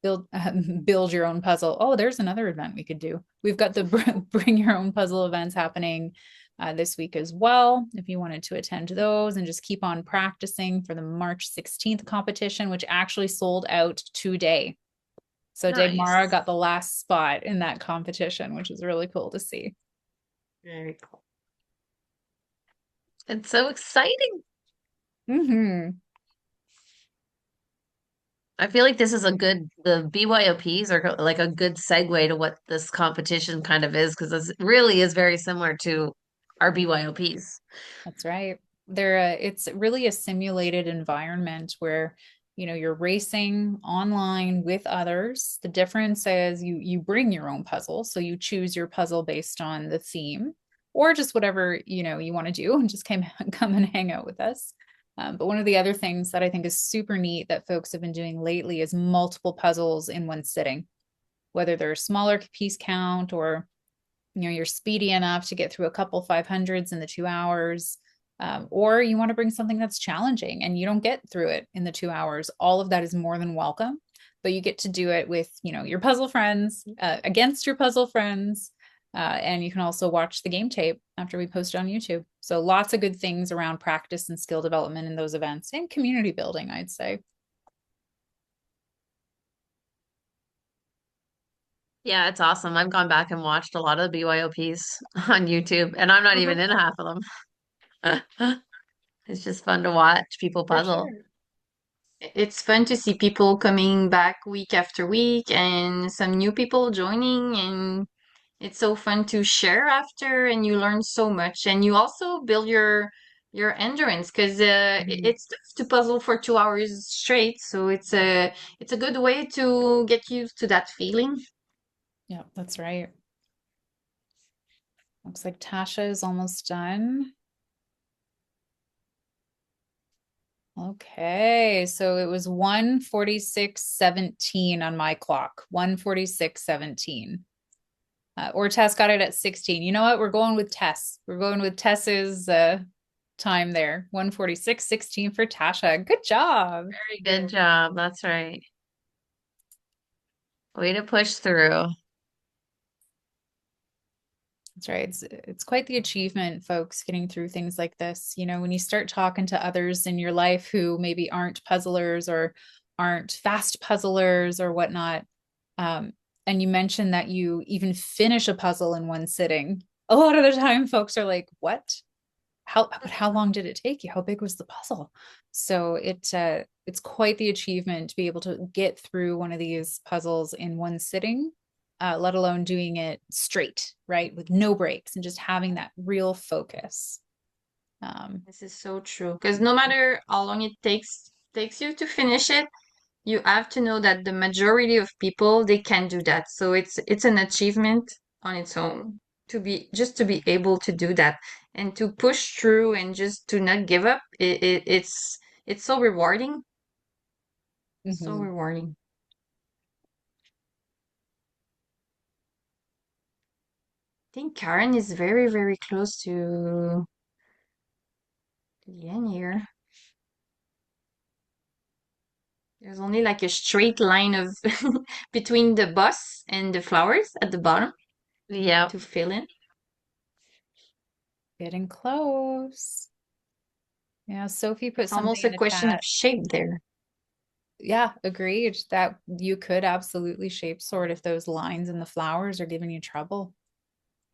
build your own puzzle. Oh, there's another event we could do. We've got the bring your own puzzle events happening this week as well, if you wanted to attend those and just keep on practicing for the March 16th competition, which actually sold out today. So Nice. Dagmara got the last spot in that competition, which is really cool to see. Very cool. It's so exciting. I feel like this is the BYOPs are like a good segue to what this competition kind of is, because it really is very similar to our BYOPs. That's right. It's really a simulated environment where, you're racing online with others. The difference is you bring your own puzzle. So you choose your puzzle based on the theme, or just whatever, you want to do and just come and hang out with us. But one of the other things that I think is super neat that folks have been doing lately is multiple puzzles in one sitting, whether they're smaller piece count or you're speedy enough to get through a couple 500s in the 2 hours, or you want to bring something that's challenging and you don't get through it in the 2 hours. All of that is more than welcome, but you get to do it with your puzzle friends, against your puzzle friends, and you can also watch the game tape after we post it on YouTube. So lots of good things around practice and skill development in those events and community building, I'd say. Yeah, it's awesome. I've gone back and watched a lot of the BYOPs on YouTube, and I'm not even in half of them. It's just fun to watch people For puzzle. sure. It's fun to see people coming back week after week and some new people joining, and it's so fun to share after, and you learn so much, and you also build your endurance because it's tough to puzzle for 2 hours straight. So it's a good way to get used to that feeling. Yeah, that's right. Looks like Tasha is almost done. Okay, so it was 1:46:17 on my clock. 1:46:17. Or Tess got it at 16. You know what? We're going with Tess. We're going with Tess's time there. 1:46:16 for Tasha. Good job. Very good job. That's right. Way to push through. That's right. It's quite the achievement, folks, getting through things like this. When you start talking to others in your life who maybe aren't puzzlers or aren't fast puzzlers or whatnot, and you mentioned that you even finish a puzzle in one sitting, a lot of the time folks are like, what? How long did it take you? How big was the puzzle? So it's quite the achievement to be able to get through one of these puzzles in one sitting, let alone doing it straight, right? With no breaks and just having that real focus. This is so true because no matter how long it takes you to finish it, you have to know that the majority of people they can do that. So it's an achievement on its own to be able to do that and to push through and just to not give up. It's so rewarding. So Mhm. rewarding. I think Karen is very, very close to the end here. There's only like a straight line of between the bus and the flowers at the bottom Yeah. to fill in. Getting close. Yeah, Sophie put It's something almost in a the question of chat. shape there. Yeah, agreed that you could absolutely shape sort if those lines in the flowers are giving you trouble.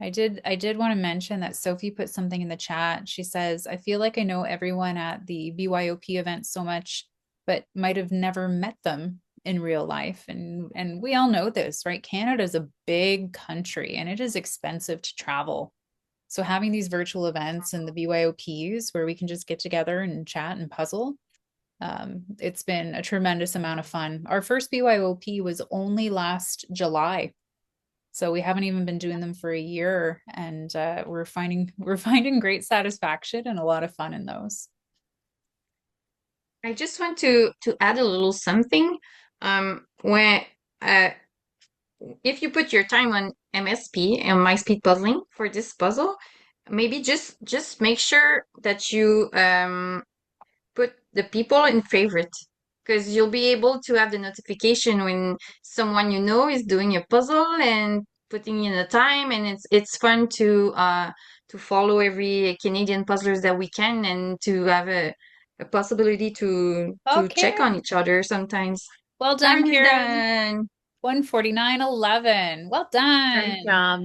I did want to mention that Sophie put something in the chat. She says, I feel like I know everyone at the BYOP event so much, but might have never met them in real life. And we all know this, right? Canada is a big country and it is expensive to travel. So having these virtual events and the BYOPs where we can just get together and chat and puzzle, it's been a tremendous amount of fun. Our first BYOP was only last July. So we haven't even been doing them for a year, and we're finding great satisfaction and a lot of fun in those. I just want to add a little something. When if you put your time on MSP and my speed puzzling for this puzzle, maybe just make sure that you put the people in favorite because you'll be able to have the notification when someone you know is doing a puzzle and putting in the time, and it's fun to follow every Canadian puzzlers that we can and to have a possibility to Okay, check on each other sometimes. well done, Karen is Karen. done. 1:49:11. Well Great done. job.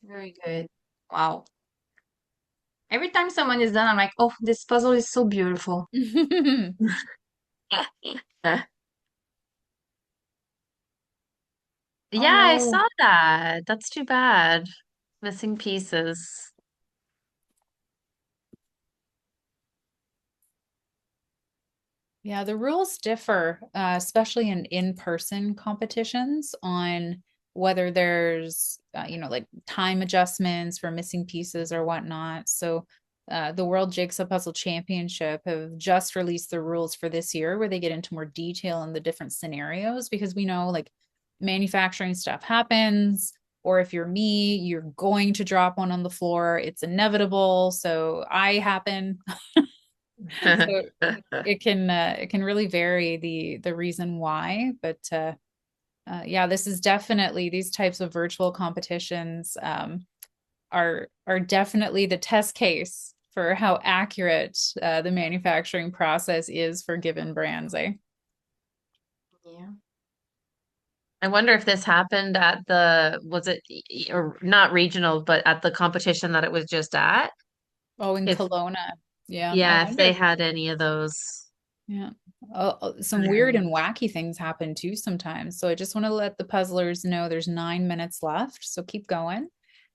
Very good. Wow. Every time someone is done, I'm like, oh, this puzzle is so beautiful. Oh Yeah, I no. saw that. That's too bad. Missing pieces. Yeah, the rules differ, especially in in-person competitions on whether there's, like time adjustments for missing pieces or whatnot. So the World Jigsaw Puzzle Championship have just released the rules for this year where they get into more detail in the different scenarios, because we know like manufacturing stuff happens, or if you're me, you're going to drop one on the floor. It's inevitable. So I happen. So it can really vary the reason why, but yeah, this is definitely, these types of virtual competitions are definitely the test case for how accurate the manufacturing process is for given brands, eh? Yeah. I wonder if this happened at was it, or not regional, but at the competition that it was just at? Oh, in If, Kelowna. Yeah, I yeah, if they wonder. had any of those. Yeah. Some weird and wacky things happen too sometimes. So I just want to let the puzzlers know there's 9 minutes left. So keep going.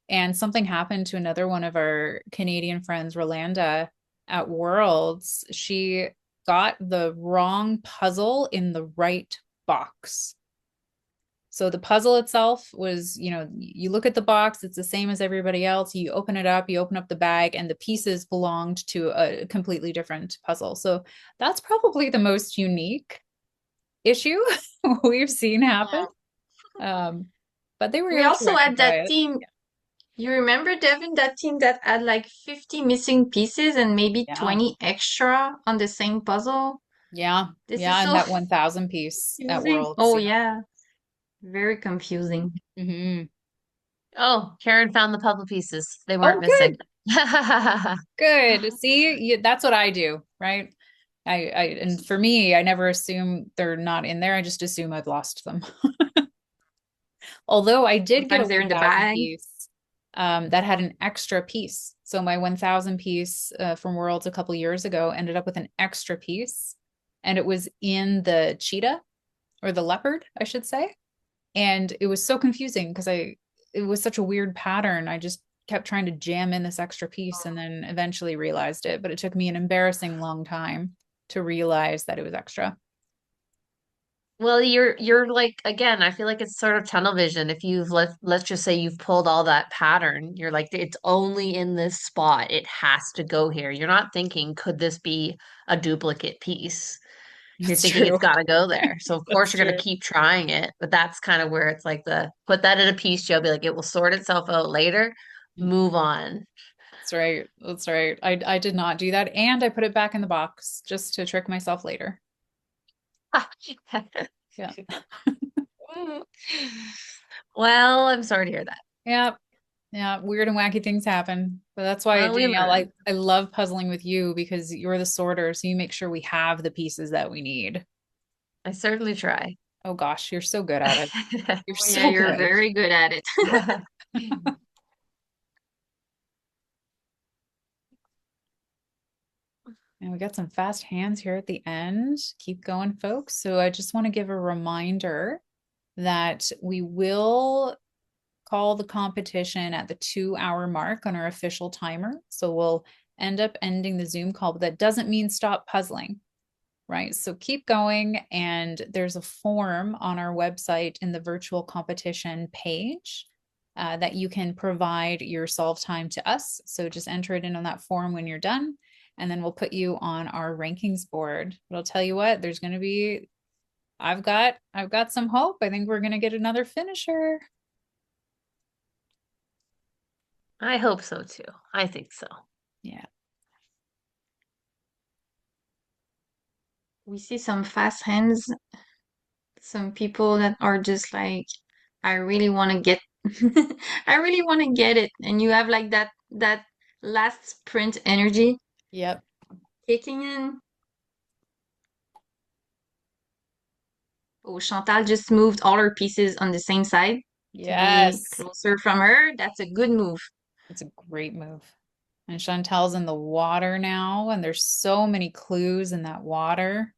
And something happened to another one of our Canadian friends, Rolanda, at Worlds. She got the wrong puzzle in the right box. So the puzzle itself was, you look at the box, it's the same as everybody else. You open it up, you open up the bag, and the pieces belonged to a completely different puzzle. So that's probably the most unique issue we've seen happen. But they were We able to also had rectify that it. team. You remember, Devin, that team that had like 50 missing pieces and maybe Yeah. 20 extra on the same puzzle? Yeah. This Yeah. is And so that 1,000 piece at confusing. Worlds. Oh, Yeah. yeah. Very confusing. Mm-hmm. Oh, Karen found the puzzle pieces. They weren't Oh, missing. good. Good. See, that's what I do, right? And for me, I never assume they're not in there. I just assume I've lost them. Although I did get a Sometimes they're in the 1,000 bag. piece that had an extra piece. So my 1,000 piece from Worlds a couple years ago ended up with an extra piece, and it was in the cheetah, or the leopard, I should say. And it was so confusing because it was such a weird pattern. I just kept trying to jam in this extra piece and then eventually realized it. But it took me an embarrassing long time to realize that it was extra. Well, you're like, again, I feel like it's sort of tunnel vision. If let's just say you've pulled all that pattern, you're like, it's only in this spot. It has to go here. You're not thinking, could this be a duplicate piece? You're That's thinking it's true. got to go there. So of course That's you're going true. to keep trying it, but that's kind of where it's like put that in a piece, Joe, be like, it will sort itself out later. Move on. That's right. That's right. I did not do that. And I put it back in the box just to trick myself later. Yeah. Well, I'm sorry to hear that. Yeah. Yeah. Weird and wacky things happen. But that's why, Well, we Danielle, learn. I love puzzling with you, because you're the sorter. So you make sure we have the pieces that we need. I certainly try. Oh gosh, you're so good at it. You're Oh, yeah, so you're good. very good at it. And we got some fast hands here at the end. Keep going, folks. So I just want to give a reminder that we will call the competition at the 2-hour mark on our official timer. So we'll end up ending the Zoom call, but that doesn't mean stop puzzling, right? So keep going. And there's a form on our website in the virtual competition page that you can provide your solve time to us. So just enter it in on that form when you're done, and then we'll put you on our rankings board. But I'll tell you what, there's going to be, I've got some hope. I think we're going to get another finisher. I hope so too. I think so. Yeah. We see some fast hands, some people that are just like, I really want to get, I really want to get it. And you have like that last sprint energy Yep. kicking in. Oh, Chantal just moved all her pieces on the same side to be Yes. closer from her. That's a good move. It's a great move. And Chantel's in the water now, and there's so many clues in that water.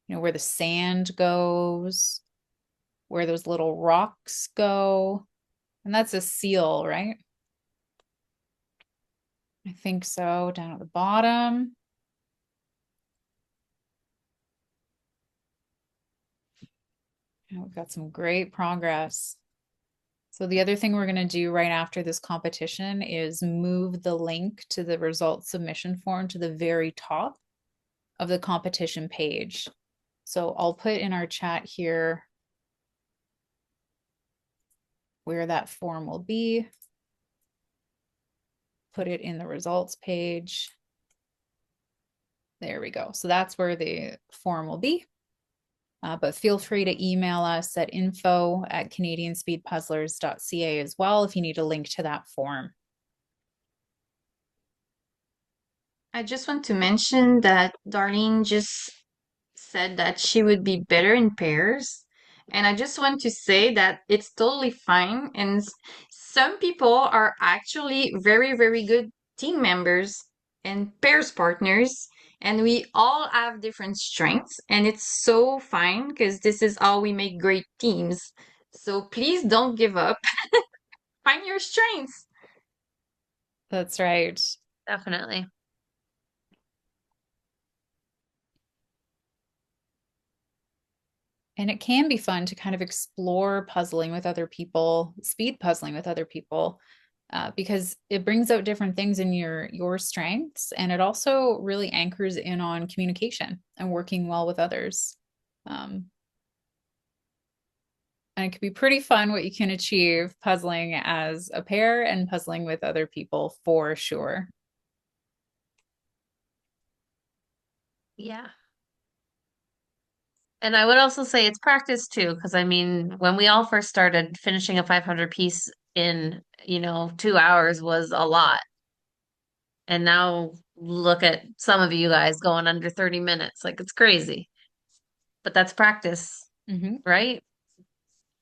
Where the sand goes, where those little rocks go. And that's a seal, right? I think so. Down at the bottom. And we've got some great progress. So the other thing we're going to do right after this competition is move the link to the results submission form to the very top of the competition page. So I'll put in our chat here where that form will be. Put it in the results page. There we go. So that's where the form will be. But feel free to email us at info@canadianspeedpuzzlers.ca as well if you need a link to that form. I just want to mention that Darlene just said that she would be better in pairs. And I just want to say that it's totally fine. And some people are actually very, very good team members and pairs partners. And we all have different strengths. And it's so fine because this is how we make great teams. So please don't give up. Find your strengths. That's right. Definitely. And it can be fun to kind of explore puzzling with other people, speed puzzling with other people, because it brings out different things in your strengths, and it also really anchors in on communication and working well with others. And it can be pretty fun what you can achieve puzzling as a pair and puzzling with other people for sure. Yeah. And I would also say it's practice too, because I mean, when we all first started, finishing a 500 piece in, 2 hours was a lot. And now look at some of you guys going under 30 minutes. Like it's crazy. But that's practice, right?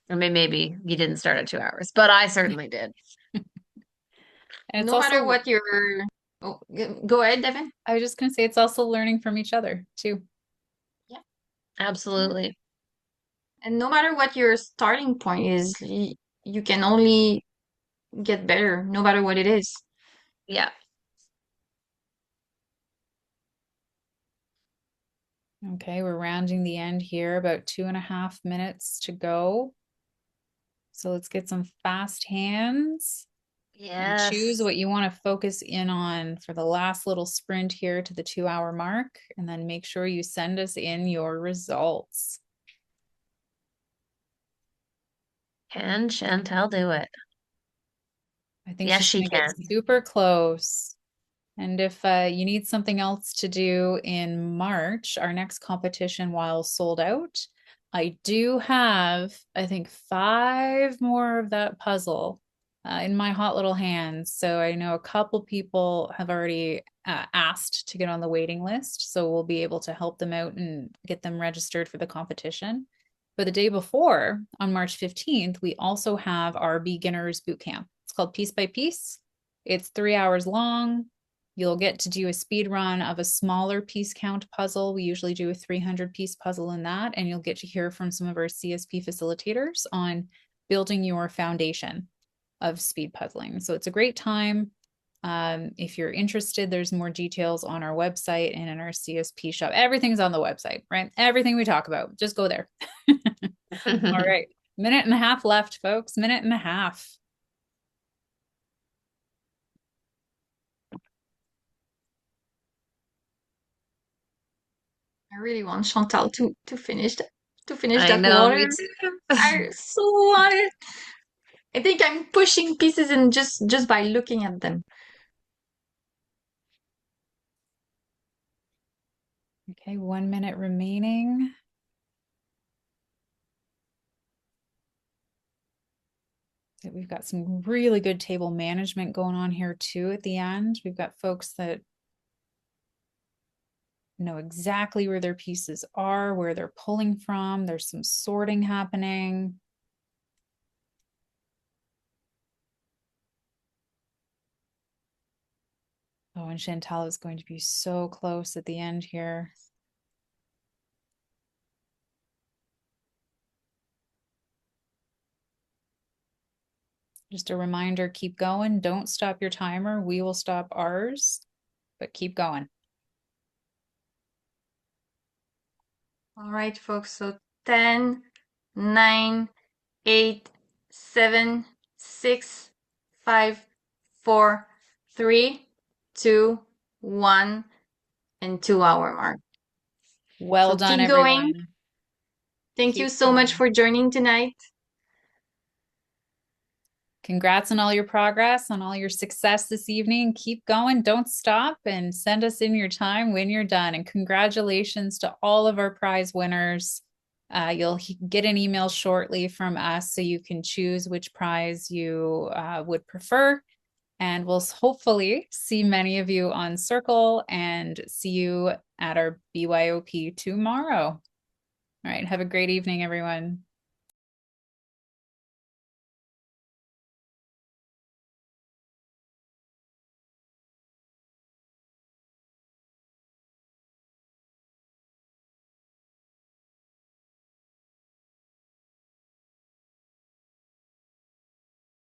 I mean, maybe you didn't start at 2 hours, but I certainly did. And it's No matter also, what your... Oh, go ahead, Devin. I was just going to say, it's also learning from each other too. Yeah. Absolutely. And no matter what your starting point is, you can only get better, no matter what it is. Yeah. Okay, we're rounding the end here, about 2.5 minutes to go. So let's get some fast hands and choose Yes. what you want to focus in on for the last little sprint here to the 2-hour mark, and then make sure you send us in your results. Can Chantel do it? I think Yes, she's she going to get can. super close. And if you need something else to do in March, our next competition, while sold out, I do have, I think, 5 more of that puzzle in my hot little hands. So I know a couple people have already asked to get on the waiting list. So we'll be able to help them out and get them registered for the competition. But the day before, on March 15th, we also have our beginners boot camp. It's called Piece by Piece. It's 3 hours long. You'll get to do a speed run of a smaller piece count puzzle. We usually do a 300 piece puzzle in that, and you'll get to hear from some of our CSP facilitators on building your foundation of speed puzzling. So it's a great time. If you're interested, there's more details on our website and in our CSP shop. Everything's on the website, right? Everything we talk about, just go there. All right, 1.5 minutes left, folks. 1.5 minutes. I really want Chantal to finish I that know, water. me too. I so want it. I think I'm pushing pieces in just by looking at them. Okay, 1 minute remaining. So we've got some really good table management going on here too at the end. We've got folks that know exactly where their pieces are, where they're pulling from. There's some sorting happening. Oh, and Chantal is going to be so close at the end here. Just a reminder, keep going. Don't stop your timer. We will stop ours, but keep going. All right, folks. So 10, 9, 8, 7, 6, 5, 4, 3, 2, 1, and 2 hour mark. Well So done, keep going. everyone. Thank you Keep so much going. for joining tonight. Congrats on all your progress, on all your success this evening. Keep going. Don't stop and send us in your time when you're done. And congratulations to all of our prize winners. You'll get an email shortly from us so you can choose which prize you would prefer. And we'll hopefully see many of you on Circle and see you at our BYOP tomorrow. All right. Have a great evening, everyone.